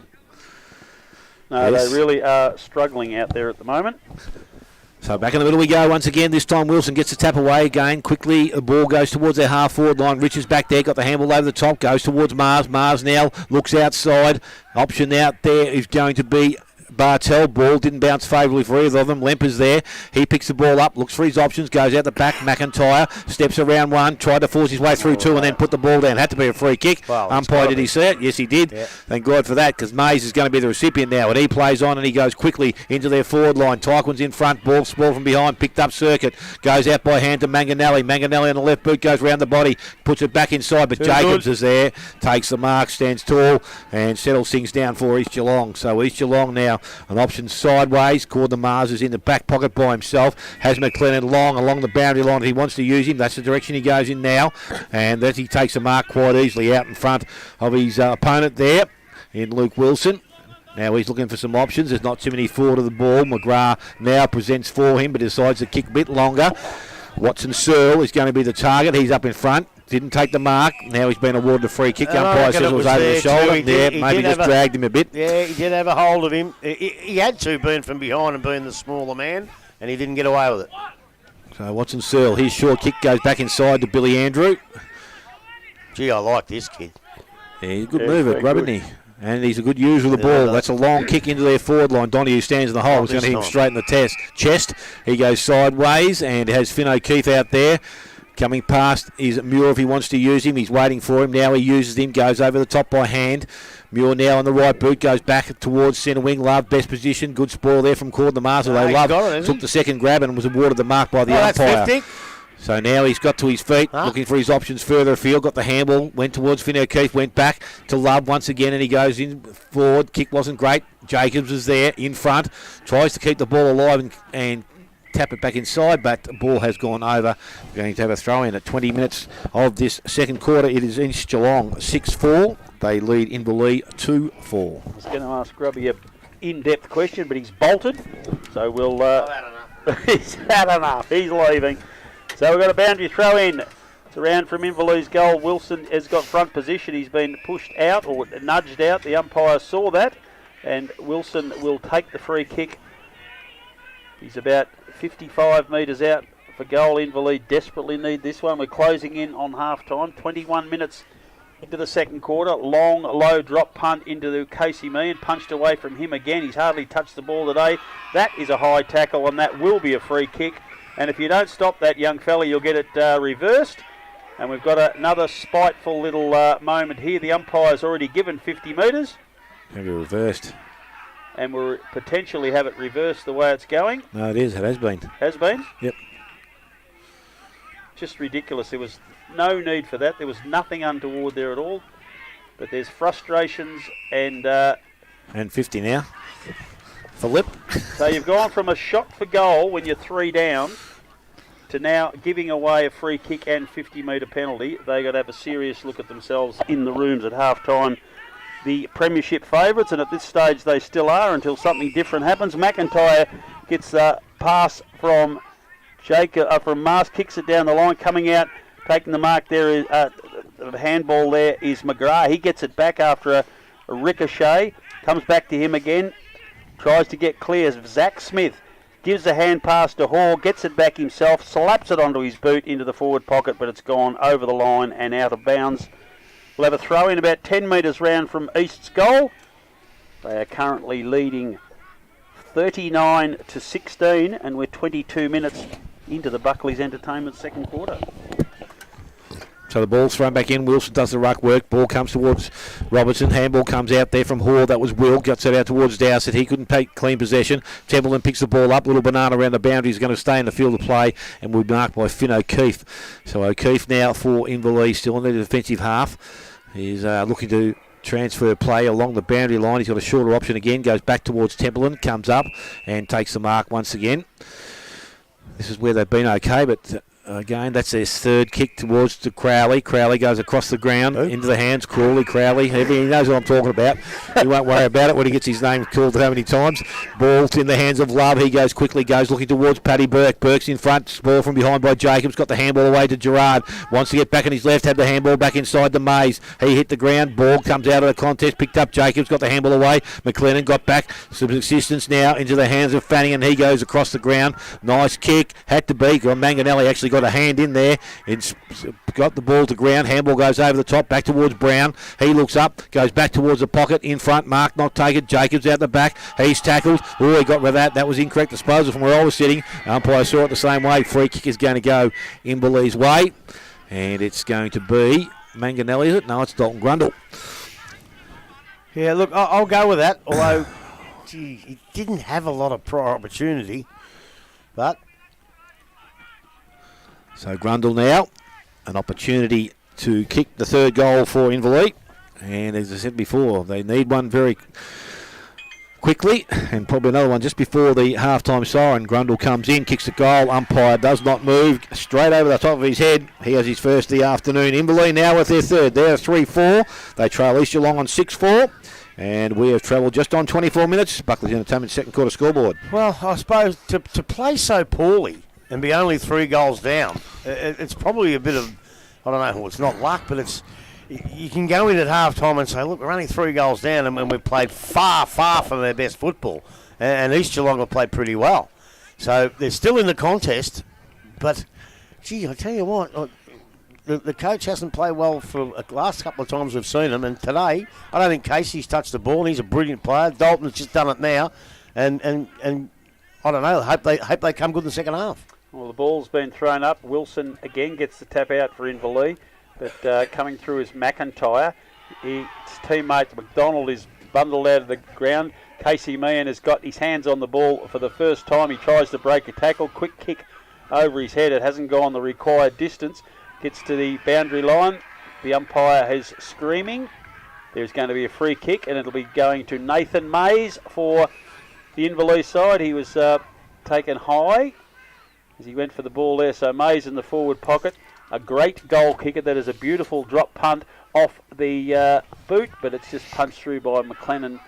No, They really are struggling out there at the moment. So back in the middle we go once again. This time Wilson gets the tap away again. Quickly, the ball goes towards their half-forward line. Richards back there, got the handball over the top, goes towards Mars. Mars now looks outside. Option out there is going to be Bartel. Ball didn't bounce favourably for either of them. Lemper's there. He picks the ball up, looks for his options, goes out the back. McIntyre steps around one, tried to force his way through two, and then put the ball down. Had to be a free kick. Well, Umpire, did he see it? Yes, he did. Yeah. Thank God for that, because Mays is going to be the recipient now. And he plays on, and he goes quickly into their forward line. Tyquin's in front. Ball from behind. Picked up Circuit. Goes out by hand to Manganelli. Manganelli on the left boot goes round the body. Puts it back inside, but Jacobs is there. Takes the mark, stands tall, and settles things down for East Geelong. So East Geelong now an option sideways. Gordon Mars is in the back pocket by himself. Has McLennan long along the boundary line. He wants to use him. That's the direction he goes in now. And that he takes a mark quite easily out in front of his opponent there in Luke Wilson. Now he's looking for some options. There's not too many forward of the ball. McGrath now presents for him, but decides to kick a bit longer. Watson Searle is going to be the target. He's up in front. Didn't take the mark. Now he's been awarded a free kick. Umpire says it was over the shoulder. Maybe just dragged him a bit. Yeah, he did have a hold of him. He had to burn from behind and being the smaller man, and he didn't get away with it. So Watson Searle, his short kick goes back inside to Billy Andrew. Gee, I like this kid. Yeah, he's a good mover, isn't he? And he's a good user of the ball. That's a long kick into their forward line. Donnie, who stands in the hole, is going to hit him straight in the chest. He goes sideways and has Finn O'Keefe out there. Coming past is Muir if he wants to use him. He's waiting for him. Now he uses him. Goes over the top by hand. Muir now on the right boot. Goes back towards centre wing. Love, best position. Good spoil there from Gordon Mars. Love took the second grab and was awarded the mark by the umpire. That's 50. So now he's got to his feet, looking for his options further afield. Got the handball, went towards Finn O'Keefe, went back to Love once again, and he goes in forward. Kick wasn't great. Jacobs is there in front. Tries to keep the ball alive and tap it back inside, but the ball has gone over. We're going to have a throw in at 20 minutes of this second quarter. It is East Geelong 6-4. They lead Inverleigh 2-4. I was going to ask Grubby an in-depth question, but he's bolted. So we'll... he's had enough. He's leaving. So we've got a boundary throw in. It's around from Inverleigh's goal. Wilson has got front position. He's been pushed out or nudged out. The umpire saw that, and Wilson will take the free kick. He's about 55 metres out for goal. Inverleigh desperately need this one. We're closing in on half-time. 21 minutes into the second quarter. Long, low drop punt into Casey Meehan. Punched away from him again. He's hardly touched the ball today. That is a high tackle, and that will be a free kick. And if you don't stop that young fella, you'll get it reversed. And we've got another spiteful little moment here. The umpire's already given 50 metres. Maybe reversed. And we'll potentially have it reversed the way it's going. No, it is. It has been. Has been? Yep. Just ridiculous. There was no need for that. There was nothing untoward there at all. But there's frustrations and 50 now for Lip. so you've gone from a shot for goal when you're 3 down to now giving away a free kick and 50-metre penalty. They got to have a serious look at themselves in the rooms at half-time. The premiership favourites, and at this stage they still are until something different happens. McIntyre gets a pass from from Mars, kicks it down the line, coming out, taking the mark there is the handball there is McGrath. He gets it back after a ricochet, comes back to him again, tries to get clear. Zach Smith gives a hand pass to Hall, gets it back himself, slaps it onto his boot into the forward pocket, but it's gone over the line and out of bounds. We'll have a throw in about 10 metres round from East's goal. They are currently leading 39-16, and we're 22 minutes into the Buckley's Entertainment second quarter. So the ball's thrown back in. Wilson does the ruck work. Ball comes towards Robertson. Handball comes out there from Hall. That was Will. Gets it out towards Dowsett. He couldn't take clean possession. Templeton picks the ball up. Little banana around the boundary. He's going to stay in the field of play and will be marked by Finn O'Keefe. So O'Keefe now for Inverleigh, still in the defensive half. He's looking to transfer play along the boundary line. He's got a shorter option again. Goes back towards Templeton. Comes up and takes the mark once again. This is where they've been okay, but again, that's their third kick towards to Crowley. Crowley goes across the ground into the hands. Crowley. He knows what I'm talking about. He won't worry about it when he gets his name called how many times. Ball's in the hands of Love. He goes quickly, goes looking towards Paddy Burke. Burke's in front. Ball from behind by Jacobs. Got the handball away to Gerard. Wants to get back on his left. Had the handball back inside the maze. He hit the ground. Ball comes out of the contest. Picked up Jacobs. Got the handball away. McLennan got back. Some assistance now into the hands of Fanning, and he goes across the ground. Nice kick. Had to be. Manganelli actually got a hand in there. It's got the ball to ground. Handball goes over the top, back towards Brown. He looks up, goes back towards the pocket, in front. Mark not taken. Jacobs out the back. He's tackled. Oh, he got rid of that. That was incorrect disposal from where I was sitting. Umpire saw it the same way. Free kick is going to go Inverleigh's way. And it's going to be Manganelli, is it? No, it's Dalton Grundle. Yeah, look, I'll go with that. Although, gee, he didn't have a lot of prior opportunity. But so Grundle now, an opportunity to kick the third goal for Inverleigh. And as I said before, they need one very quickly, and probably another one just before the half-time siren. Grundle comes in, kicks the goal. Umpire does not move. Straight over the top of his head. He has his first of the afternoon. Inverleigh now with their third. They're 3-4. They trail East Geelong on 6-4. And we have travelled just on 24 minutes. Buckley's Entertainment second quarter scoreboard. well, I suppose to play so poorly and be only 3 goals down, it's probably a bit of, I don't know, it's not luck, but it's, you can go in at half-time and say, look, we're only 3 goals down and we've played far from their best football. And East Geelong have played pretty well. So they're still in the contest, but, gee, I tell you what, the coach hasn't played well for the last couple of times we've seen him, and today, I don't think Casey's touched the ball, and he's a brilliant player. Dalton's just done it now, and I don't know, hope they come good in the second half. Well, the ball's been thrown up. Wilson again gets the tap out for Inverleigh, but coming through is McIntyre. His teammate McDonald is bundled out of the ground. Casey Meehan has got his hands on the ball for the first time. He tries to break a tackle. Quick kick over his head. It hasn't gone the required distance. Gets to the boundary line. The umpire is screaming. There's going to be a free kick, and it'll be going to Nathan Mays for the Inverleigh side. He was taken high as he went for the ball there. So Mays in the forward pocket. A great goal kicker. That is a beautiful drop punt off the boot, but it's just punched through by McLennan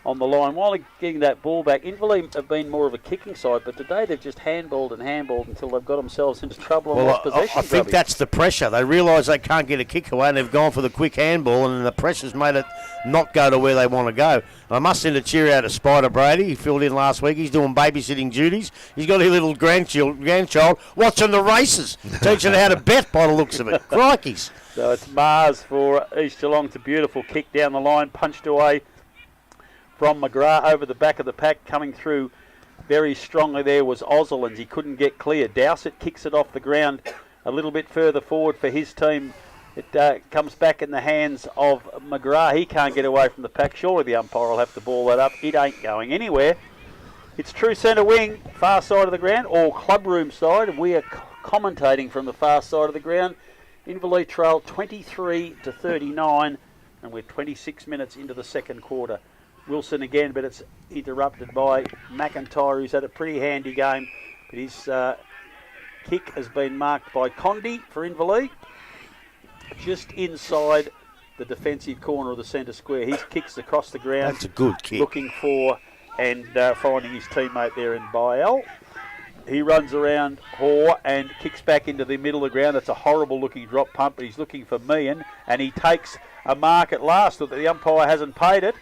on the line. While getting that ball back, Inverleigh have been more of a kicking side, but today they've just handballed until they've got themselves into trouble on lost possession. I think that's the pressure. They realise they can't get a kick away, and they've gone for the quick handball, and the pressure's made it not go to where they want to go. I must send a cheer out to Spider Brady. He filled in last week. He's doing babysitting duties. He's got his little grandchild watching the races, teaching her how to bet by the looks of it. Crikeys. So it's Mars for East Geelong. It's a beautiful kick down the line, punched away from McGrath over the back of the pack. Coming through very strongly there was Ozolins. He couldn't get clear. Dowsett kicks it off the ground a little bit further forward for his team. It comes back in the hands of McGrath. He can't get away from the pack. Surely the umpire will have to ball that up. It ain't going anywhere. It's true centre wing, far side of the ground, or club room side. We are commentating from the far side of the ground. Inverleigh trail 23-39, and we're 26 minutes into the second quarter. Wilson again, but it's interrupted by McIntyre, who's had a pretty handy game, but his kick has been marked by Condi for Inverleigh, just inside the defensive corner of the centre square. His kicks across the ground. That's a good kick. Looking for and finding his teammate there in Bael. He runs around Hoare and kicks back into the middle of the ground. That's a horrible looking drop pump, but he's looking for Meehan, and he takes a mark at last that the umpire hasn't paid it.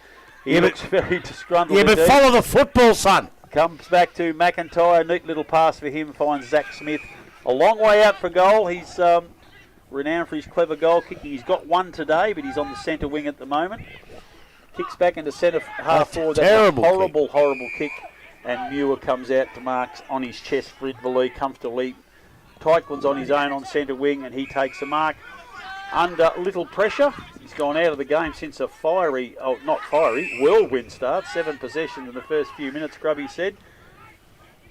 He looks very disgruntled. Yeah, but indeed. follow the football, son. Comes back to McIntyre. Neat little pass for him. Finds Zach Smith a long way out for goal. He's renowned for his clever goal kicking. He's got one today, but he's on the centre wing at the moment. Kicks back into centre half forward. Terrible That's a horrible kick. And Muir comes out to marks on his chest for Inverleigh comfortably. Tyquin's on his own on centre wing, and he takes a mark under little pressure. He's gone out of the game since a whirlwind start. 7 possessions in the first few minutes, Grubby said.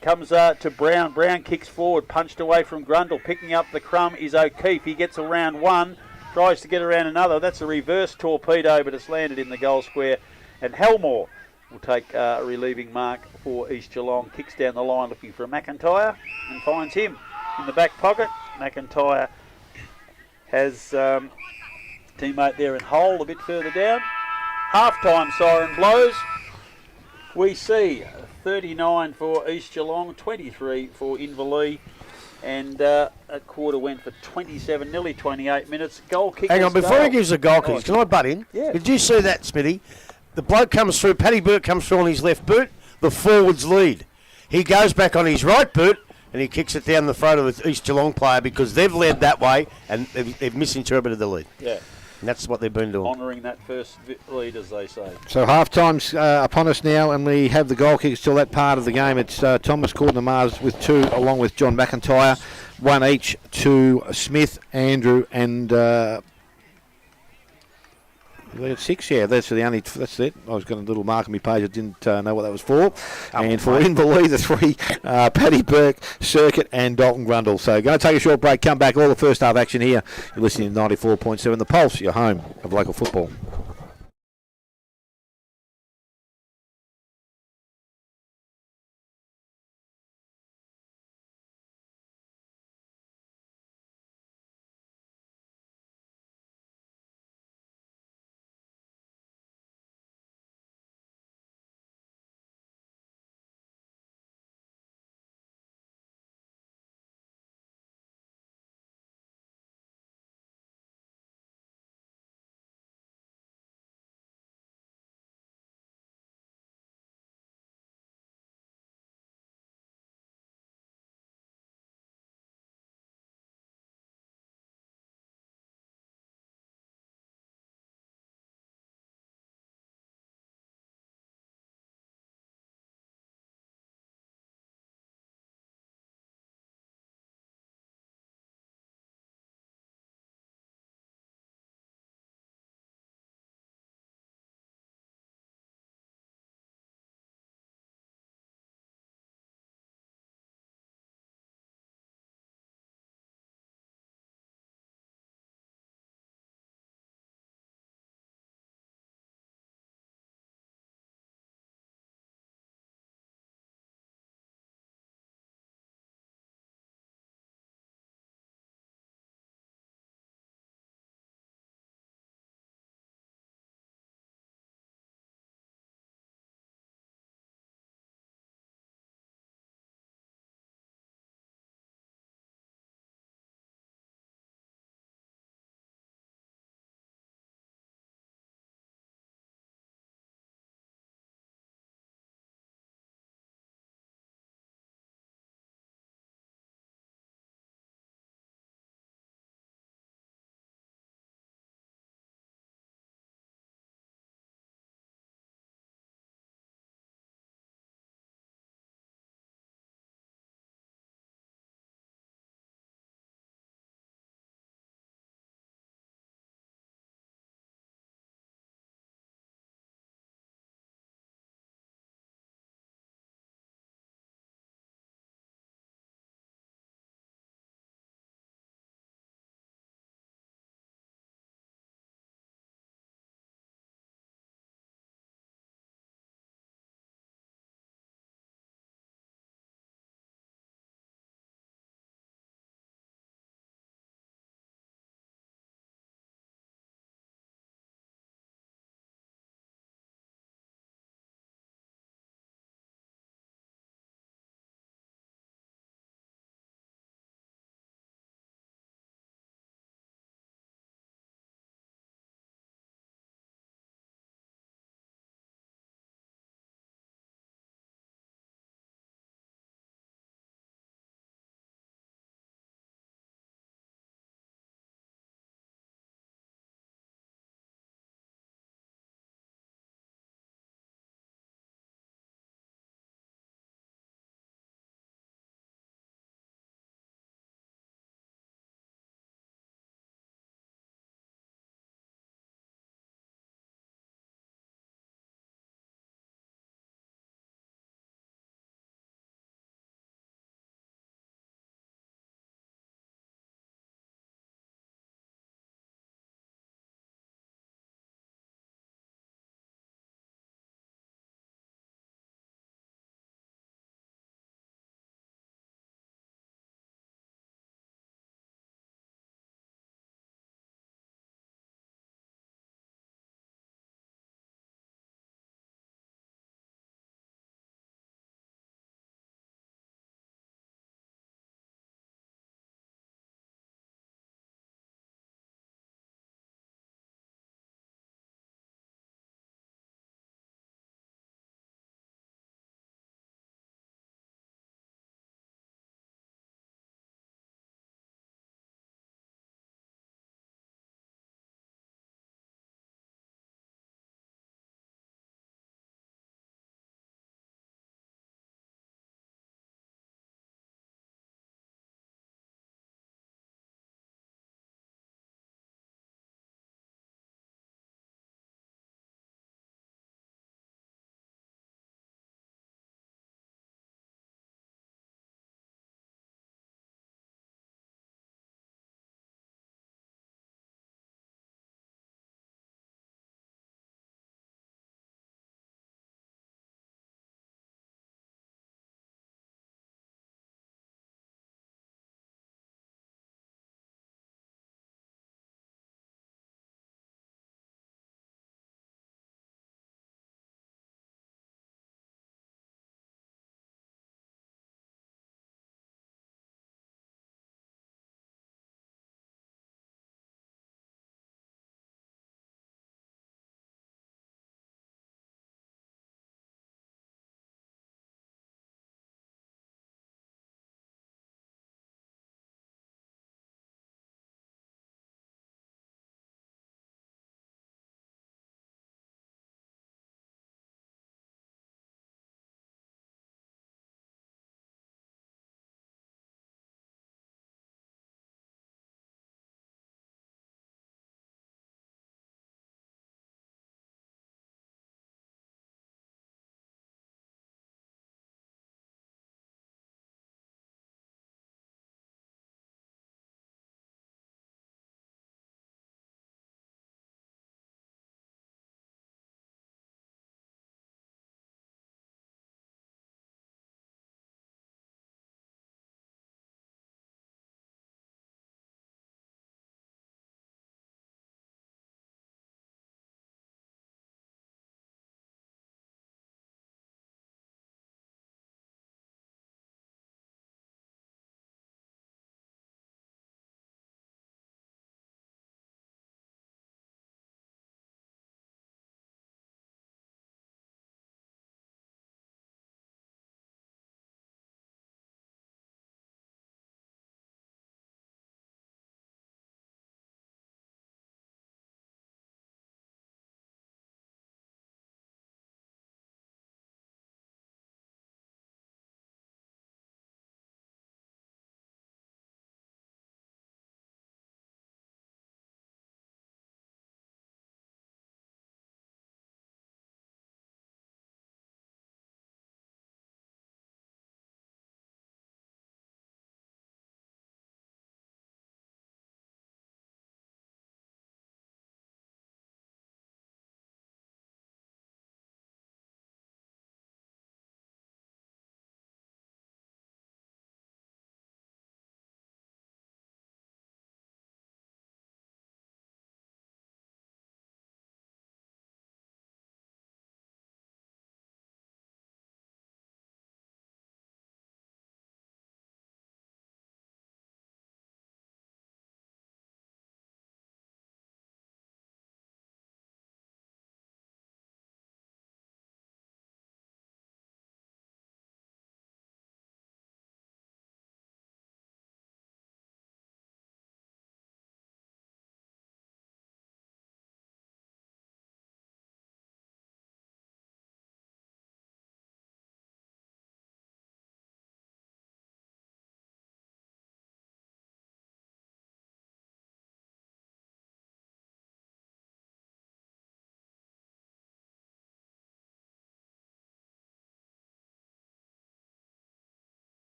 Comes to Brown. Brown kicks forward, punched away from Grundle. Picking up the crumb is O'Keefe. He gets around one, tries to get around another. That's a reverse torpedo, but it's landed in the goal square. And Helmore will take a relieving mark for East Geelong. Kicks down the line looking for McIntyre and finds him in the back pocket. McIntyre has teammate there in Hull a bit further down. Half-time siren blows. We see 39 for East Geelong, 23 for Inverleigh, and that quarter went for 27, nearly 28 minutes. Goal kick. Hang on, before he gives the goal kicks, can I butt in? Yeah. Did you see that, Smithy? The bloke comes through, Paddy Burke comes through on his left boot, the forwards lead. He goes back on his right boot, and he kicks it down the throat of the East Geelong player because they've led that way, and they've misinterpreted the lead. Yeah. And that's what they've been doing. Honouring that first lead, as they say. So half-time's upon us now, and we have the goal kicks till that part of the game. It's Thomas Courtney-Mars with 2, along with John McIntyre. 1 each to Smith, Andrew, and... they got 6, yeah. That's it. I was got a little mark on my page. I didn't know what that was for. And for Inverleigh, the 3, Paddy Burke, Circuit, and Dalton Grundle. So going to take a short break. Come back. All the first half action here. You're listening to 94.7 The Pulse, your home of local football.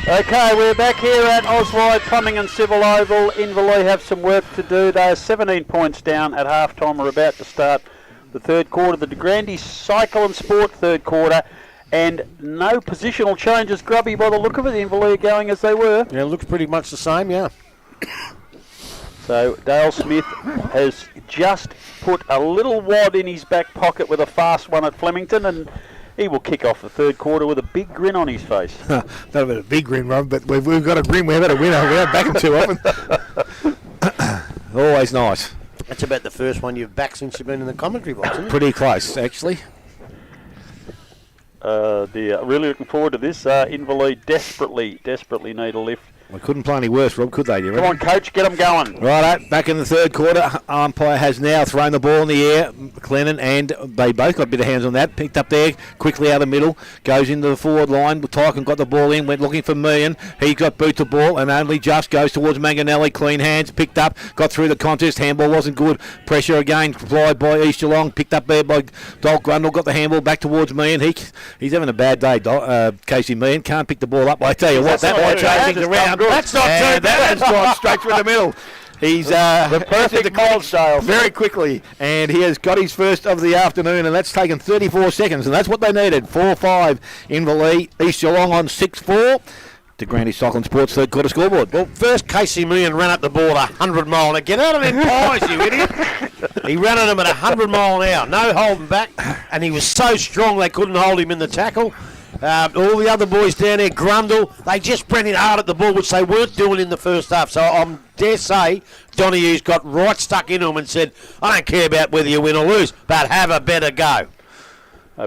Okay, we're back here at Oswald Plumbing and Civil Oval. Inverleigh have some work to do. They are 17 points down at half-time. We're about to start the third quarter. The De Grande Cycle and Sport third quarter. And no positional changes, Grubby, by the look of it. Inverleigh going as they were. Yeah, it looks pretty much the same, yeah. So Dale Smith has just put a little wad in his back pocket with a fast one at Flemington, and he will kick off the third quarter with a big grin on his face. Not a big grin, Rob, but we've got a grin. We've had a winner. We don't back him too often. Always nice. That's about the first one you've backed since you've been in the commentary box, isn't it? Pretty close, actually. Really looking forward to this. Inverleigh desperately need a lift. We couldn't play any worse, Rob, could they? Come on, coach, get them going. Righto, back in the third quarter. Umpire has now thrown the ball in the air. McLennan, and they both got a bit of hands on that. Picked up there, quickly out of the middle. Goes into the forward line. Tyken got the ball in, went looking for Meehan. He got boot the ball and only just goes towards Manganelli. Clean hands, picked up, got through the contest. Handball wasn't good. Pressure again applied by East Geelong. Picked up there by Dolt Grundle. Got the handball back towards Meehan. He's having a bad day, Casey Meehan. Can't pick the ball up. I tell you what, that might change things around. That's not too That has gone straight through the middle. He's the perfect mould style very quickly, and he has got his first of the afternoon, and that's taken 34 seconds, and that's what they needed. 4-5 Inverleigh, East Geelong on 6-4. De Grande Cycle and Sports third quarter scoreboard. Well, first Casey Meehan ran up the ball at 100 mile an hour. Get out of them pies, you idiot. He ran at him at 100 mile an hour. No holding back, and he was so strong they couldn't hold him in the tackle. All the other boys down there, Grundle, they just ran it hard at the ball, which they weren't doing in the first half. So I dare say Donohue's got right stuck into him and said, I don't care about whether you win or lose, but have a better go.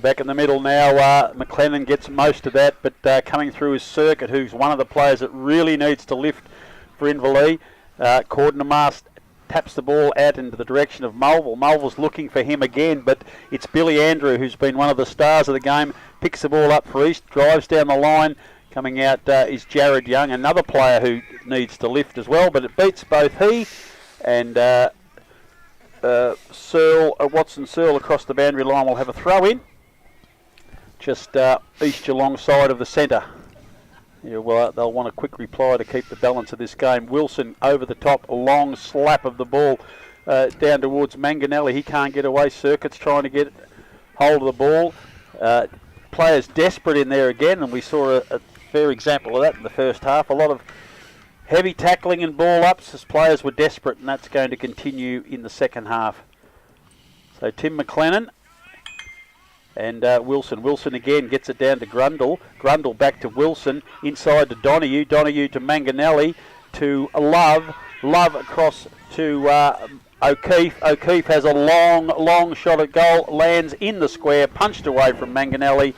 Back in the middle now, McLennan gets most of that, but coming through is Circuit, who's one of the players that really needs to lift for Inverleigh. Cordenamast taps the ball out into the direction of Mulville. Mulville's looking for him again, but it's Billy Andrew, who's been one of the stars of the game, picks the ball up for East, drives down the line. Coming out is Jared Young, another player who needs to lift as well, but it beats both he and Watson Searle across the boundary line will have a throw in. Just East Geelong side of the centre. Yeah, well, they'll want a quick reply to keep the balance of this game. Wilson over the top, a long slap of the ball down towards Manganelli. He can't get away. Circuit's trying to get hold of the ball. Players desperate in there again, and we saw a fair example of that in the first half. A lot of heavy tackling and ball ups as players were desperate, and that's going to continue in the second half. So Tim McLennan and Wilson. Wilson again gets it down to Grundle. Grundle back to Wilson. Inside to Donohue. Donohue to Manganelli. To Love. Love across to O'Keefe. O'Keefe has a long shot at goal. Lands in the square. Punched away from Manganelli.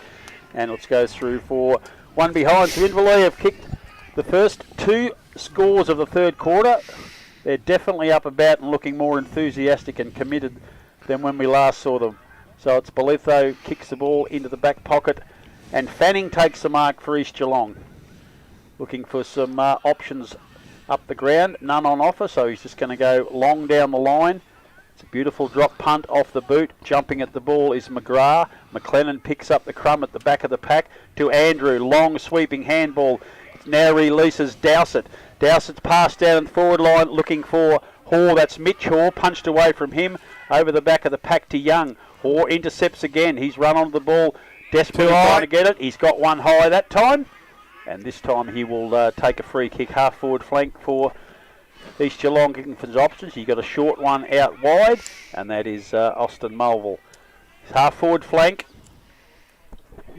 And let's go through for one behind. So Inverleigh have kicked the first two scores of the third quarter. They're definitely up about and looking more enthusiastic and committed than when we last saw them. So it's Bolitho kicks the ball into the back pocket, and Fanning takes the mark for East Geelong. Looking for some options up the ground, none on offer, so he's just going to go long down the line. It's a beautiful drop punt off the boot. Jumping at the ball is McGrath. McLennan picks up the crumb at the back of the pack to Andrew. Long sweeping handball. Now releases Dowsett. Dowsett's passed down the forward line looking for Hoare. That's Mitch Hoare, punched away from him over the back of the pack to Young. Hoare intercepts again. He's run onto the ball, desperately trying to get it. He's got one high that time. And this time he will take a free kick, half forward flank for East Geelong, kicking for his options. He's got a short one out wide, and that is Austin Mulville. Half forward flank,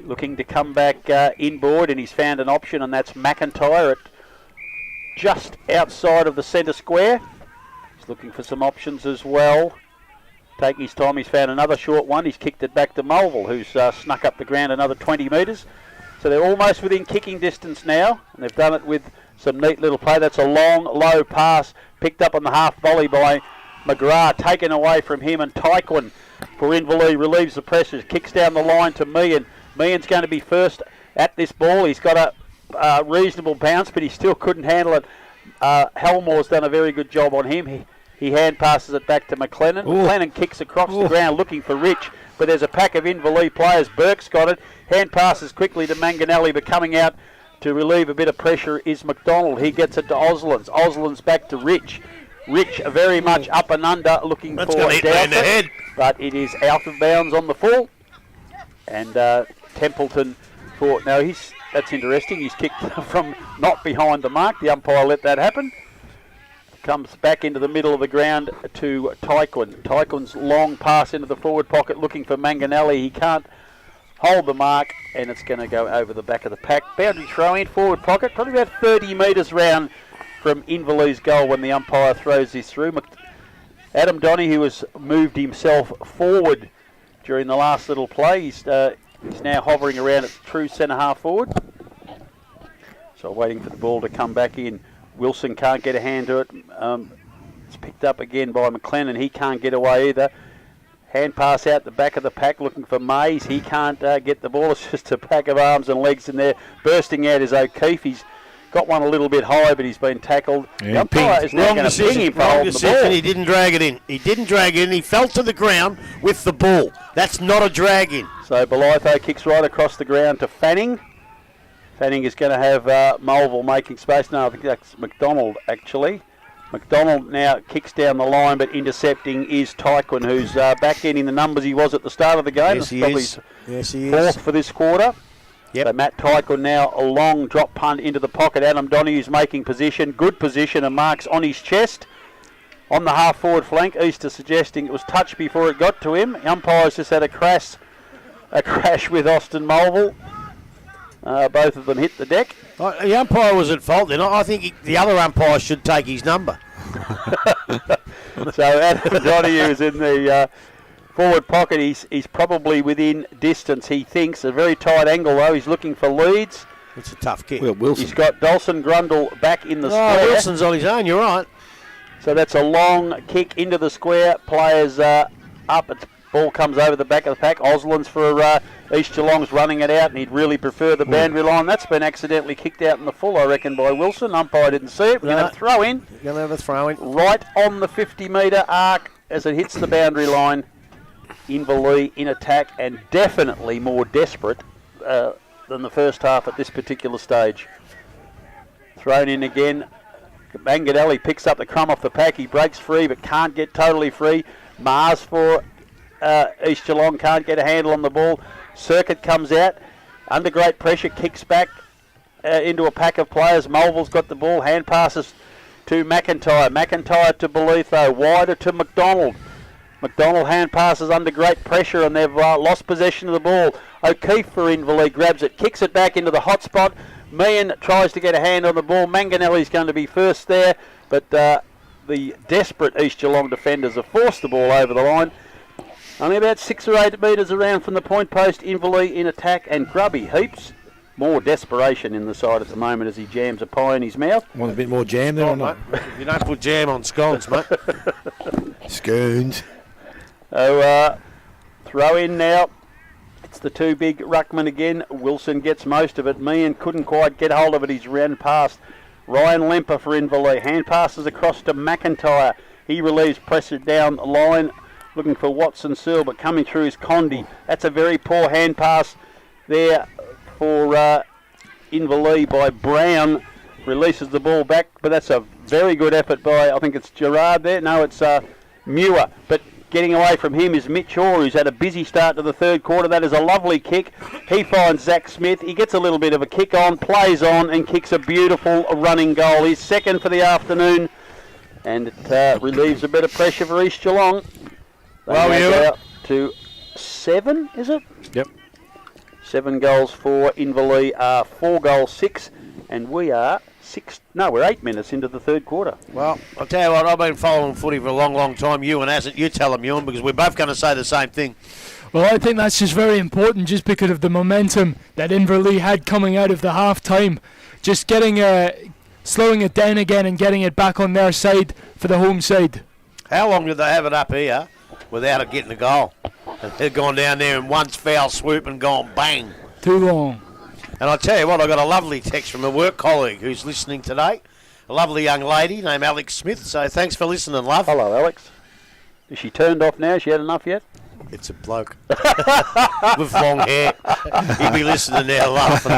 looking to come back inboard, and he's found an option, and that's McIntyre at just outside of the centre square. He's looking for some options as well. Taking his time, he's found another short one. He's kicked it back to Mulville, who's snuck up the ground another 20 metres. So they're almost within kicking distance now, and they've done it with some neat little play. That's a long, low pass picked up on the half volley by McGrath, taken away from him, and Tyquin for Inverleigh relieves the pressures, kicks down the line to Meehan. Meehan's going to be first at this ball. He's got a reasonable bounce, but he still couldn't handle it. Helmore's done a very good job on him. He hand passes it back to McLennan. McLennan kicks across the ground looking for Rich, but there's a pack of Inverleigh players. Burke's got it. Hand passes quickly to Manganelli, but coming out to relieve a bit of pressure is McDonald. He gets it to Oslands. Oslands back to Rich. Rich very much up and under, looking That's for gonna hit me in the Dowsett, head. but it is out of bounds on the full. And Templeton thought, no, that's interesting. He's kicked from not behind the mark. The umpire let that happen. Comes back into the middle of the ground to Tyquin. Tyquin's long pass into the forward pocket looking for Manganelli. He can't hold the mark, and it's going to go over the back of the pack. Boundary throw in, forward pocket, probably about 30 metres round from Inverleigh's goal when the umpire throws this through. Adam Donahue has moved himself forward during the last little play. He's now hovering around at true centre half forward. So waiting for the ball to come back in. Wilson can't get a hand to it. It's picked up again by McLennan. He can't get away either. Hand pass out the back of the pack looking for Mays. He can't get the ball. It's just a pack of arms and legs in there. Bursting out is O'Keefe. He's got one a little bit high, but he's been tackled. The umpire is now going to ping him for holding the ball. He didn't drag it in. He didn't drag it in. He fell to the ground with the ball. That's not a drag in. So Belitho kicks right across the ground to Fanning. Fanning is going to have Mulville making space. No, I think that's McDonald, actually. McDonald now kicks down the line, but intercepting is Tyquin, who's back in the numbers he was at the start of the game. Yes, he is. Yes, he is. Fourth for this quarter. Yep. So Matt Tyquin now a long drop punt into the pocket. Adam Donahue's making position. Good position, and marks on his chest. On the half-forward flank, Easter suggesting it was touched before it got to him. The umpire's just had a crash with Austin Mulville. Both of them hit the deck. The umpire was at fault then. I think the other umpire should take his number. So Adam Donahue is in the forward pocket. He's probably within distance, he thinks. A very tight angle, though. He's looking for leads. It's a tough kick. Will Wilson. He's got Dawson Grundle back in the square. Wilson's on his own, you're right. So that's a long kick into the square. Players up. Ball comes over the back of the pack. Oslands for East Geelong's running it out, and he'd really prefer the boundary line. That's been accidentally kicked out in the full, I reckon, by Wilson. Umpire didn't see it. We're going to have a throw in. You're going to have a throw in. Right on the 50-metre arc as it hits the boundary line. Inverleigh in attack, and definitely more desperate than the first half at this particular stage. Thrown in again. Manganelli picks up the crumb off the pack. He breaks free but can't get totally free. Mars for East Geelong can't get a handle on the ball. Circuit comes out. Under great pressure, kicks back into a pack of players. Mulville's got the ball. Hand passes to McIntyre. McIntyre to Belitho. Wider to McDonald. McDonald hand passes under great pressure, and they've lost possession of the ball. O'Keefe for Inverleigh grabs it, kicks it back into the hot spot. Meehan tries to get a hand on the ball. Manganelli's going to be first there, but the desperate East Geelong defenders have forced the ball over the line. Only about 6 or 8 metres around from the point post. Inverleigh in attack, and Grubby heaps more desperation in the side at the moment as he jams a pie in his mouth. Want a bit more jam there or not? You don't put jam on scones, mate. Scones. So throw in now. It's the two big ruckmen again. Wilson gets most of it. Meehan couldn't quite get hold of it. He's ran past Ryan Lemper for Inverleigh. Hand passes across to McIntyre. He relieves pressure down the line, looking for Watson Searle, but coming through is Condi. That's a very poor hand pass there for Inverleigh by Brown. Releases the ball back, but that's a very good effort by, I think it's Gerard there. No, it's Muir. But getting away from him is Mitch Orr, who's had a busy start to the third quarter. That is a lovely kick. He finds Zach Smith. He gets a little bit of a kick on, plays on, and kicks a beautiful running goal. He's second for the afternoon, and it relieves a bit of pressure for East Geelong. Well, we're out to 7, is it? Yep. 7 goals for Inverleigh, 4 goals 6, and we are we're 8 minutes into the third quarter. Well, I'll tell you what, I've been following footy for a long, long time. Ewan hasn't. You tell him, Ewan, because we're both going to say the same thing. Well, I think that's just very important just because of the momentum that Inverleigh had coming out of the half-time. Just slowing it down again and getting it back on their side for the home side. How long did they have it up here without it getting a goal? And they've gone down there in one foul swoop and gone bang. Too long. And I tell you what, I got a lovely text from a work colleague who's listening today. A lovely young lady named Alex Smith. So thanks for listening, love. Hello, Alex. Is she turned off now? She had enough yet? It's a bloke with long hair. He'll be listening now, laughing.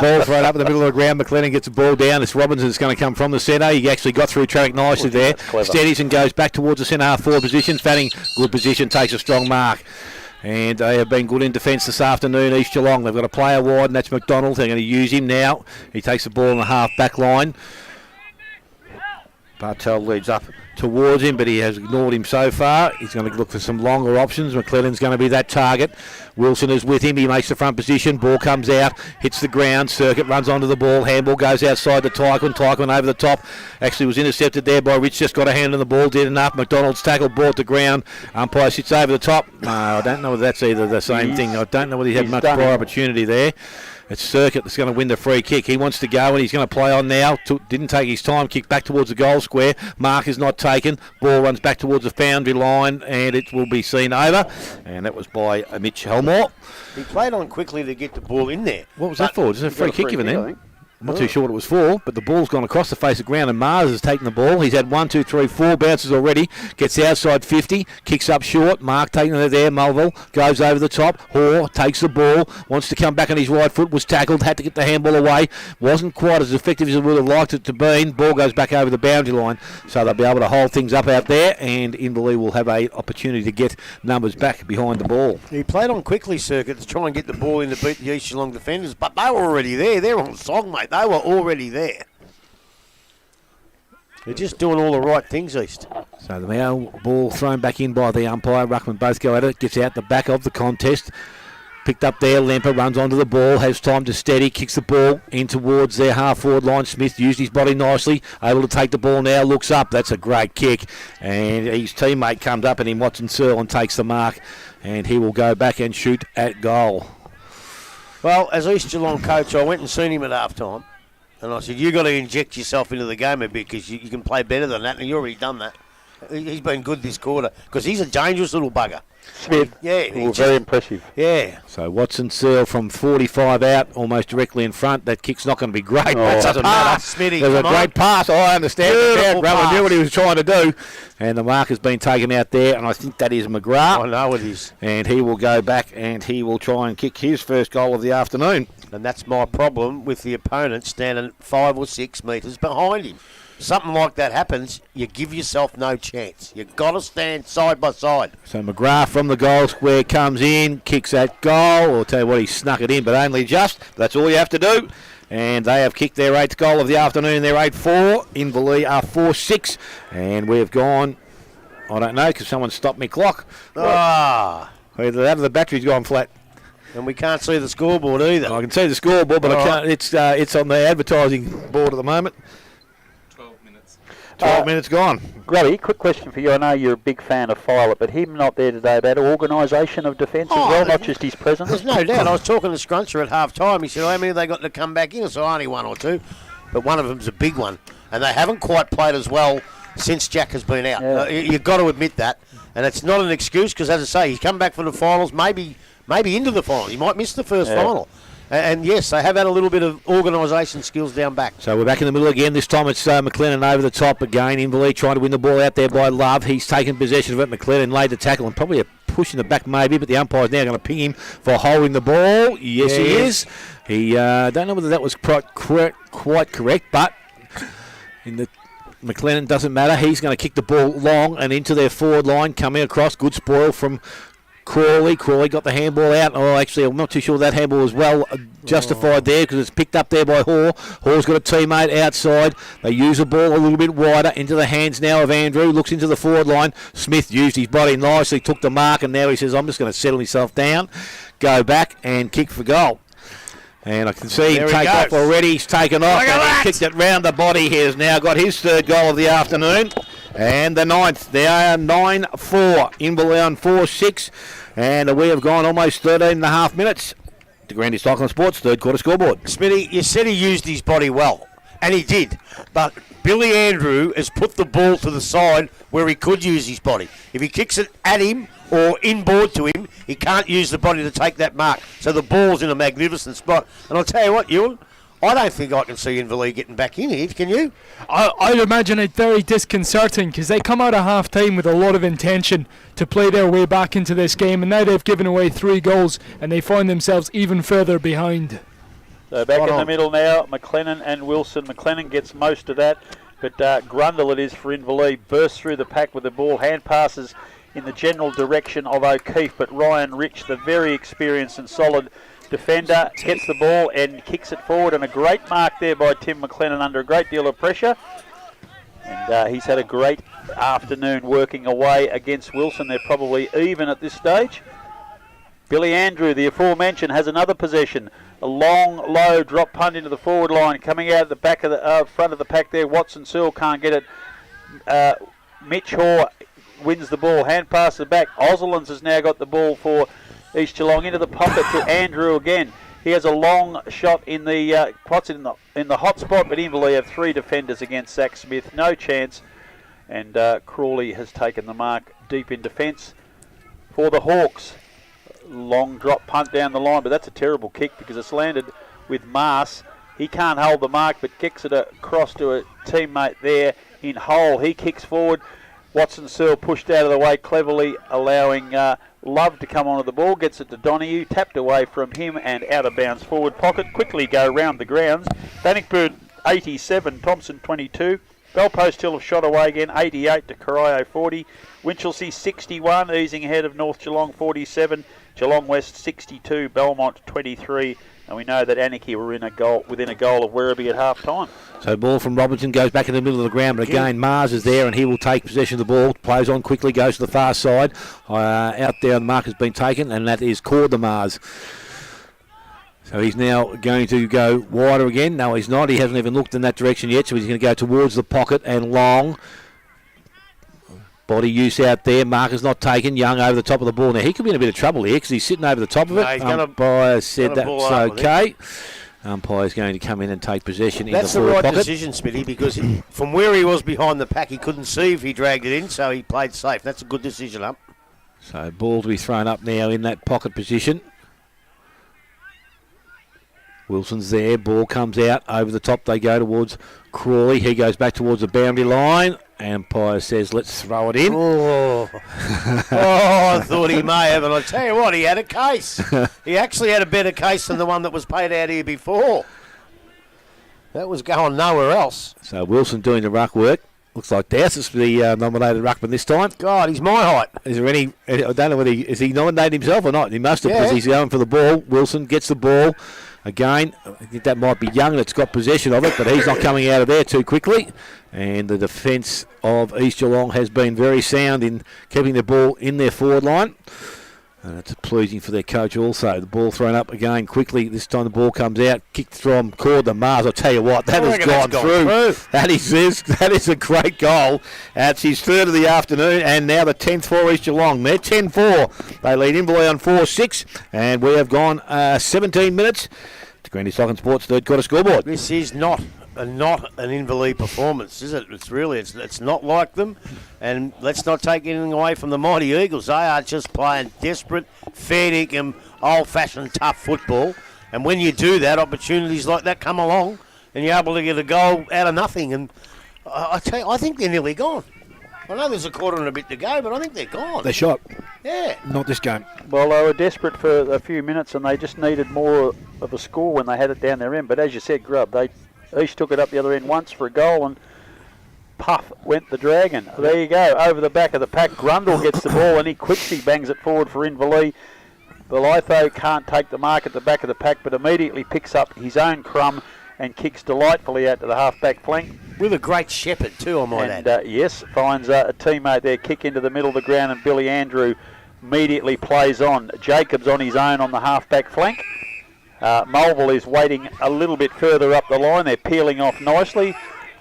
Ball thrown up in the middle of the ground. McLennan gets the ball down. It's Robinson's going to come from the centre. He actually got through traffic nicely there. Steadies and goes back towards the centre half forward position. Fanning, good position, takes a strong mark. And they have been good in defence this afternoon, East Geelong. They've got a player wide, and that's McDonald. They're going to use him now. He takes the ball in the half back line. Bartel leads up towards him, but he has ignored him so far. He's going to look for some longer options. McLennan's going to be that target. Wilson is with him. He makes the front position. Ball comes out, hits the ground. Circuit runs onto the ball. Handball goes outside to Tyquin. Tyquin over the top. Actually was intercepted there by Rich. Just got a hand on the ball. Did enough. McDonald's tackle, brought to ground. Umpire sits over the top. No, I don't know whether that's either the same thing. I don't know whether he had much prior opportunity there. It's Circuit that's going to win the free kick. He wants to go and he's going to play on now. Didn't take his time. Kick back towards the goal square. Mark is not taken. Ball runs back towards the boundary line and it will be seen over. And that was by Mitch Helmore. He played on quickly to get the ball in there. What was that for? Just a free kick given then? I'm not too sure what it was for, but the ball's gone across the face of the ground and Mars has taken the ball. He's had 1, 2, 3, 4 bounces already. Gets outside 50, kicks up short. Mark taking it there. Mulville goes over the top. Hoare takes the ball, wants to come back on his right foot, was tackled, had to get the handball away. Wasn't quite as effective as he would have liked it to be. Ball goes back over the boundary line, so they'll be able to hold things up out there, and Inverleigh will have an opportunity to get numbers back behind the ball. He played on quickly, Circuit, to try and get the ball in to beat the East Geelong defenders, but they were already there. They're on song, mate. They were already there. They're just doing all the right things, East. So the now ball thrown back in by the umpire. Ruckman both go at it. Gets out the back of the contest. Picked up there. Lemper runs onto the ball. Has time to steady. Kicks the ball in towards their half-forward line. Smith used his body nicely. Able to take the ball now. Looks up. That's a great kick. And his teammate comes up and Watson Searle and takes the mark. And he will go back and shoot at goal. Well, as East Geelong coach, I went and seen him at half-time. And I said, you've got to inject yourself into the game a bit because you can play better than that, and you've already done that. He's been good this quarter because he's a dangerous little bugger. Smith, very impressive. Yeah. So Watson Searle from 45 out, almost directly in front. That kick's not going to be great. Oh. That doesn't matter. Smitty, There's a great pass. Oh, I understand. Beautiful Grumman knew pass. what he was trying to do. And the mark has been taken out there, and I think that is McGrath. I know it is. And he will go back and he will try and kick his first goal of the afternoon. And that's my problem with the opponent standing 5 or 6 metres behind him. Something like that happens, you give yourself no chance. You've got to stand side by side. So McGrath from the goal square comes in, kicks that goal. I'll tell you what, he snuck it in, but only just. That's all you have to do. And they have kicked their 8th goal of the afternoon. They're 8-4. Inverleigh are 4-6. And we've gone, I don't know, because someone stopped me clock. Either that or the battery's gone flat. And we can't see the scoreboard either. I can see the scoreboard, but I can't. It's on the advertising board at the moment. 12 minutes gone. Grubby, quick question for you. I know you're a big fan of Filet, but him not there today about organisation of defence as well, not just his presence? There's no doubt. I was talking to Scruncher at half-time. He said, how many have they got to come back in? I said, only 1 or 2. But one of them's a big one. And they haven't quite played as well since Jack has been out. Yeah. You've got to admit that. And it's not an excuse because, as I say, he's come back for the finals, maybe into the final. He might miss the first final. And yes, they have had a little bit of organisation skills down back. So we're back in the middle again. This time it's McLennan over the top again. Inverleigh trying to win the ball out there by Love. He's taken possession of it. McLennan laid the tackle and probably a push in the back maybe, but the umpire's now going to ping him for holding the ball. Yes, he is. He don't know whether that was quite correct, but in the McLennan doesn't matter. He's going to kick the ball long and into their forward line, coming across. Good spoil from Crawley got the handball out. Oh, actually, I'm not too sure that handball was well justified there because it's picked up there by Hoare. Hoare's got a teammate outside. They use the ball a little bit wider into the hands now of Andrew. Looks into the forward line. Smith used his body nicely, took the mark, and now he says, I'm just going to settle myself down, go back and kick for goal. And I can see him take off already. He's taken off and he kicked it round the body. He has now got his 3rd goal of the afternoon. And the 9th. They are 9-4. Inverleigh on 4-6. And we have gone almost 13 and a half minutes. The Grandest Cycling Sports 3rd quarter scoreboard. Smitty, you said he used his body well. And he did. But Billy Andrew has put the ball to the side where he could use his body. If he kicks it at him or inboard to him, he can't use the body to take that mark. So the ball's in a magnificent spot. And I'll tell you what, Ewan, I don't think I can see Inverleigh getting back in here. Can you? I'd imagine it very disconcerting because they come out of half-time with a lot of intention to play their way back into this game, and now they've given away 3 goals and they find themselves even further behind. So back in the middle now, McLennan and Wilson. McLennan gets most of that, but Grundle it is for Inverleigh. Bursts through the pack with the ball, hand passes in the general direction of O'Keefe, but Ryan Rich, the very experienced and solid defender, gets the ball and kicks it forward, and a great mark there by Tim McLennan under a great deal of pressure. And he's had a great afternoon working away against Wilson. They're probably even at this stage. Billy Andrew, the aforementioned, has another possession. A long, low drop punt into the forward line, coming out at the back of the front of the pack there. Watson Searle can't get it. Mitch Hoare wins the ball, hand pass to the back. Oslands has now got the ball for East Geelong into the pocket to Andrew again. He has a long shot in the in the hot spot, but Inverleigh have 3 defenders against Zach Smith, no chance. And Crawley has taken the mark deep in defence for the Hawks. Long drop punt down the line, but that's a terrible kick because it's landed with Mars. He can't hold the mark, but kicks it across to a teammate there in Hole. He kicks forward. Watson Searle pushed out of the way cleverly, allowing Love to come onto the ball. Gets it to Donahue, tapped away from him and out of bounds forward pocket. Quickly go round the grounds. Bannockburn 87, Thompson 22. Bellpost Hill have shot away again, 88 to Corio 40. Winchelsea 61, easing ahead of North Geelong 47. Geelong West 62, Belmont 23. And we know that Anarchy were within a goal of Werribee at half time. So ball from Robinson goes back in the middle of the ground, but again Mars is there and he will take possession of the ball. Plays on quickly, goes to the far side. Out there the mark has been taken, and that is Cord the Mars. So he's now going to go wider again. No, he's not. He hasn't even looked in that direction yet, so he's going to go towards the pocket and long. Body use out there. Marker's not taken. Young over the top of the ball. Now, he could be in a bit of trouble here because he's sitting over the top of it. Umpire said that's okay. Umpire's going to come in and take possession in the forward pocket. That's the right decision, Smitty, because from where he was behind the pack, he couldn't see if he dragged it in, so he played safe. That's a good decision, Ump. So ball to be thrown up now in that pocket position. Wilson's there. Ball comes out. Over the top they go towards Crawley. He goes back towards the boundary line. Umpire says, let's throw it in. Oh, I thought he may have. And I tell you what, he had a case. He actually had a better case than the one that was paid out here before. That was going nowhere else. So Wilson doing the ruck work. Looks like Dowsett the nominated ruckman this time. God, he's my height. Is there any? I don't know whether is he nominated himself or not. He must have because he's going for the ball. Wilson gets the ball. Again, I think that might be Young that's got possession of it, but he's not coming out of there too quickly. And the defence of East Geelong has been very sound in keeping the ball in their forward line. And it's pleasing for their coach also. The ball thrown up again quickly. This time the ball comes out, kicked from Cord the Mars. I'll tell you what, that has gone through. That is a great goal. It's his third of the afternoon, and now the 10th for East Geelong. They're 10-4. They lead Inverleigh on 4-6, and we have gone 17 minutes to Grandy Stock and Sports third quarter scoreboard. This is not an Inverleigh performance, is it? It's not like them. And let's not take anything away from the Mighty Eagles. They are just playing desperate, fair dinkum, old-fashioned tough football. And when you do that, opportunities like that come along, and you're able to get a goal out of nothing. And I tell you, I think they're nearly gone. I know there's a quarter and a bit to go, but I think they're gone. They're shot. Yeah. Not this game. Well, they were desperate for a few minutes, and they just needed more of a score when they had it down their end. But as you said, Grubb, they each took it up the other end once for a goal, and puff went the Dragon. There you go, over the back of the pack. Grundle gets the ball, and he quickly bangs it forward for Inverleigh. Belitho can't take the mark at the back of the pack, but immediately picks up his own crumb and kicks delightfully out to the half-back flank. With a great shepherd too, I might add. Yes, finds a teammate there, kick into the middle of the ground, and Billy Andrew immediately plays on. Jacobs on his own on the half-back flank. Mulville is waiting a little bit further up the line. They're peeling off nicely.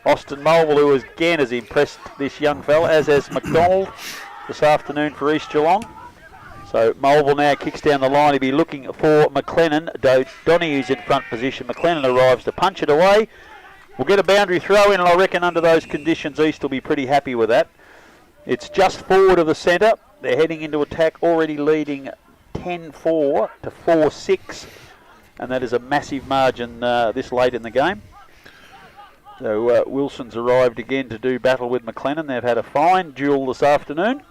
Austin Mulville, who again has impressed this young fella, as has McDonald this afternoon for East Geelong. So Mulville now kicks down the line. He'll be looking for McLennan. Donohue's in front position. McLennan arrives to punch it away. We'll get a boundary throw in, and I reckon under those conditions East will be pretty happy with that. It's just forward of the centre. They're heading into attack, already leading 10-4 to 4-6. and that is a massive margin this late in the game. So Wilson's arrived again to do battle with McLennan. They've had a fine duel this afternoon.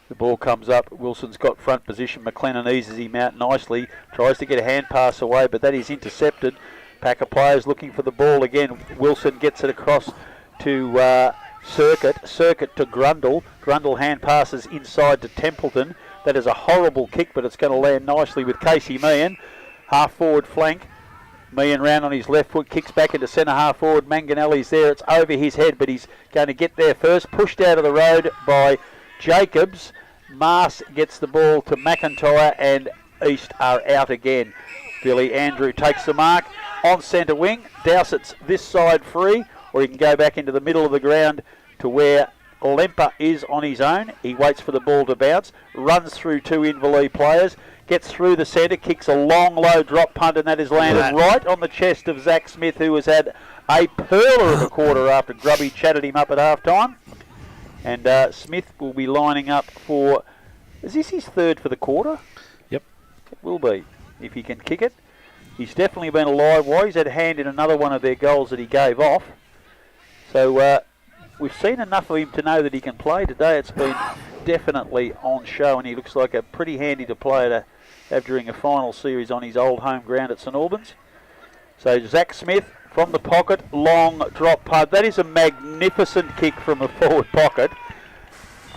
The ball comes up. Wilson's got front position. McLennan eases him out nicely. Tries to get a hand pass away, but that is intercepted. Pack of players looking for the ball again. Wilson gets it across to Circuit. Circuit to Grundle. Grundle hand passes inside to Templeton. That is a horrible kick, but it's going to land nicely with Casey Meehan. Half forward flank. Meehan round on his left foot, kicks back into centre half forward. Manganelli's there. It's over his head, but he's going to get there first. Pushed out of the road by Jacobs. Mars gets the ball to McIntyre, and East are out again. Billy Andrew takes the mark on centre wing. Dowsett's this side free, or he can go back into the middle of the ground to where Lemper is on his own. He waits for the ball to bounce, runs through two Inverleigh players, gets through the centre, kicks a long, low drop punt, and that is landed right on the chest of Zach Smith, who has had a perler of a quarter after Grubby chatted him up at half-time. And Smith will be lining up for... Is this his third for the quarter? Yep. It will be, if he can kick it. He's definitely been a live wire. He's had a hand in another one of their goals that he gave off. So we've seen enough of him to know that he can play. Today it's been definitely on show, and he looks like a pretty handy to player to have during a final series on his old home ground at St Albans. So Zach Smith from the pocket, long drop punt. That is a magnificent kick from the forward pocket.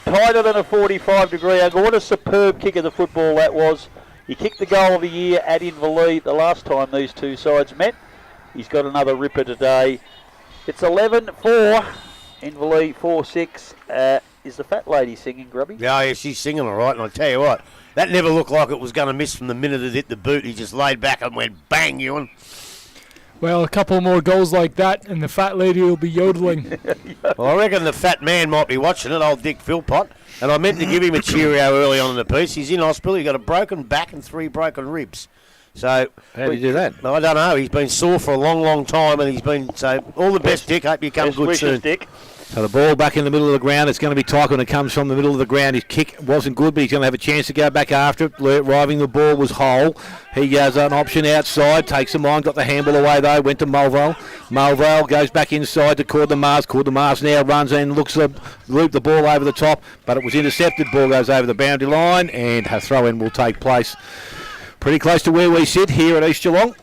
Tighter than a 45-degree angle. What a superb kick of the football that was. He kicked the goal of the year at Inverleigh the last time these two sides met. He's got another ripper today. It's 11-4. Inverleigh 4-6. Is the fat lady singing, Grubby? Yeah, she's singing all right, and I'll tell you what, that never looked like it was going to miss from the minute it hit the boot. He just laid back and went bang, Ewan. Well, a couple more goals like that, and the fat lady will be yodeling. Well, I reckon the fat man might be watching it, old Dick Philpott. And I meant to give him a cheerio early on in the piece. He's in hospital. He's got a broken back and 3 broken ribs. So how did you do that? I don't know. He's been sore for a long, long time, and he's been... So all the best, Dick. Hope you come good soon. Dick. So the ball back in the middle of the ground. It's going to be tight when it comes from the middle of the ground. His kick wasn't good, but he's going to have a chance to go back after it. Arriving the ball was Hole. He has an option outside. Takes him on. Got the handball away, though. Went to Mulvale. Mulvale goes back inside to Cordemars. Cordemars now runs in, looks to loop the ball over the top, but it was intercepted. Ball goes over the boundary line, and a throw-in will take place. Pretty close to where we sit here at East Geelong.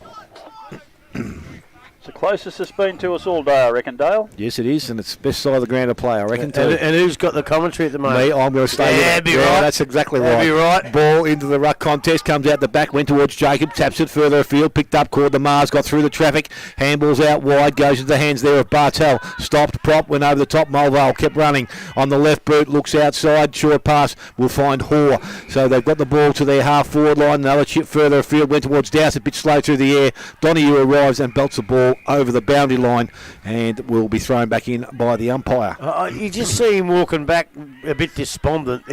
It's the closest it's been to us all day, I reckon, Dale. Yes, it is, and it's best side of the ground to play, I reckon, too. And who's got the commentary at the moment? Me, I'm going to stay with it. Be right. That's exactly right. Be right. Ball into the ruck contest, comes out the back, went towards Jacob, taps it further afield, picked up, caught the Mars, got through the traffic, handballs out wide, goes into the hands there of Bartel, stopped, prop, went over the top, Mulvale kept running on the left boot, looks outside, short pass, will find Hoare. So they've got the ball to their half forward line, another chip further afield, went towards Dowse, a bit slow through the air. Donahue arrives and belts the ball over the boundary line and will be thrown back in by the umpire. You just see him walking back a bit despondent.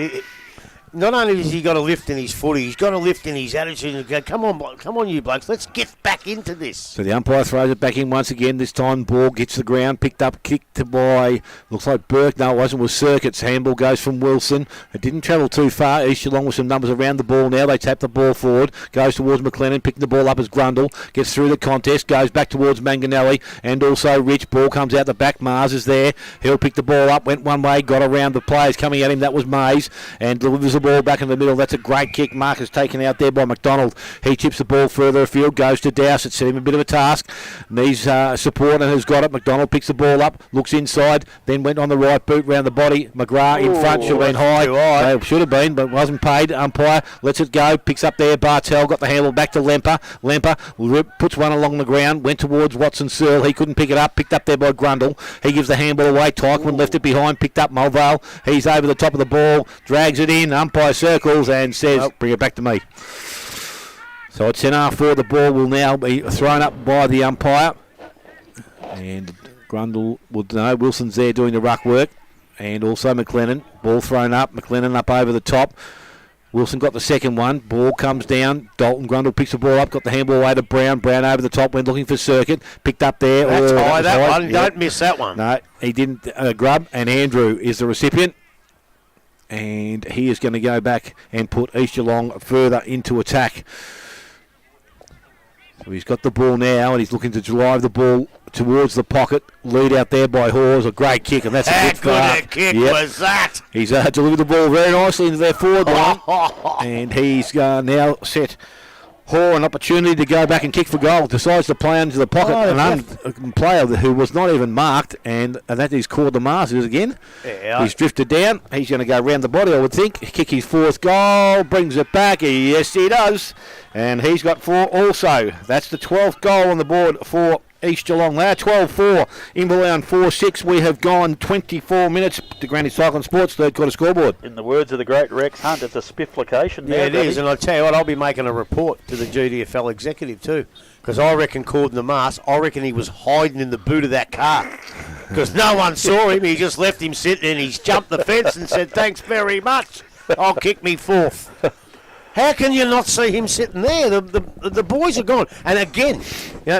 Not only has he got a lift in his footy, he's got a lift in his attitude. And go, come on, you blokes, let's get back into this. So the umpire throws it back in once again. This time, ball gets the ground, picked up, kicked by, looks like Burke. No, it wasn't, was Circuits. Handball goes from Wilson. It didn't travel too far. East Geelong with some numbers around the ball now. They tap the ball forward, goes towards McLennan, picking the ball up as Grundle, gets through the contest, goes back towards Manganelli, and also Rich. Ball comes out the back. Mars is there. He'll pick the ball up, went one way, got around the players coming at him. That was Mays, and delivers the ball back in the middle. That's a great kick. Marcus taken out there by McDonald. He chips the ball further afield, goes to Dowse. It set him a bit of a task. Needs support and has got it. McDonald picks the ball up, looks inside, then went on the right boot round the body. McGrath in front, should have been high. Should have been, but wasn't paid. Umpire lets it go, picks up there. Bartel got the handle back to Lemper. Lemper puts one along the ground, went towards Watson Searle. He couldn't pick it up, picked up there by Grundle. He gives the handball away. Tykman left it behind, picked up Mulvale. He's over the top of the ball, drags it in. Umpire circles and says, bring it back to me. So it's in R4. The ball will now be thrown up by the umpire. And Grundle will know. Wilson's there doing the ruck work. And also McLennan. Ball thrown up. McLennan up over the top. Wilson got the second one. Ball comes down. Dalton Grundle picks the ball up. Got the handball away to Brown. Brown over the top. Went looking for Circuit. Picked up there. That's high, that one. Yep. Don't miss that one. No, he didn't grub. And Andrew is the recipient. And he is going to go back and put East Geelong further into attack. So he's got the ball now, and he's looking to drive the ball towards the pocket. Lead out there by Hawes. A great kick, and that's a good How good a kick was that? He's delivered the ball very nicely into their forward line, and he's now set Haw an opportunity to go back and kick for goal. Decides to play into the pocket. A player who was not even marked, and that is called the Masters again. Yeah, he's drifted down. He's going to go round the body, I would think. Kick his fourth goal. Brings it back. Yes, he does. And he's got 4 also. That's the 12th goal on the board for East Geelong there. 12-4. Inverleigh on 4-6. We have gone 24 minutes to Granny Cycling Sports third quarter scoreboard. In the words of the great Rex Hunt, it's a spiff location. Yeah, it is. And I'll tell you what, I'll be making a report to the GDFL executive too. Because I reckon Corden the Mast, I reckon he was hiding in the boot of that car. Because no one saw him. He just left him sitting and he's jumped the fence and said, thanks very much. I'll kick me fourth. How can you not see him sitting there? The boys are gone. And again,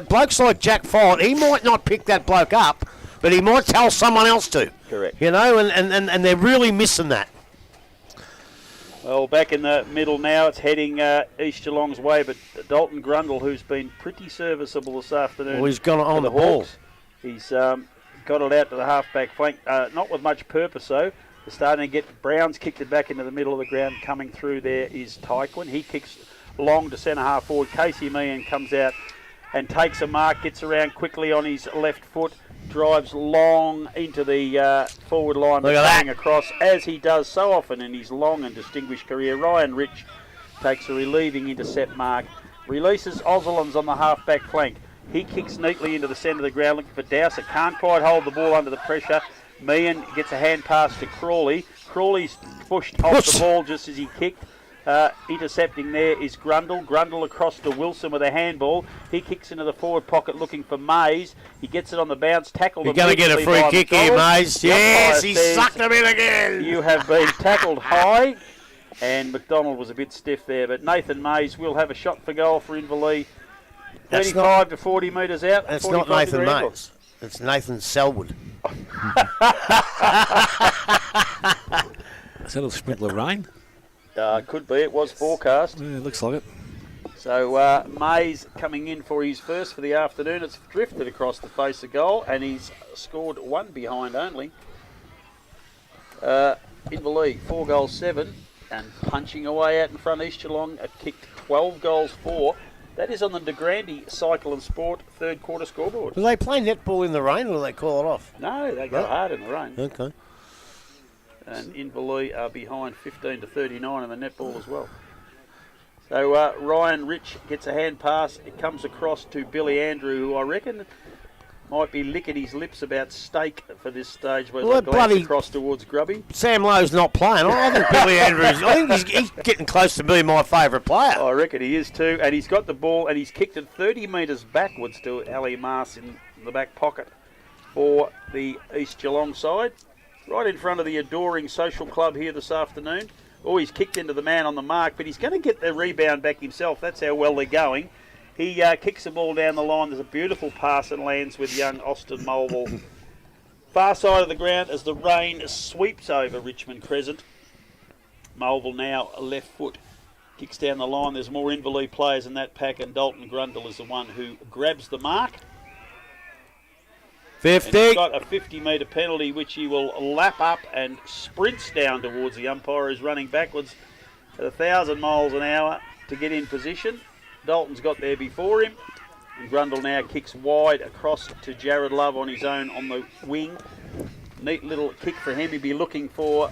blokes like Jack Follett, he might not pick that bloke up, but he might tell someone else to. Correct. And they're really missing that. Well, back in the middle now, it's heading East Geelong's way, but Dalton Grundle, who's been pretty serviceable this afternoon. Well, he's gone on the ball. He's got it out to the half-back flank, not with much purpose, though. They're starting to get Browns kicked it back into the middle of the ground. Coming through there is Tyquin. He kicks long to centre half forward. Casey Meehan comes out and takes a mark, gets around quickly on his left foot, drives long into the forward line, going across, as he does so often in his long and distinguished career. Ryan Rich takes a relieving intercept mark, releases Ozelins on the half-back flank. He kicks neatly into the centre of the ground looking for Dowser. Can't quite hold the ball under the pressure. Meehan gets a hand pass to Crawley. Crawley's pushed off the ball just as he kicked. Intercepting there is Grundle. Grundle across to Wilson with a handball. He kicks into the forward pocket looking for Mays. He gets it on the bounce. Tackled. You're going to get a free kick here, Mays. Yes, he sucked him in again. You have been tackled high. And McDonald was a bit stiff there. But Nathan Mays will have a shot for goal for Inverleigh. 35 to 40 metres out. That's not Nathan Mays. It's Nathan Selwood. Is that a sprinkler rain? Could be. It was forecast. Yeah, it looks like it. So Mays coming in for his first for the afternoon. It's drifted across the face of goal, and he's scored 1 behind only. Inverleigh 4 goals 7, and punching away out in front. East Geelong have kicked 12 goals 4. That is on the De Grande Cycle and Sport third quarter scoreboard. Do they play netball in the rain, or do they call it off? No, they go hard in the rain. Okay. And Inverleigh are behind 15 to 39 in the netball as well. So Ryan Rich gets a hand pass. It comes across to Billy Andrew, who I reckon might be licking his lips about steak for this stage where they glance across towards Grubby. Sam Lowe's not playing. I think Billy Andrews, I think he's getting close to being my favourite player. I reckon he is too. And he's got the ball and he's kicked it 30 metres backwards to Ali Mars in the back pocket for the East Geelong side. Right in front of the Adoring Social Club here this afternoon. Oh, he's kicked into the man on the mark, but he's going to get the rebound back himself. That's how well they're going. He kicks the ball down the line. There's a beautiful pass and lands with young Austin Mulville. Far side of the ground as the rain sweeps over Richmond Crescent. Mulville now left foot. Kicks down the line. There's more Inverleigh players in that pack, and Dalton Grundle is the one who grabs the mark. 50. And he's got a 50-metre penalty, which he will lap up and sprints down towards the umpire, who's running backwards at 1,000 miles an hour to get in position. Dalton's got there before him, and Grundle now kicks wide across to Jared Love on his own on the wing. Neat little kick for him. He'd be looking for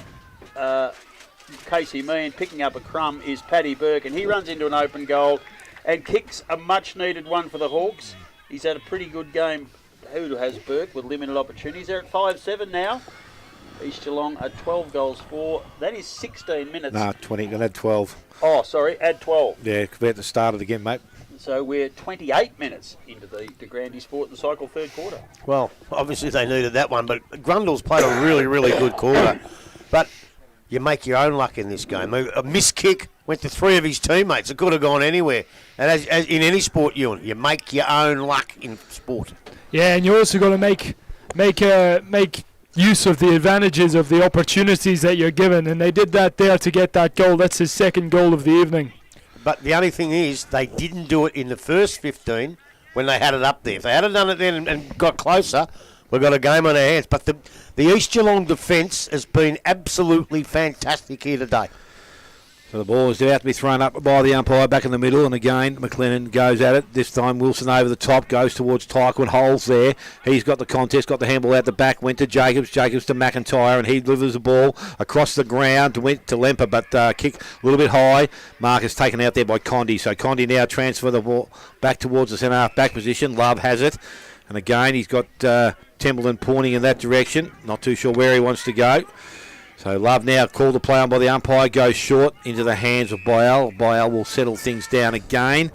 Casey Meehan. Picking up a crumb is Paddy Burke, and he runs into an open goal and kicks a much-needed one for the Hawks. He's had a pretty good game. Who has Burke with limited opportunities? They're at 5-7 now. East Geelong are 12 goals 4. That is 16 minutes. No, 20. Gonna add 12. Oh, sorry, add 12. Yeah, about to start it again, mate. So we're 28 minutes into the De Grande Sport and Cycle third quarter. Well, obviously they needed that one, but Grundle's played a really, really good quarter. But you make your own luck in this game. A missed kick went to 3 of his teammates. It could have gone anywhere. And as in any sport, Ewan, you make your own luck in sport. Yeah, and you also got to make use of the advantages of the opportunities that you're given, and they did that there to get that goal. That's his second goal of the evening. But the only thing is, they didn't do it in the first 15 when they had it up there. If they had done it then and got closer, we've got a game on our hands. But the East Geelong defence has been absolutely fantastic here today. So the ball is about to be thrown up by the umpire back in the middle, and again McLennan goes at it. This time Wilson over the top, goes towards Tyquin, holds there. He's got the contest, got the handball out the back, went to Jacobs to McIntyre, and he delivers the ball across the ground, went to Lemper, but kick a little bit high. Marcus taken out there by Condi, so Condi now transfer the ball back towards the centre half back position. Love has it, and again he's got Templeton pointing in that direction. Not too sure where he wants to go. So Love now called the play on by the umpire, goes short into the hands of Byal. Byal will settle things down again.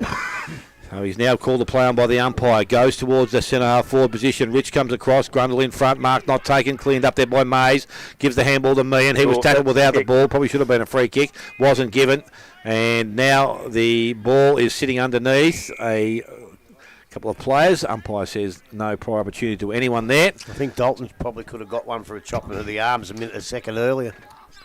So he's now called the play on by the umpire, goes towards the centre half forward position. Rich comes across, Grundle in front, Mark not taken, cleaned up there by Mays, gives the handball to Meehan. He was tackled without the ball, probably should have been a free kick, wasn't given. And now the ball is sitting underneath a couple of players. Umpire says no prior opportunity to anyone there. I think Dalton probably could have got one for a chopping of the arms a second earlier.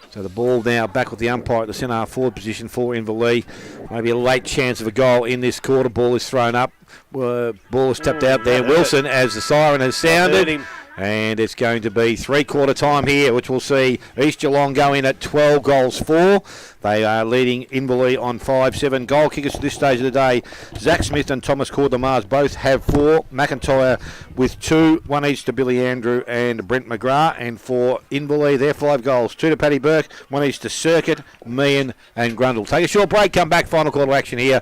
So the ball now back with the umpire at the centre half forward position for Inverleigh. Maybe a late chance of a goal in this quarter. Ball is thrown up. Ball is tapped out there. Wilson, as the siren has sounded. And it's going to be three-quarter time here, which will see East Geelong go in at 12 goals 4. They are leading Inverleigh on 5-7. Goal kickers at this stage of the day, Zach Smith and Thomas Cordamars both have 4. McIntyre with 2, 1 each to Billy Andrew and Brent McGrath. And for Inverleigh, their 5 goals, 2 to Paddy Burke, 1 each to Circuit, Meehan and Grundle. Take a short break, come back, final call to action here.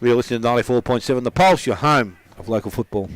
We're listening to 94.7 The Pulse, your home of local football.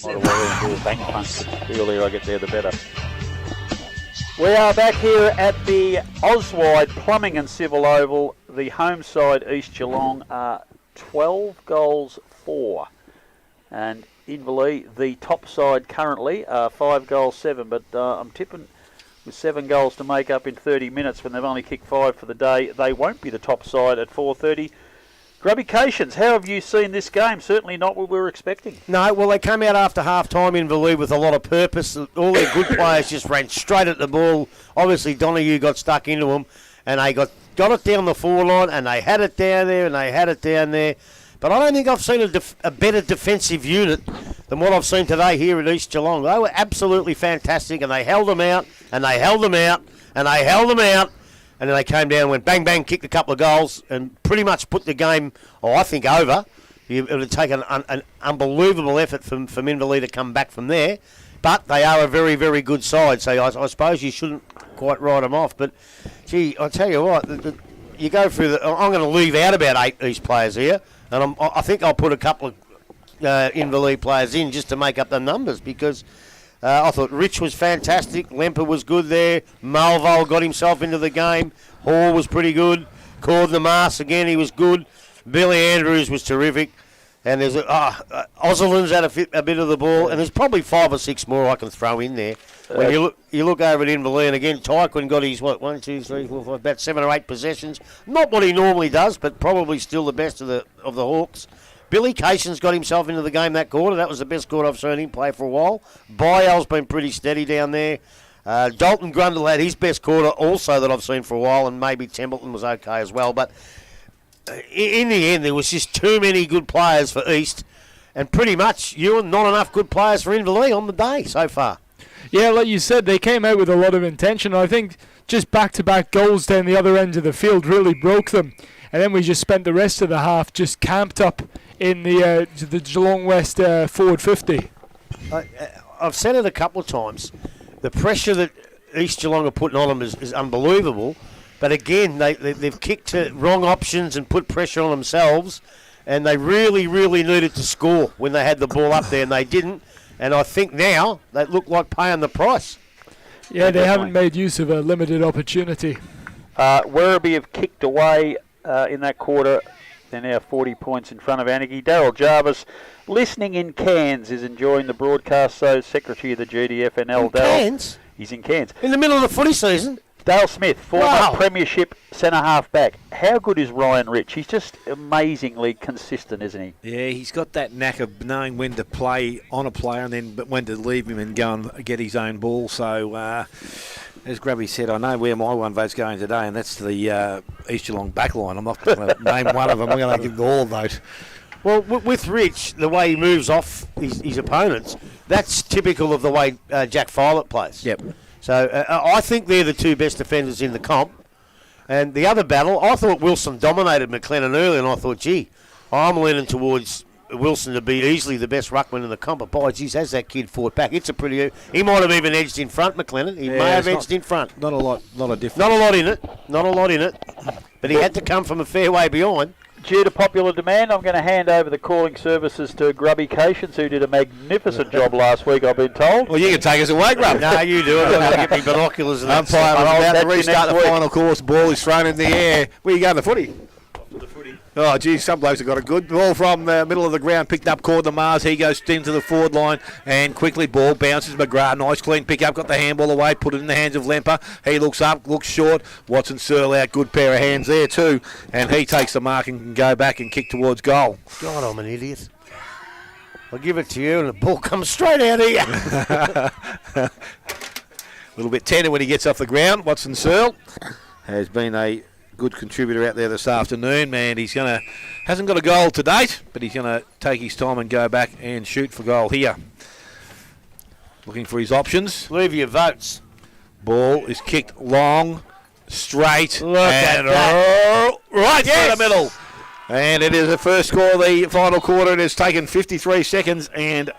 Might have well do a bank punt. The earlier I get there, the better. We are back here at the Oswide Plumbing and Civil Oval. The home side, East Geelong, are 12 goals 4. And Inverleigh, the top side currently, 5 goals 7. But I'm tipping with 7 goals to make up in 30 minutes when they've only kicked 5 for the day, they won't be the top side at 4:30. Grubbycations, how have you seen this game? Certainly not what we were expecting. No, well, they came out after half-time in Inverleigh with a lot of purpose. All their good players just ran straight at the ball. Obviously, Donahue got stuck into them, and they got it down the forward line, and they had it down there, and they had it down there. But I don't think I've seen a better defensive unit than what I've seen today here at East Geelong. They were absolutely fantastic, and they held them out, and they held them out, and they held them out. And then they came down and went bang, bang, kicked a couple of goals and pretty much put the game, I think, over. It would take an unbelievable effort from Inverleigh to come back from there. But they are a very, very good side, so I suppose you shouldn't quite write them off. But, gee, I tell you what, you go through I'm going to leave out about 8 East players here, and I think I'll put a couple of Inverleigh players in just to make up the numbers because... I thought Rich was fantastic. Lemper was good there. Mulville got himself into the game. Hall was pretty good. Cord the Mars again, he was good. Billy Andrews was terrific. And there's Ozelin's had a bit of the ball. And there's probably 5 or 6 more I can throw in there. When you look over at Inverleigh, and again, Tyquin got his, 1, 2, 3, 4, 5, about 7 or 8 possessions. Not what he normally does, but probably still the best of the Hawks. Billy Cation's got himself into the game that quarter. That was the best quarter I've seen him play for a while. Byell's been pretty steady down there. Dalton Grundle had his best quarter also that I've seen for a while, and maybe Templeton was okay as well. But in the end, there was just too many good players for East, and pretty much not enough good players for Inverleigh on the day so far. Yeah, like you said, they came out with a lot of intention. I think just back-to-back goals down the other end of the field really broke them. And then we just spent the rest of the half just camped up in the Geelong West forward 50. I've said it a couple of times. The pressure that East Geelong are putting on them is unbelievable. But again, they've kicked to wrong options and put pressure on themselves. And they really, really needed to score when they had the ball up there, and they didn't. And I think now they look like paying the price. Yeah, they haven't made use of a limited opportunity. Werribee have kicked away in that quarter. They're now 40 points in front of Anarchy. Daryl Jarvis, listening in Cairns, is enjoying the broadcast. So, Secretary of the GDFNL, Daryl. Cairns? He's in Cairns. In the middle of the footy season? Dale Smith, former premiership centre-half back. How good is Ryan Rich? He's just amazingly consistent, isn't he? Yeah, he's got that knack of knowing when to play on a player and then when to leave him and go and get his own ball. So, as Grubby said, I know where my one vote's going today, and that's the East Geelong backline. I'm not going to name one of them. I'm going to give them all a vote. Well, with Rich, the way he moves off his opponents, that's typical of the way Jack Filet plays. Yep. So I think they're the 2 best defenders in the comp. And the other battle, I thought Wilson dominated McLennan early, and I thought, gee, I'm leaning towards Wilson to be easily the best ruckman in the comp. But boy, geez, as that kid fought back, it's a pretty... He might have even edged in front, McLennan. He may have edged in front. Not a lot of difference. Not a lot in it. But he had to come from a fair way behind. Due to popular demand, I'm going to hand over the calling services to Grubbycations, who did a magnificent job last week, I've been told. Well, you can take us away, Grub. No, you do it. I'll get me binoculars. And Umpire was about to restart the final course. Ball is thrown in the air. Where you going, the footy? The footy. Oh, geez, some blokes have got a good ball from the middle of the ground. Picked up Cord the Mars. He goes into the forward line and quickly ball bounces. McGrath, nice clean pick up. Got the handball away. Put it in the hands of Lemper. He looks up, looks short. Watson Searle out. Good pair of hands there too. And he takes the mark and can go back and kick towards goal. God, I'm an idiot. I'll give it to you and the ball comes straight out here. A little bit tender when he gets off the ground. Watson Searle has been a good contributor out there this afternoon, man. Hasn't got a goal to date, but he's going to take his time and go back and shoot for goal here. Looking for his options. Leave your votes. Ball is kicked long, straight, Look at that. Right through the middle. And it is the first score of the final quarter. It has taken 53 seconds, and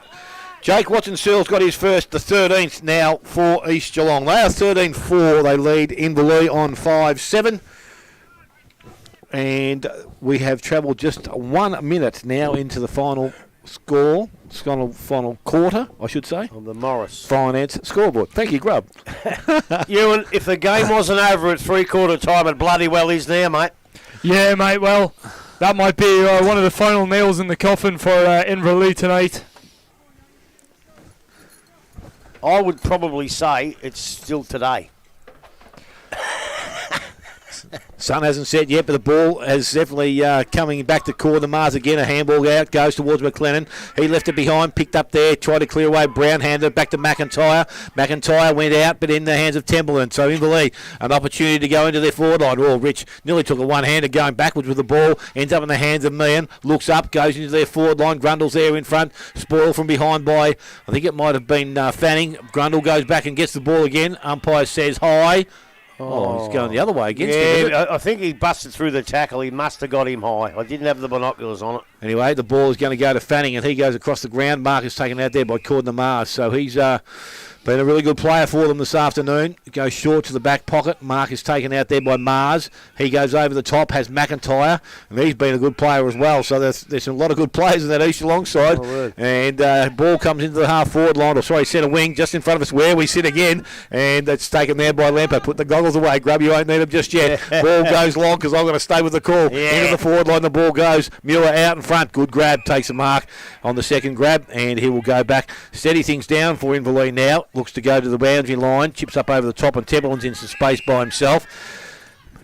Jake Watson Searle's got his first, the 13th now for East Geelong. They are 13-4. They lead Inverleigh on 5-7. And we have travelled just 1 minute now into the final final quarter, I should say. On the Morris Finance scoreboard. Thank you, Grub. Ewan, if the game wasn't over at 3/4 time, it bloody well is now, mate. Yeah, mate. Well, that might be one of the final nails in the coffin for Inverleigh tonight. I would probably say it's still today. Sun hasn't set yet, but the ball is definitely coming back to corner. Mars again, a handball out, goes towards McLennan. He left it behind, picked up there, tried to clear away. Brown handed it back to McIntyre. McIntyre went out, but in the hands of Templeton. So Inverleigh, an opportunity to go into their forward line. Oh, Rich nearly took a one-hander going backwards with the ball. Ends up in the hands of Meehan. Looks up, goes into their forward line. Grundle's there in front. Spoiled from behind by, I think it might have been Fanning. Grundle goes back and gets the ball again. Umpire says high. Oh, he's going the other way against him. Yeah, I think he busted through the tackle. He must have got him high. I didn't have the binoculars on it. Anyway, the ball is going to go to Fanning, and he goes across the ground. Mark is taken out there by Cordner Mars. So he's been a really good player for them this afternoon. Goes short to the back pocket. Mark is taken out there by Mars. He goes over the top, has McIntyre, and he's been a good player as well. So there's a lot of good players in that East Geelong side. And ball comes into the half-forward line, centre wing, just in front of us where we sit again. And it's taken there by Lampo. Put the goggles away. Grub, you won't need them just yet. Ball goes long because I'm going to stay with the call. Into the forward line, the ball goes. Muir out in front. Good grab. Takes a mark on the second grab, and he will go back. Steady things down for Inverleigh now. Looks to go to the boundary line. Chips up over the top, and Templeton's in some space by himself.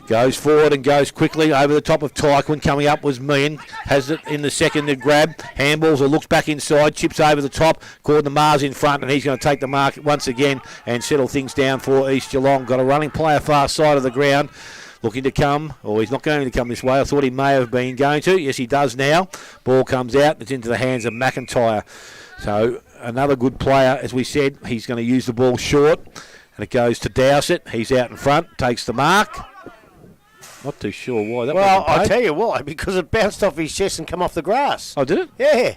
Goes forward and goes quickly over the top of Tyquin. Coming up was Meehan. Has it in the second to grab. Handballs or looks back inside. Chips over the top. Cordner Mars in front, and he's going to take the mark once again and settle things down for East Geelong. Got a running player far side of the ground. Looking to come, or he's not going to come this way. I thought he may have been going to. Yes, he does now. Ball comes out. It's into the hands of McIntyre. So another good player, as we said. He's going to use the ball short, and it goes to Dowsett. He's out in front, takes the mark. Not too sure why that. Well, I'll tell you why, because it bounced off his chest and come off the grass. Oh, did it? Yeah.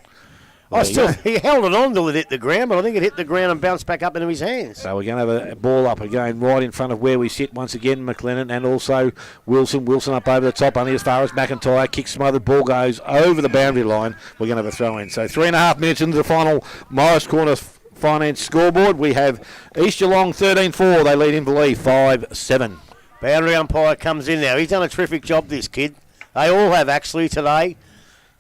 He held it on till it hit the ground, but I think it hit the ground and bounced back up into his hands. So we're going to have a ball up again right in front of where we sit once again. McLennan and also Wilson. Wilson up over the top, only as far as McIntyre. Kick smothered, ball goes over the boundary line. We're going to have a throw in. So 3.5 minutes into the final Morris Corner Finance scoreboard. We have East Geelong 13-4. They lead Inverleigh 5-7. Boundary umpire comes in now. He's done a terrific job, this kid. They all have actually today.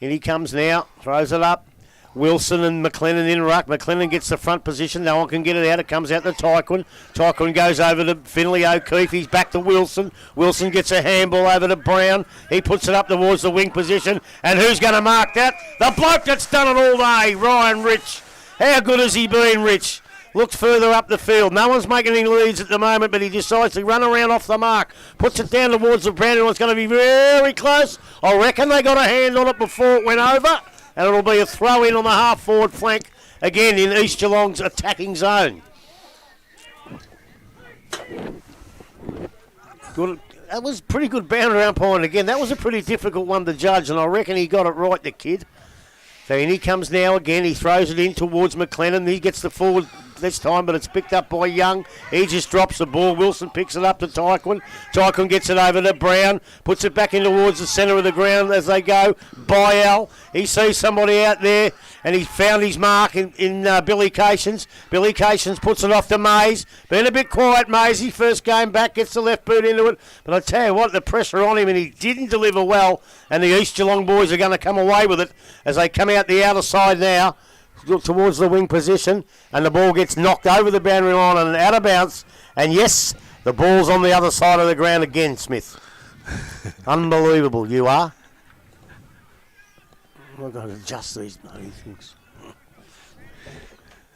In he comes now, throws it up. Wilson and McLennan in ruck. McLennan gets the front position. No one can get it out. It comes out to Tyquin. Tyquin goes over to Finley O'Keefe. He's back to Wilson. Wilson gets a handball over to Brown. He puts it up towards the wing position. And who's going to mark that? The bloke that's done it all day, Ryan Rich. How good has he been, Rich? Looks further up the field. No one's making any leads at the moment, but he decides to run around off the mark. Puts it down towards the Brown. It's going to be very close. I reckon they got a hand on it before it went over. And it'll be a throw in on the half-forward flank, again in East Geelong's attacking zone. Good. That was pretty good boundary umpiring again. That was a pretty difficult one to judge, and I reckon he got it right, the kid. So in he comes now again. He throws it in towards McLennan. He gets the forward this time, but it's picked up by Young. He just drops the ball. Wilson picks it up to Tyquin. Tyquin gets it over to Brown. Puts it back in towards the centre of the ground as they go. Byell. He sees somebody out there, and he's found his mark in Billy Cations. Billy Cations puts it off to Mays. Been a bit quiet, Mays. First game back, gets the left boot into it. But I tell you what, the pressure on him, and he didn't deliver well. And the East Geelong boys are going to come away with it as they come out the outer side now towards the wing position, and the ball gets knocked over the boundary line and out of bounds. And yes, the ball's on the other side of the ground again, Smith. Unbelievable, you are. I've got to adjust these bloody things.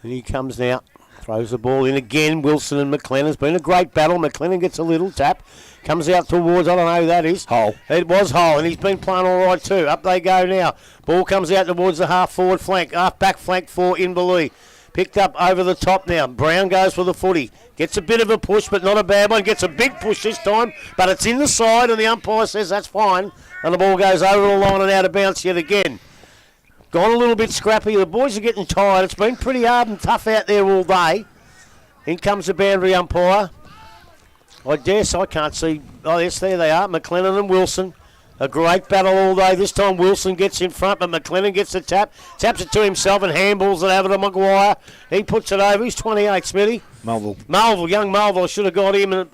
And he comes now, throws the ball in again. Wilson and McLennan's been a great battle. McLennan gets a little tap. Comes out towards, I don't know who that is. Hole. It was Hole, and he's been playing all right too. Up they go now. Ball comes out towards the half-forward flank. Half-back flank for Inverleigh. Picked up over the top now. Brown goes for the footy. Gets a bit of a push, but not a bad one. Gets a big push this time, but it's in the side, and the umpire says that's fine. And the ball goes over the line and out of bounds yet again. Gone a little bit scrappy. The boys are getting tired. It's been pretty hard and tough out there all day. In comes the boundary umpire. I can't see. Oh, yes, there they are. McLennan and Wilson. A great battle all day. This time Wilson gets in front, but McLennan gets the tap. Taps it to himself and handballs it over to Maguire. He puts it over. He's 28, Smithy. Melville, young Melville should have got him. And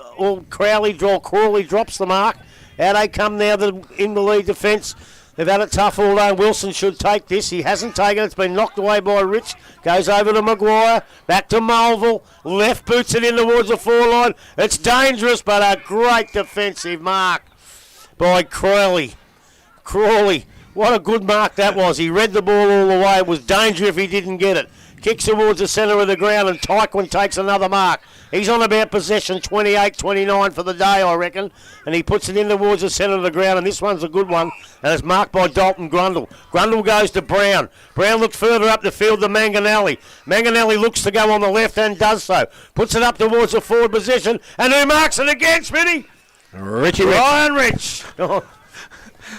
Crawley drops the mark. Out they come now, the Inverleigh defence. They've had it tough all day. Wilson should take this. He hasn't taken it. It's been knocked away by Rich. Goes over to Maguire. Back to Melville. Left boots it in towards the four-line. It's dangerous, but a great defensive mark by Crawley. What a good mark that was. He read the ball all the way. It was danger if he didn't get it. Kicks towards the centre of the ground, and Tyquin takes another mark. He's on about possession, 28-29 for the day, I reckon. And he puts it in towards the centre of the ground, and this one's a good one. And it's marked by Dalton Grundle. Grundle goes to Brown. Brown looks further up the field to Manganelli. Manganelli looks to go on the left and does so. Puts it up towards the forward position. And who marks it again, Smitty? Ryan Rich.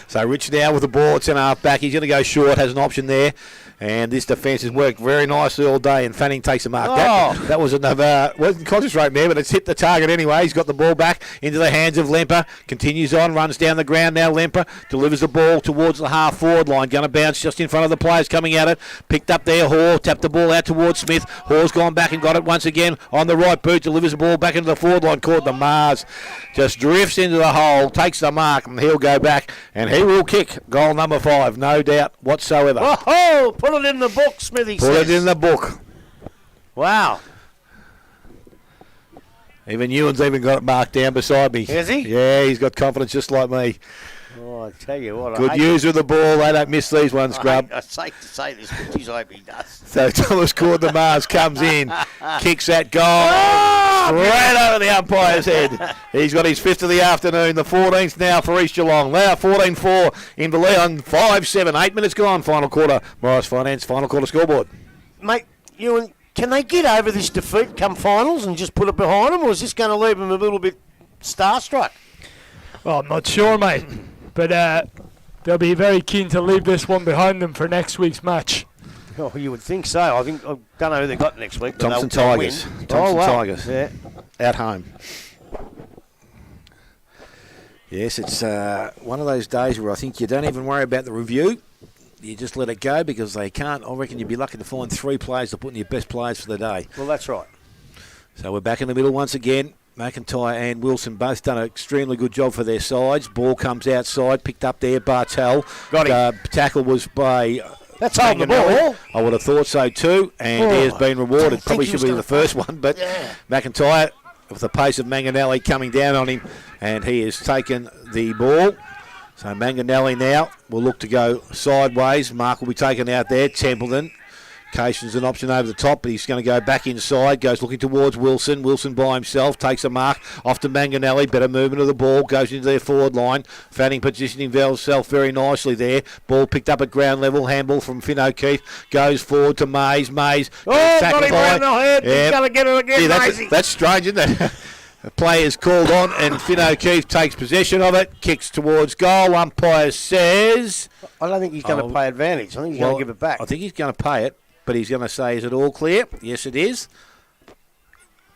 So Rich now with the ball at centre half back. He's going to go short, has an option there. And this defence has worked very nicely all day, and Fanning takes a mark. That was another, wasn't concentrating there, but it's hit the target anyway. He's got the ball back into the hands of Lemper. Continues on, runs down the ground now. Lemper delivers the ball towards the half-forward line. Going to bounce just in front of the players coming at it. Picked up there, Hoare. Tapped the ball out towards Smith. Hoare's gone back and got it once again on the right boot. Delivers the ball back into the forward line. Caught the Mars. Just drifts into the hole, takes the mark, and he'll go back, and he will kick goal number 5, no doubt whatsoever. Oh, put it in the book, Smithy says. Put it in the book. Wow. Even Ewan's even got it marked down beside me. Has he? Yeah, he's got confidence just like me. Oh, I tell you what. Good user of the ball. They don't miss these ones, Grub. I hate to say this, but geez, I hope he does. So Thomas Cordner-Mars comes in, kicks that goal straight over the umpire's head. He's got his 5th of the afternoon, the 14th now for East Geelong. Now 14-4 Inverleigh on 5-7. 8 minutes gone, final quarter. Morris Finance, final quarter scoreboard. Mate, Ewan, can they get over this defeat come finals and just put it behind them, or is this going to leave them a little bit starstruck? Well, I'm not sure, mate. But they'll be very keen to leave this one behind them for next week's match. Oh, you would think so. I don't know who they got next week. Thompson Tigers. Tigers. Yeah. At home. Yes, it's one of those days where I think you don't even worry about the review. You just let it go because they can't. I reckon you'd be lucky to find 3 players to put in your best players for the day. Well, that's right. So we're back in the middle once again. McIntyre and Wilson both done an extremely good job for their sides. Ball comes outside, picked up there. Bartel. Got him. Tackle was by... That's holding the ball. I would have thought so too, and he has been rewarded. Probably should be the first one, but McIntyre, with the pace of Manganelli coming down on him, and he has taken the ball. So Manganelli now will look to go sideways. Mark will be taken out there. Templeton. Cation's an option over the top, but he's going to go back inside. Goes looking towards Wilson. Wilson by himself takes a mark off to Manganelli. Better movement of the ball. Goes into their forward line. Fanning positioning himself very nicely there. Ball picked up at ground level. Handball from Finn O'Keefe. Goes forward to Mays. Mays. Got him around the head. He's going to get it again, Maisie. That's strange, isn't it? The play is called on, and Finn O'Keefe takes possession of it. Kicks towards goal. Umpire says... I don't think he's going to pay advantage. I think he's going to give it back. I think he's going to pay it. But he's going to say, is it all clear? Yes, it is.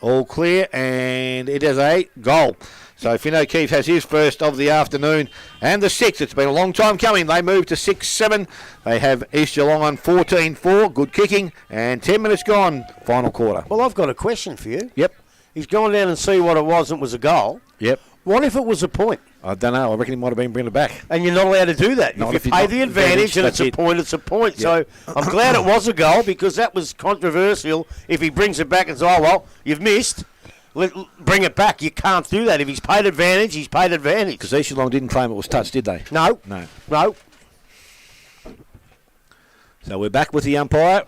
All clear, and it is a goal. So Finn O'Keefe has his first of the afternoon and the 6th. It's been a long time coming. They move to 6-7. They have East Geelong on 14-4. Good kicking, and 10 minutes gone. Final quarter. Well, I've got a question for you. Yep. He's gone down and see what it was. It was a goal. Yep. What if it was a point? I don't know. I reckon he might have been bringing it back. And you're not allowed to do that. Not if you pay the advantage and it's a point, it's a point. Yep. So I'm glad it was a goal because that was controversial. If he brings it back and says, oh, well, you've missed, bring it back. You can't do that. If he's paid advantage, he's paid advantage. Because East Geelong didn't claim it was touched, did they? No. So we're back with the umpire.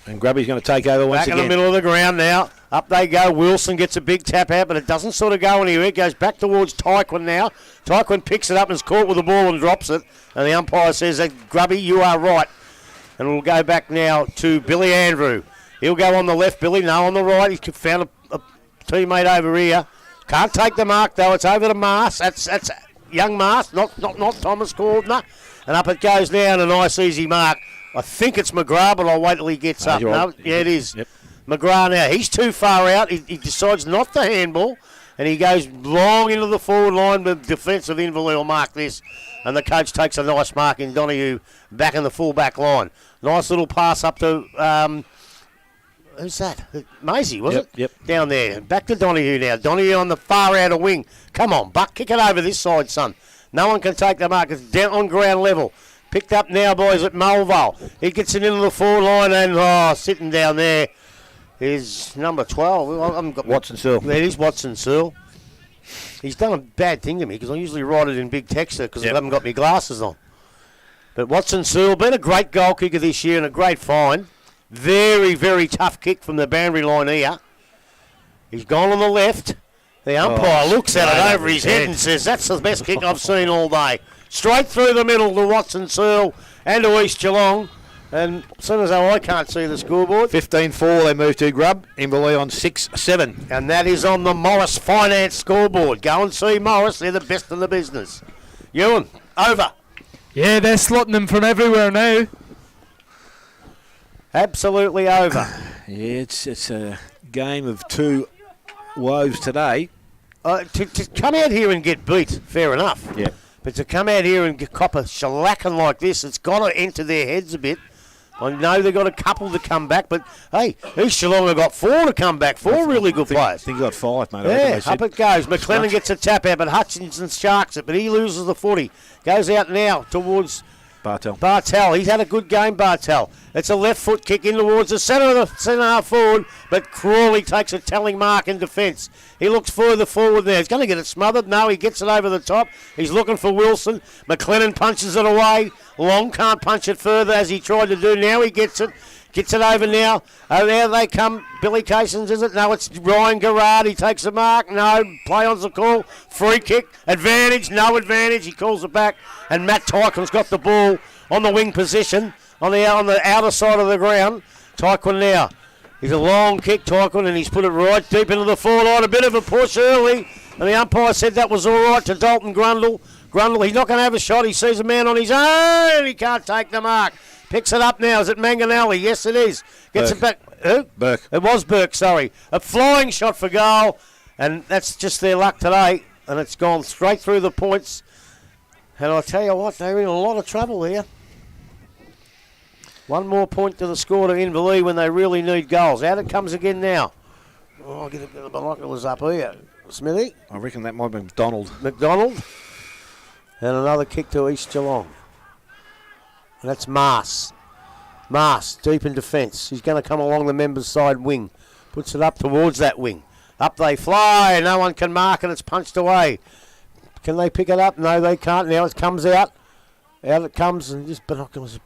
And Grubby's going to take over once again. Back in the middle of the ground now. Up they go. Wilson gets a big tap out, but it doesn't sort of go anywhere. It goes back towards Tyquin now. Tyquin picks it up and is caught with the ball and drops it. And the umpire says, Grubby, you are right. And we'll go back now to Billy Andrew. He'll go on the left, Billy. No, on the right. He's found a teammate over here. Can't take the mark, though. It's over to Mars. That's young Mars, not Thomas Cordner. And up it goes now, and a nice, easy mark. I think it's McGrath, but I'll wait till he gets up. No, yeah, it is. Yep. McGrath now. He's too far out. He decides not to handball. and he goes long into the forward line. The defence of Inverleigh will mark this, and the coach takes a nice mark in Donahue back in the full-back line. Nice little pass up to... who's that? Maisie, was it? Yep. Down there. Back to Donahue now. Donahue on the far outer wing. Come on, Buck. Kick it over this side, son. No one can take the mark. It's down on ground level. Picked up now, boys, at Mulvale. He gets it into the forward line, and sitting down there is number 12. I haven't got Watson Searle. It is Watson Searle. He's done a bad thing to me because I usually write it in big text because I haven't got my glasses on. But Watson Searle, been a great goal kicker this year and a great find. Very, very tough kick from the boundary line here. He's gone on the left. The umpire looks at it over his head and says, that's the best kick I've seen all day. Straight through the middle to Watson Searle and to East Geelong. And as soon as I can't see the scoreboard. 15-4 they move to Grub. Inverleigh on 6-7. And that is on the Morris Finance scoreboard. Go and see Morris. They're the best in the business. Ewan, over. Yeah, they're slotting them from everywhere now. Absolutely over. Yeah, it's a game of two woes today. To come out here and get beat, fair enough. Yeah. But to come out here and cop a shellacking like this, it's got to enter their heads a bit. I know they've got a couple to come back, but hey, East Geelong have got 4 to come back. 4 really good players. I think he got 5, mate. Yeah, up it goes. McLennan gets a tap out, but Hutchinson sharks it, but he loses the footy. Goes out now towards Bartel. He's had a good game, Bartel. It's a left foot kick in towards the centre of the centre half forward, but Crawley takes a telling mark in defence. He looks further forward there. He's going to get it smothered. No, he gets it over the top. He's looking for Wilson. McLennan punches it away. Long can't punch it further as he tried to do. Now he gets it. Gets it over now. Oh, there they come. Billy Casons, is it? No, it's Ryan Garrard. He takes a mark. No, play on's the call. Free kick. Advantage. No advantage. He calls it back. And Matt Tyquin's got the ball on the wing position on the outer side of the ground. Tyquin now. He's a long kick, Tyquin, and he's put it right deep into the forward line. A bit of a push early. And the umpire said that was all right to Dalton Grundle. Grundle, he's not going to have a shot. He sees a man on his own. He can't take the mark. Picks it up now. Is it Manganelli? Yes, it is. Gets it back. Who? Burke. It was Burke, sorry. A flying shot for goal. And that's just their luck today. And it's gone straight through the points. And I'll tell you what, they're in a lot of trouble here. One more point to the score to Inverleigh when they really need goals. Out it comes again now. Oh, I'll get a bit of binoculars up here. Smithy? I reckon that might be McDonald. McDonald. And another kick to East Geelong. And that's Mars. Mars, deep in defence. He's going to come along the members' side wing. Puts it up towards that wing. Up they fly. No one can mark it. It's punched away. Can they pick it up? No, they can't. Now it comes out. Out it comes, and just binoculars.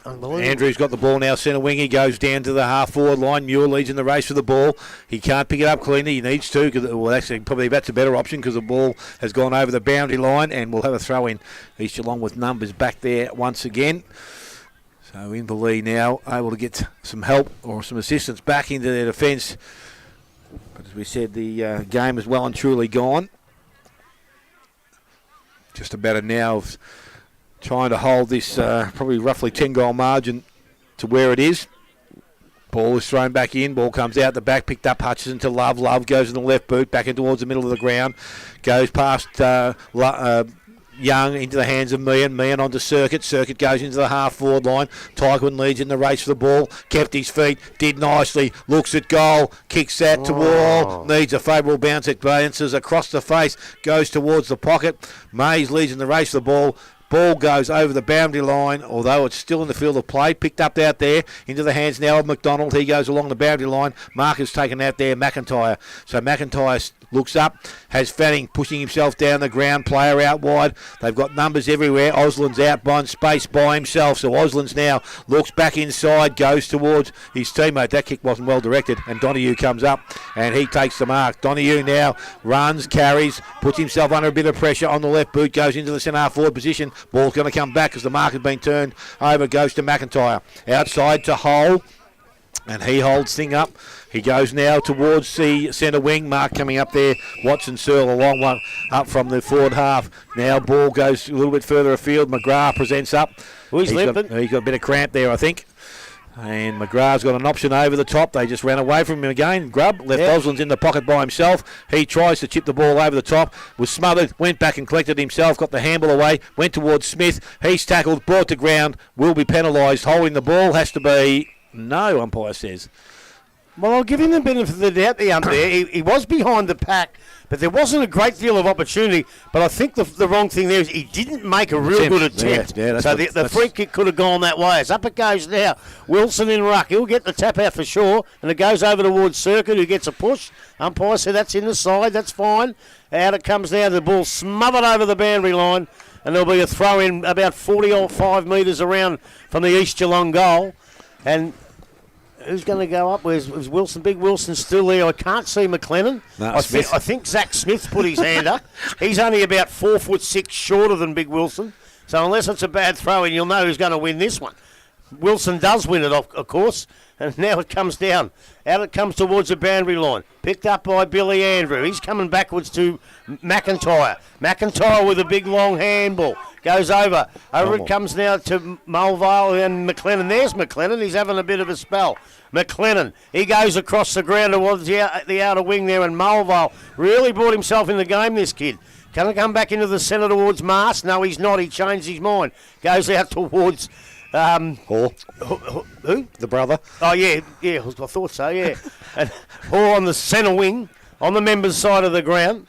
Unbelievable. Andrew's got the ball now, centre wing. He goes down to the half-forward line. Muir leads in the race for the ball. He can't pick it up cleanly. He needs to. Well, actually, probably that's a better option because the ball has gone over the boundary line, and we'll have a throw-in. East Geelong with numbers back there once again. So Inverleigh now able to get some help or some assistance back into their defence. But as we said, the game is well and truly gone. Just a matter now of trying to hold this probably roughly 10-goal margin to where it is. Ball is thrown back in. Ball comes out the back. Picked up Hutchison to Love. Love goes in the left boot. Back in towards the middle of the ground. Goes past Young into the hands of Meehan. Meehan onto Circuit. Circuit goes into the half-forward line. Tyquin leads in the race for the ball. Kept his feet. Did nicely. Looks at goal. Kicks that to Wall. Needs a favourable bounce. It bounces across the face. Goes towards the pocket. Mays leads in the race for the ball. Ball goes over the boundary line, although it's still in the field of play. Picked up out there into the hands now of McDonald. He goes along the boundary line. Mark is taken out there. McIntyre. So McIntyre looks up, has Fanning pushing himself down the ground, player out wide. They've got numbers everywhere. Osland's out by space by himself. So Osland's now looks back inside, goes towards his teammate. That kick wasn't well directed, and Donahue comes up and he takes the mark. Donahue now runs, carries, puts himself under a bit of pressure on the left boot, goes into the centre half forward position. Ball's going to come back as the mark has been turned over, goes to McIntyre. Outside to Hull, and he holds thing up. He goes now towards the centre wing. Mark coming up there. Watson Searle, a long one up from the forward half. Now ball goes a little bit further afield. McGrath presents up. He's limping. He's got a bit of cramp there, I think. And McGrath's got an option over the top. They just ran away from him again. Grubb left Osland's in the pocket by himself. He tries to chip the ball over the top. Was smothered. Went back and collected himself. Got the handball away. Went towards Smith. He's tackled. Brought to ground. Will be penalised. Holding the ball has to be no, umpire says. Well, I'll give him the benefit of the doubt, the umpire. He was behind the pack, but there wasn't a great deal of opportunity. But I think the wrong thing there is he didn't make a real good attempt. Yeah, so the free kick could have gone that way. As up it goes now. Wilson in ruck. He'll get the tap out for sure. And it goes over towards Circuit, who gets a push. Umpire said that's in the side. That's fine. Out it comes now. The ball smothered over the boundary line. And there'll be a throw in about 40 or 5 metres around from the East Geelong goal. And who's going to go up? Where's Wilson? Big Wilson still there. I can't see McLennan. No, I think Zach Smith's put his hand up. He's only about 4'6" shorter than Big Wilson. So unless it's a bad throw in, you'll know who's going to win this one. Wilson does win it, of course. And now it comes down. Out it comes towards the boundary line. Picked up by Billy Andrew. He's coming backwards to McIntyre. McIntyre with a big long handball. Goes over. Over it comes now to Mulvale and McLennan. There's McLennan. He's having a bit of a spell. McLennan. He goes across the ground towards the outer wing there, and Mulvale really brought himself in the game, this kid. Can he come back into the centre towards Mars? No, he's not. He changed his mind. Goes out towards... Hall. Who? The brother. Oh, yeah, I thought so, yeah. And Hall on the centre wing, on the members' side of the ground.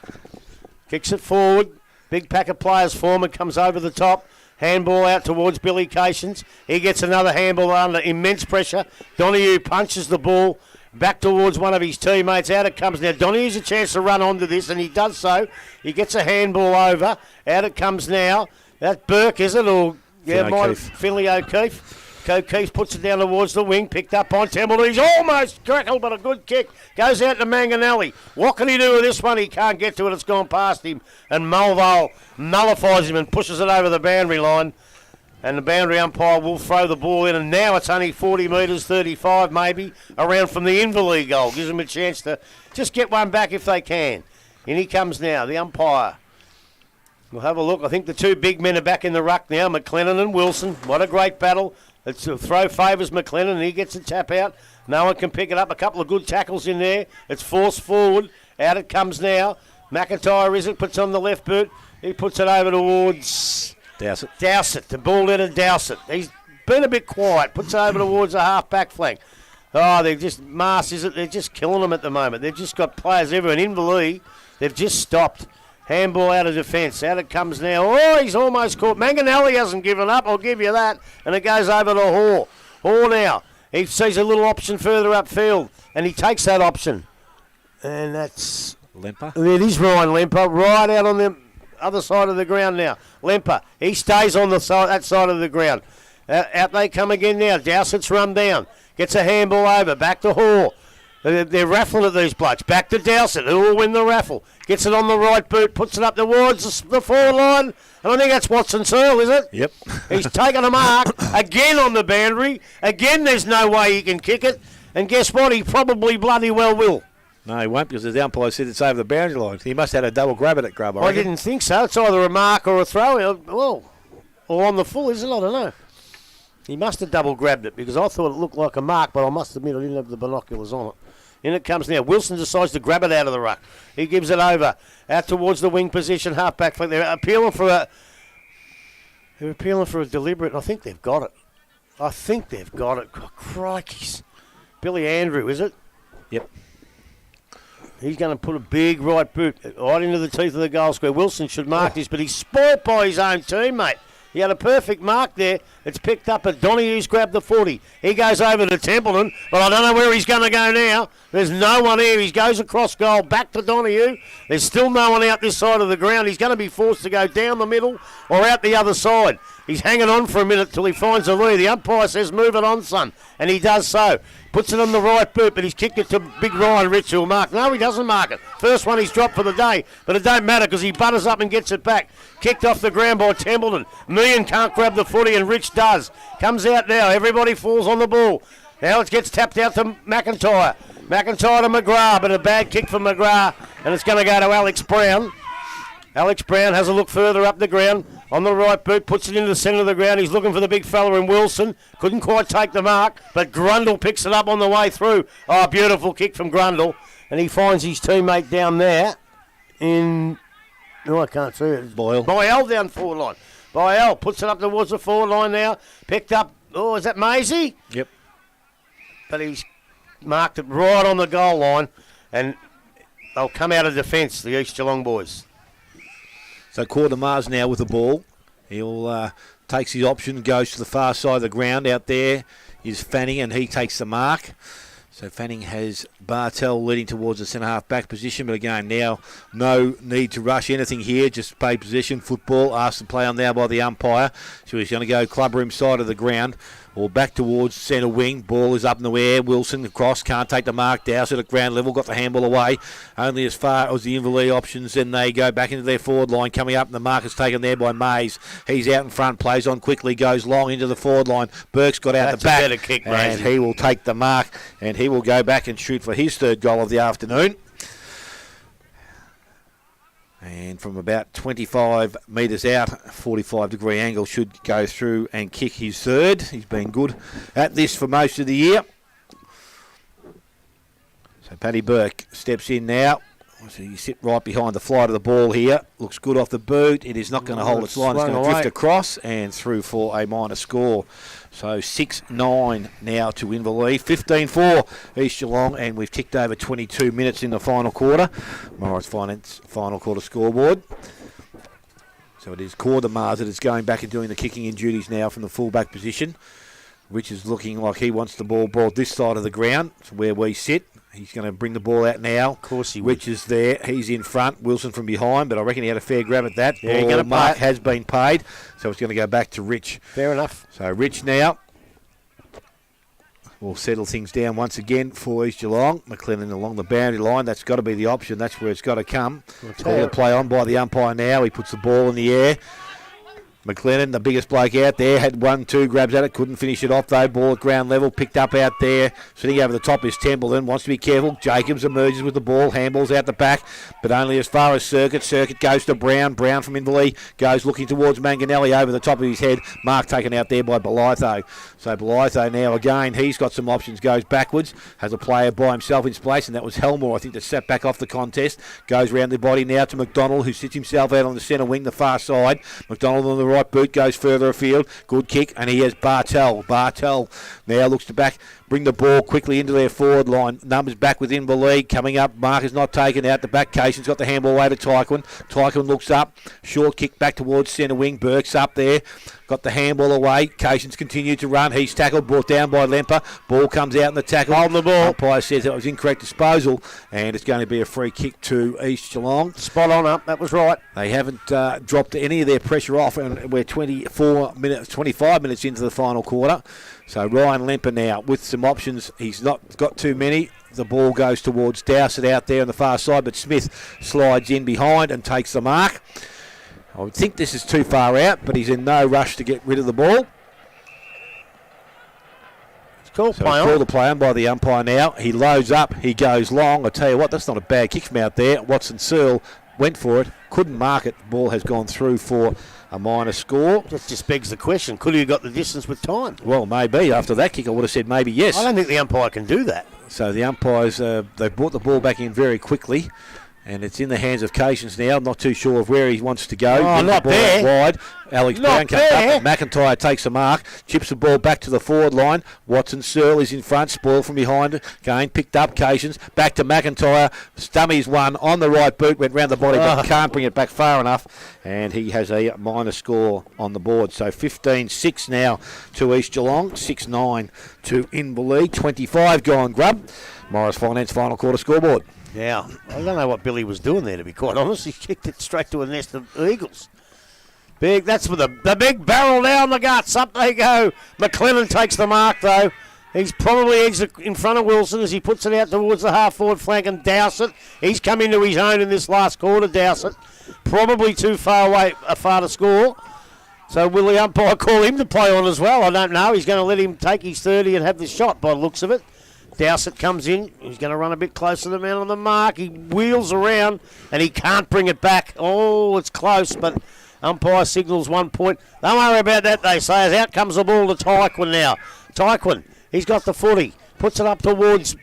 Kicks it forward. Big pack of players form. It comes over the top. Handball out towards Billy Cations. He gets another handball under immense pressure. Donoghue punches the ball back towards one of his teammates. Out it comes now. Donoghue's a chance to run onto this, and he does so. He gets a handball over. Out it comes now. That's Burke, is it? Or Finley O'Keefe. O'Keefe puts it down towards the wing, picked up on Templeton. He's almost crackled, but a good kick. Goes out to Manganelli. What can he do with this one? He can't get to it. It's gone past him. And Mulvale nullifies him and pushes it over the boundary line. And the boundary umpire will throw the ball in. And now it's only 40 metres, 35 maybe, around from the Inverleigh goal. Gives them a chance to just get one back if they can. In he comes now, the umpire. We'll have a look. I think the two big men are back in the ruck now, McLennan and Wilson. What a great battle. It's a throw favours McLennan, and he gets a tap out. No one can pick it up. A couple of good tackles in there. It's forced forward. Out it comes now. McIntyre is it, puts on the left boot. He puts it over towards... Dowsett. The ball in to Dowsett. He's been a bit quiet. Puts it over towards the half-back flank. Oh, they're just... Mars, is it? They're just killing them at the moment. They've just got players everywhere. And Inverleigh, they've just stopped. Handball out of defence. Out it comes now. Oh, he's almost caught. Manganelli hasn't given up. I'll give you that. And it goes over to Hall. Hall now. He sees a little option further upfield. And he takes that option. And that's... Lemper. It is Ryan Lemper. Right out on the other side of the ground now. Lemper. He stays on that side of the ground. Out they come again now. Dowsett's run down. Gets a handball over. Back to Hall. They're raffling at these blokes. Back to Dowsett, who will win the raffle. Gets it on the right boot, puts it up towards the forward line. And I think that's Watson Searle, is it? Yep. He's taken a mark again on the boundary. Again, there's no way he can kick it. And guess what? He probably bloody well will. No, he won't, because the umpire said it's over the boundary line. He must have had a double grab at it, Grub. I didn't think so. It's either a mark or a throw. Well, or on the full, is it? I don't know. He must have double grabbed it, because I thought it looked like a mark, but I must admit I didn't have the binoculars on it. In it comes now. Wilson decides to grab it out of the ruck. He gives it over. Out towards the wing position, half-back flank. They're appealing for a deliberate... I think they've got it. Oh, crikeys. Billy Andrew, is it? Yep. He's going to put a big right boot right into the teeth of the goal square. Wilson should mark this, but he's spoilt by his own teammate. He had a perfect mark there. It's picked up, but Donoghue's grabbed the 40. He goes over to Templeton, but I don't know where he's going to go now. There's no one here. He goes across goal, back to Donoghue. There's still no one out this side of the ground. He's going to be forced to go down the middle or out the other side. He's hanging on for a minute till he finds a lead. The umpire says, move it on, son, and he does so. Puts it on the right boot, but he's kicked it to Big Ryan Rich, who'll mark. No, he doesn't mark it. First one he's dropped for the day, but it don't matter because he butters up and gets it back. Kicked off the ground by Templeton. Meehan can't grab the footy, and Rich does. Comes out now. Everybody falls on the ball. Now it gets tapped out to McIntyre. McIntyre to McGrath, but a bad kick for McGrath, and it's going to go to Alex Brown. Alex Brown has a look further up the ground. On the right boot, puts it into the centre of the ground. He's looking for the big fella in Wilson. Couldn't quite take the mark, but Grundle picks it up on the way through. Oh, beautiful kick from Grundle. And he finds his teammate down there in... No, I can't see it. Boyle down forward line. Boyle puts it up towards the forward line now. Picked up... Oh, is that Maisie? Yep. But he's marked it right on the goal line. And they'll come out of defence, the East Geelong boys. So Mars now with the ball. He'll takes his option, goes to the far side of the ground. Out there is Fanning, and he takes the mark. So Fanning has Bartel leading towards the centre-half back position. But again, now no need to rush anything here. Just play position, football. Asked to play on now by the umpire. So he's going to go club room side of the ground. Or back towards centre wing. Ball is up in the air. Wilson across. Can't take the mark. Dowsett at ground level. Got the handball away. Only as far as the Inverleigh options. Then they go back into their forward line. Coming up. And the mark is taken there by Mays. He's out in front. Plays on quickly. Goes long into the forward line. Burke's got out the back. That's a better kick, and he will take the mark. And he will go back and shoot for his third goal of the afternoon. And from about 25 metres out, 45-degree angle, should go through and kick his third. He's been good at this for most of the year. So Paddy Burke steps in now. So you sit right behind the flight of the ball here. Looks good off the boot. It is not going to hold its line. It's going to drift across and through for a minor score. So 6-9 now to Inverleigh. 15-4 East Geelong, and we've ticked over 22 minutes in the final quarter. Morris Finance final quarter scoreboard. So it is Mars that is going back and doing the kicking in duties now from the fullback position. Rich is looking like he wants the ball brought this side of the ground, where we sit. He's going to bring the ball out now. Of course he will. Rich is there. He's in front. Wilson from behind, but I reckon he had a fair grab at that. Yeah, ball mark has been paid, so it's going to go back to Rich. Fair enough. So Rich now will settle things down once again for East Geelong. McLennan along the boundary line. That's got to be the option. That's where it's got to come. Call the play on by the umpire now. He puts the ball in the air. McLennan, the biggest bloke out there, had 1-2 grabs at it, couldn't finish it off though. Ball at ground level, picked up out there. Sitting over the top is Templeton, wants to be careful. Jacobs emerges with the ball, handballs out the back, but only as far as Circuit. Circuit goes to Brown. Brown from Inverleigh goes looking towards Manganelli over the top of his head. Mark taken out there by Belitho. So Belitho now again, he's got some options, goes backwards, has a player by himself in space, and that was Helmore, I think, that sat back off the contest. Goes round the body now to McDonald, who sits himself out on the centre wing, the far side. McDonald on the right boot, goes further afield. Good kick, and he has Bartel. Bartel now looks to bring the ball quickly into their forward line. Numbers back with Inverleigh. Coming up, Mark is not taken out the back. Cation's got the handball away to Tyquin. Tyquin looks up. Short kick back towards centre wing. Burke's up there. Got the handball away. Cation's continued to run. He's tackled, brought down by Lemper. Ball comes out in the tackle. Holding the ball. Umpire says that was incorrect disposal, and it's going to be a free kick to East Geelong. Spot on up. That was right. They haven't dropped any of their pressure off, and we're 25 minutes into the final quarter. So Ryan Lemper now with some options. He's not got too many. The ball goes towards Dowsett out there on the far side, but Smith slides in behind and takes the mark. I would think this is too far out, but he's in no rush to get rid of the ball. It's called play on. Called the play on by the umpire now. He loads up. He goes long. I tell you what, that's not a bad kick from out there. Watson Searle went for it, couldn't mark it. The ball has gone through for a minor score. That just begs the question, could he have got the distance with time? Well, maybe. After that kick, I would have said maybe yes. I don't think the umpire can do that. So the umpires, they brought the ball back in very quickly. And it's in the hands of Cations now. I'm not too sure of where he wants to go. Oh, not there. Wide. Alex Brown comes up, and McIntyre takes a mark. Chips the ball back to the forward line. Watson Searle is in front. Spoiled from behind. Again, picked up Cations. Back to McIntyre. Stummies one on the right boot. Went round the body, but can't bring it back far enough. And he has a minor score on the board. So 15-6 now to East Geelong. 6-9 to Inverleigh. 25 gone grub. Morris Finance final quarter scoreboard. Yeah, I don't know what Billy was doing there, to be quite honest. He kicked it straight to a nest of eagles. Big, that's with the big barrel down the guts. Up they go. McLennan takes the mark, though. He's probably in front of Wilson as he puts it out towards the half-forward flank, and Dowsett. He's come into his own in this last quarter, Dowsett. Probably too far to score. So will the umpire call him to play on as well? I don't know. He's going to let him take his 30 and have the shot by the looks of it. Dowsett comes in. He's going to run a bit closer to the man on the mark. He wheels around, and he can't bring it back. Oh, it's close, but Umpire signals 1 point. Don't worry about that, they say, as out comes the ball to Tyquin now. Tyquin, he's got the footy, puts it up towards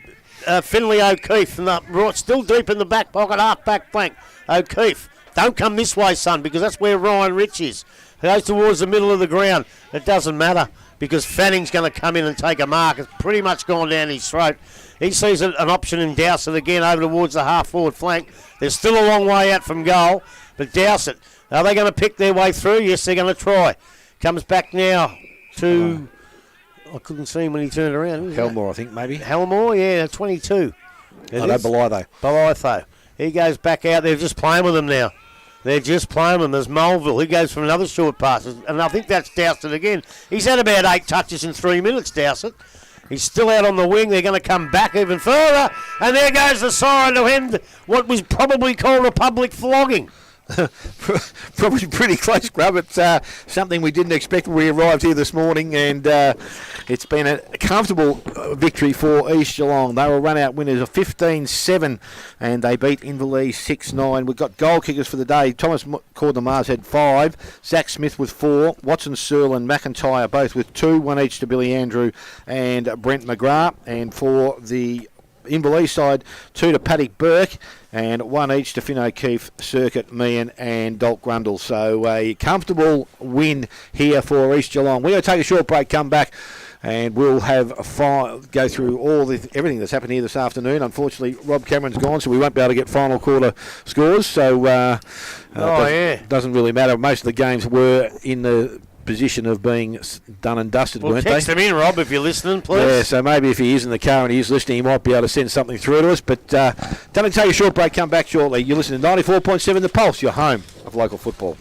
Finley O'Keefe, and still deep in the back pocket, half back flank. O'Keefe, don't come this way, son, because that's where Ryan Rich is. He goes towards the middle of the ground. It doesn't matter, because Fanning's going to come in and take a mark. It's pretty much gone down his throat. He sees an option in Dowsett again over towards the half-forward flank. They're still a long way out from goal, but Dowsett, are they going to pick their way through? Yes, they're going to try. Comes back now to... I couldn't see him when he turned around. Helmore, I think, maybe. Helmore, yeah, 22. No, Belitho. Belitho. He goes back out. They're just playing with him now. They're just playing with him. There's Mulville. He goes for another short pass. And I think that's Dowsett again. He's had about 8 touches in 3 minutes, Dowsett. He's still out on the wing. They're going to come back even further. And there goes the siren to end what was probably called a public flogging. Probably pretty close, Grub. It's something we didn't expect when we arrived here this morning, and it's been a comfortable victory for East Geelong. They were run-out winners of 15-7, and they beat Inverleigh 6-9. We've got goal kickers for the day. Thomas Cordamars had 5, Zach Smith with 4, Watson, Searle and McIntyre both with 2, 1 each to Billy Andrew and Brent McGrath. And for the Inverleigh side, 2 to Paddy Burke and 1 each to Finn O'Keefe, Circuit, Meehan and Dolt Grundle. So a comfortable win here for East Geelong. We're going to take a short break, come back, and we'll have go through everything that's happened here this afternoon. Unfortunately, Rob Cameron's gone, so we won't be able to get final quarter scores. So doesn't really matter. Most of the games were in the position of being done and dusted, weren't they? Text him in, Rob, if you're listening, please. Yeah, so maybe if he is in the car and he is listening, he might be able to send something through to us. But don't take a short break, come back shortly. You're listening to 94.7 The Pulse, your home of local football.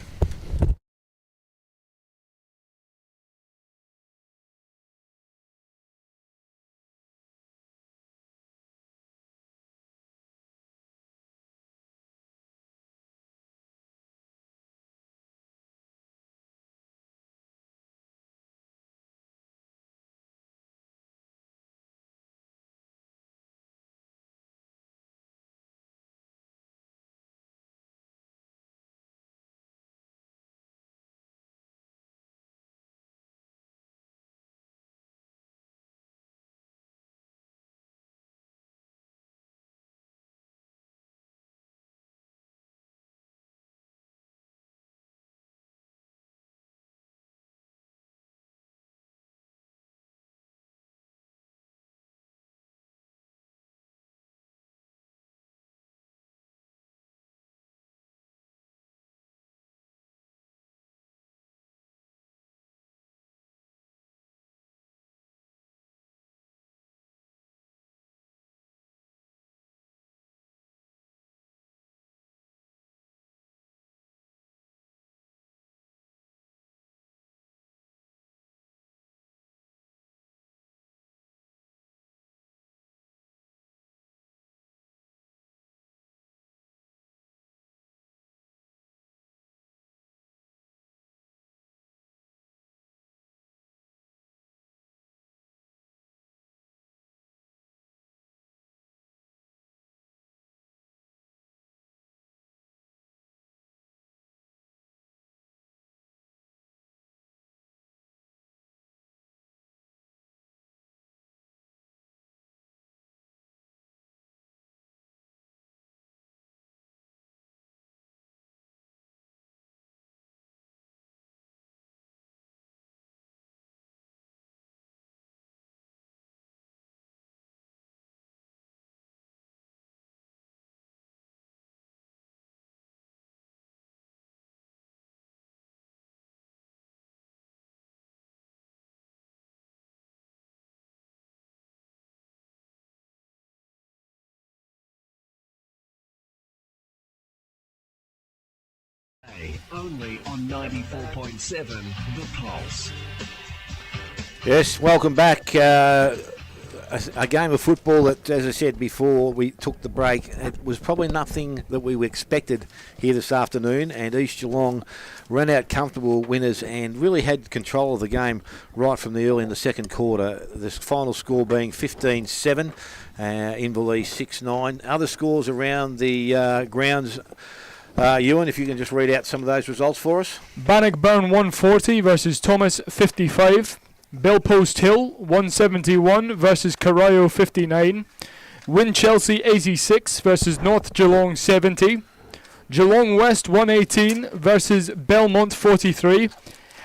Only on 94.7 The Pulse. Yes, welcome back. A game of football that, as I said before, we took the break. It was probably nothing that we expected here this afternoon, and East Geelong ran out comfortable winners and really had control of the game right from the early in the second quarter. The final score being 15-7, Inverleigh 6-9. Other scores around the grounds Ewan, if you can just read out some of those results for us. Bannockburn 140 versus Thomas 55. Bellpost Hill 171 versus Carayo 59. Winchelsea 86 versus North Geelong 70. Geelong West 118 versus Belmont 43.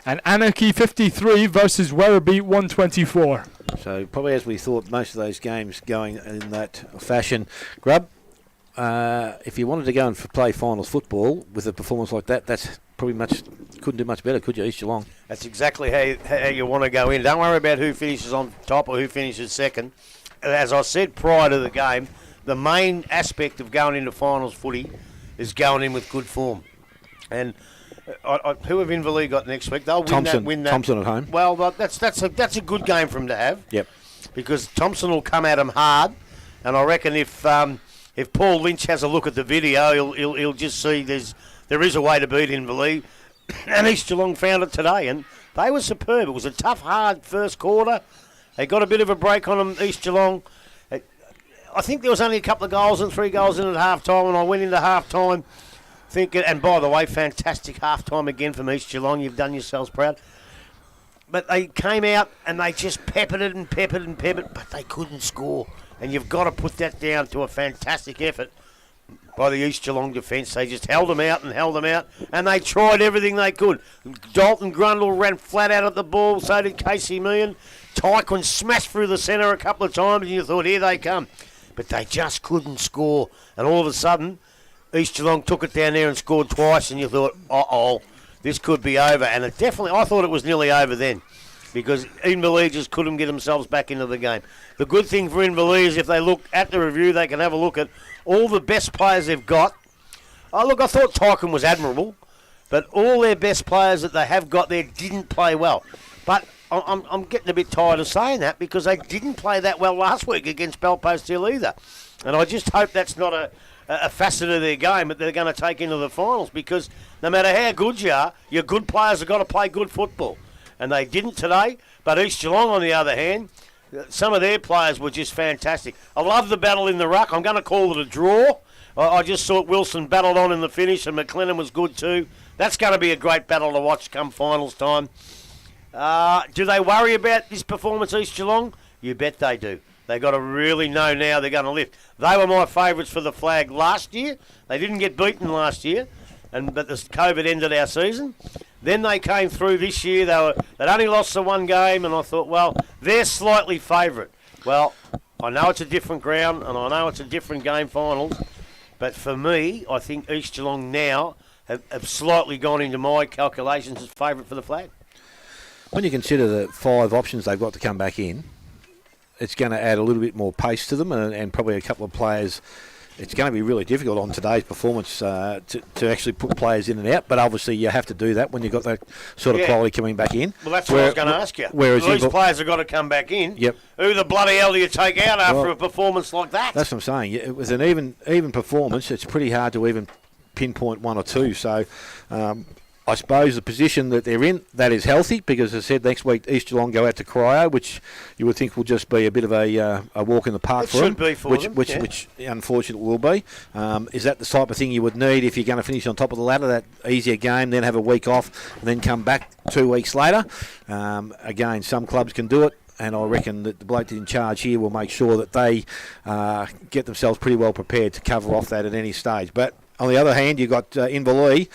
And Anarchy 53 versus Werribee 124. So probably as we thought, most of those games going in that fashion. Grub, if you wanted to go and play finals football with a performance like that, that's probably couldn't do much better, could you, East Geelong? That's exactly how you want to go in. Don't worry about who finishes on top or who finishes second. As I said prior to the game, the main aspect of going into finals footy is going in with good form. And who have Inverleigh got next week? They'll win that. Thompson at home. Well, that's a good game for them to have. Yep. Because Thompson will come at them hard, and I reckon if Paul Lynch has a look at the video, he'll just see there is a way to beat Inverleigh, and East Geelong found it today, and they were superb. It was a tough, hard first quarter. They got a bit of a break on them, East Geelong. I think there was only a couple of goals and 3 goals in at half time, and I went into half time thinking, and by the way, fantastic half time again from East Geelong. You've done yourselves proud. But they came out and they just peppered it, but they couldn't score. And you've got to put that down to a fantastic effort by the East Geelong defence. They just held them out, and they tried everything they could. Dalton Grundle ran flat out at the ball, so did Casey Meehan. Tyquin smashed through the centre a couple of times, and you thought, here they come. But they just couldn't score. And all of a sudden, East Geelong took it down there and scored twice, and you thought, this could be over. And I thought it was nearly over then, because Inverleigh just couldn't get themselves back into the game. The good thing for Inverleigh is if they look at the review, they can have a look at all the best players they've got. I thought Tyquin was admirable, but all their best players that they have got there didn't play well. But I'm getting a bit tired of saying that, because they didn't play that well last week against Bellpost Hill either. And I just hope that's not a facet of their game that they're going to take into the finals, because no matter how good you are, your good players have got to play good football. And they didn't today, but East Geelong, on the other hand, some of their players were just fantastic. I love the battle in the ruck. I'm going to call it a draw. I just thought Wilson battled on in the finish, and McLennan was good too. That's going to be a great battle to watch come finals time. Do they worry about this performance, East Geelong? You bet they do. They got to really know now they're going to lift. They were my favourites for the flag last year. They didn't get beaten last year, but the COVID ended our season. Then they came through this year. They'd only lost the one game, and I thought, well, they're slightly favourite. Well, I know it's a different ground, and I know it's a different game finals, but for me, I think East Geelong now have slightly gone into my calculations as favourite for the flag. When you consider the 5 options they've got to come back in, it's going to add a little bit more pace to them, and probably a couple of players. It's going to be really difficult on today's performance to actually put players in and out, but obviously you have to do that when you've got that sort of quality coming back in. Well, that's what I was going to ask you. Whereas these players have got to come back in. Yep. Who the bloody hell do you take out after a performance like that? That's what I'm saying. With an even performance, it's pretty hard to even pinpoint 1 or 2. So I suppose the position that they're in, that is healthy, because as I said, next week East Geelong go out to Cryo, which you would think will just be a bit of a walk in the park for them. Which unfortunately will be. Is that the type of thing you would need if you're going to finish on top of the ladder, that easier game, then have a week off, and then come back 2 weeks later? Again, some clubs can do it, and I reckon that the bloke in charge here will make sure that they get themselves pretty well prepared to cover off that at any stage. But on the other hand, you've got Inverleigh.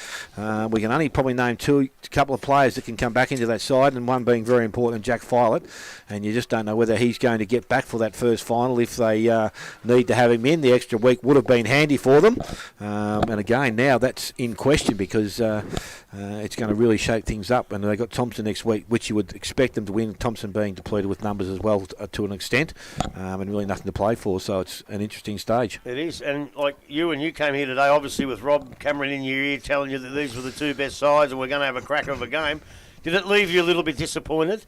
We can only probably name a couple of players that can come back into that side, and one being very important, Jack Filet. And you just don't know whether he's going to get back for that first final. If they need to have him in, the extra week would have been handy for them. And again, now that's in question, because it's going to really shake things up. And they've got Thompson next week, which you would expect them to win. Thompson being depleted with numbers as well to an extent, and really nothing to play for. So it's an interesting stage. It is. And like you came here today, obviously with Rob Cameron in your ear telling you that these were the 2 best sides and we're going to have a cracker of a game. Did it leave you a little bit disappointed?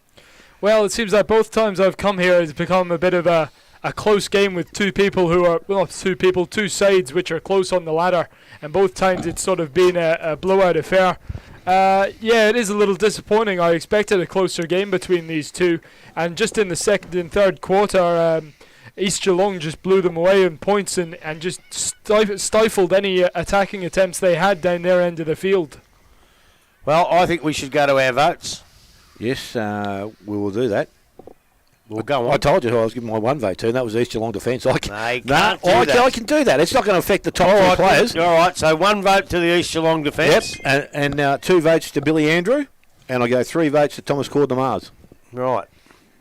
Well, it seems like both times I've come here it's become a bit of a close game with 2 people who are, well, 2 sides which are close on the ladder, and both times it's sort of been a blowout affair. It is a little disappointing. I expected a closer game between these two, and just in the second and third quarter, East Geelong just blew them away in points and just stifled any attacking attempts they had down their end of the field. Well, I think we should go to our votes. Yes, we will do that. We'll go on. I told you who I was giving my one vote to, and that was East Geelong defence. I can do that. It's not going to affect the top two players. All right, so one vote to the East Geelong defence. Yep, and 2 votes to Billy Andrew, and I go 3 votes to Thomas Cordner-Mars. Right.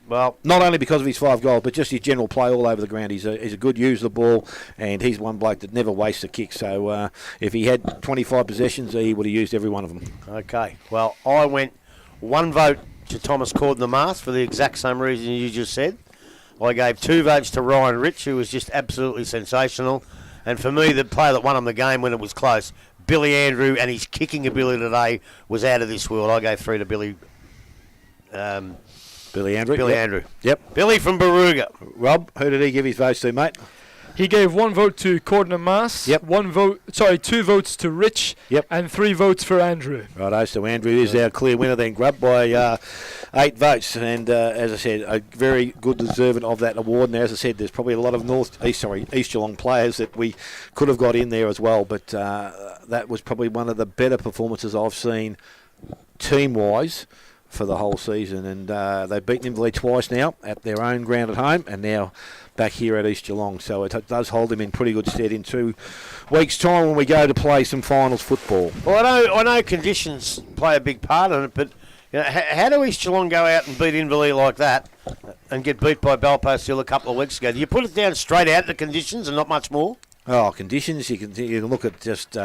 Well, not only because of his 5 goals, but just his general play all over the ground. He's a good user of the ball, and he's one bloke that never wastes a kick. So if he had 25 possessions, he would have used every one of them. Okay. Well, I went 1 vote to Thomas Cordner-Mars for the exact same reason you just said. I gave 2 votes to Ryan Rich, who was just absolutely sensational. And for me, the player that won him the game when it was close, Billy Andrew, and his kicking ability today was out of this world. I gave 3 to Billy. Billy Andrew. Billy Andrew. Yep. Billy from Baruga. Rob, who did he give his votes to, mate? He gave 1 vote to Cordner-Mars. Yep. 2 votes to Rich. Yep. And 3 votes for Andrew. Righto, so Andrew is our clear winner then, Grub, by 8 votes. And as I said, a very good deserving of that award. And as I said, there's probably a lot of East Geelong players that we could have got in there as well. But that was probably one of the better performances I've seen team-wise for the whole season. And they've beaten Inverleigh twice now at their own ground at home, and now back here at East Geelong. So it does hold them in pretty good stead in 2 weeks' time when we go to play some finals football. Well, I know conditions play a big part in it, but you know, how do East Geelong go out and beat Inverleigh like that and get beat by Belpost Hill a couple of weeks ago? Do you put it down straight out to conditions and not much more? Oh, conditions. You can look at just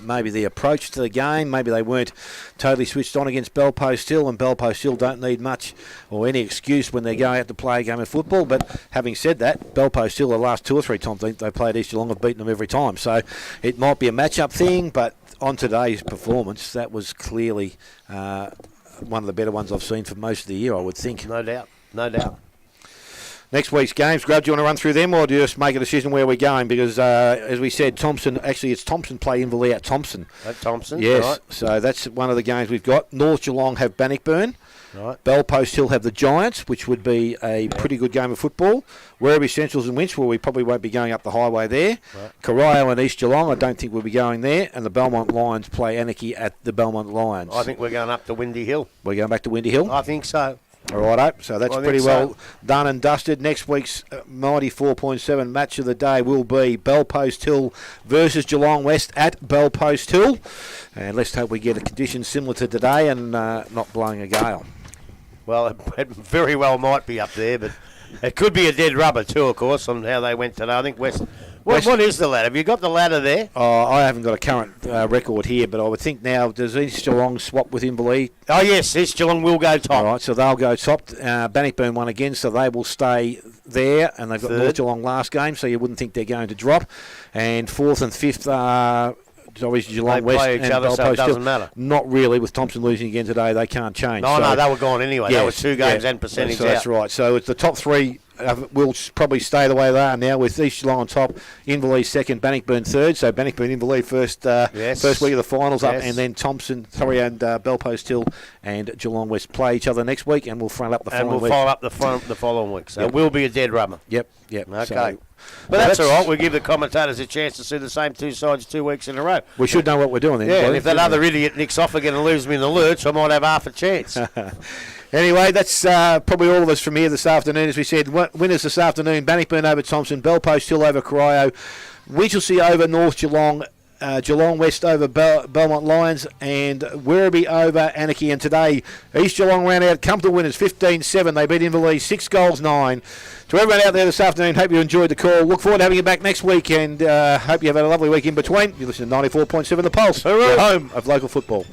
maybe the approach to the game. Maybe they weren't totally switched on against Belpost Hill, and Belpost Hill don't need much or any excuse when they go out to play a game of football. But having said that, Belpost Hill the last 2 or 3 times they played East Geelong have beaten them every time. So it might be a match-up thing, but on today's performance, that was clearly one of the better ones I've seen for most of the year, I would think. No doubt. No doubt. Next week's games, Grub, do you want to run through them, or do you just make a decision where we're going? Because, as we said, it's Thompson play Inverleigh at Thompson. At Thompson, yes. Right. So that's one of the games we've got. North Geelong have Bannockburn. Right. Belpost Hill have the Giants, which would be a pretty good game of football. Werribee Centrals and Winch, well, we probably won't be going up the highway there. Right. Corio and East Geelong, I don't think we'll be going there. And the Belmont Lions play Anarchy at the Belmont Lions. I think we're going up to Windy Hill. We're going back to Windy Hill? I think so. All right, so that's pretty well done and dusted. Next week's 94.7 match of the day will be Belpost Hill versus Geelong West at Belpost Hill. And let's hope we get a condition similar to today and not blowing a gale. Well, it very well might be up there, but it could be a dead rubber too, of course, on how they went today. I think West. What is the ladder? Have you got the ladder there? Oh, I haven't got a current record here, but I would think now, does East Geelong swap with Inverleigh? Oh, yes, East Geelong will go top. All right, so they'll go top. Bannockburn won again, so they will stay there, and they've got North Geelong last game, so you wouldn't think they're going to drop. And 4th and 5th are obviously Geelong West play each and other, Belpost so it doesn't Hill. matter. Not really, with Thompson losing again today, they can't change. No, they were gone anyway. Yes, They were 2 games and percentage so that's out. right. So it's the top 3 will probably stay the way they are now, with East Geelong on top, Inverleigh second, Bannockburn third. So Bannockburn, Inverleigh first week of the finals up, and then and Belpost Hill and Geelong West play each other next week, and we'll front up the following week. And we'll follow up the following week. So it will be a dead rubber. Yep. Okay. So, but that's all right. We give the commentators a chance to see the same 2 sides 2 weeks in a row. We should know what we're doing then. Yeah, and if that other idiot nicks off again and leaves me in the lurch, I might have half a chance. Anyway, that's probably all of us from here this afternoon. As we said, winners this afternoon: Bannockburn over Thompson, Belpost Hill over Corio, Winchelsea over North Geelong, Geelong West over Belmont Lions, and Werribee over Anarchy. And today, East Geelong ran out comfortable winners, 15-7. They beat Inverleigh 6-9. To everyone out there this afternoon, hope you enjoyed the call. Look forward to having you back next week, and hope you have had a lovely week in between. You listen to 94.7 The Pulse, the home of local football.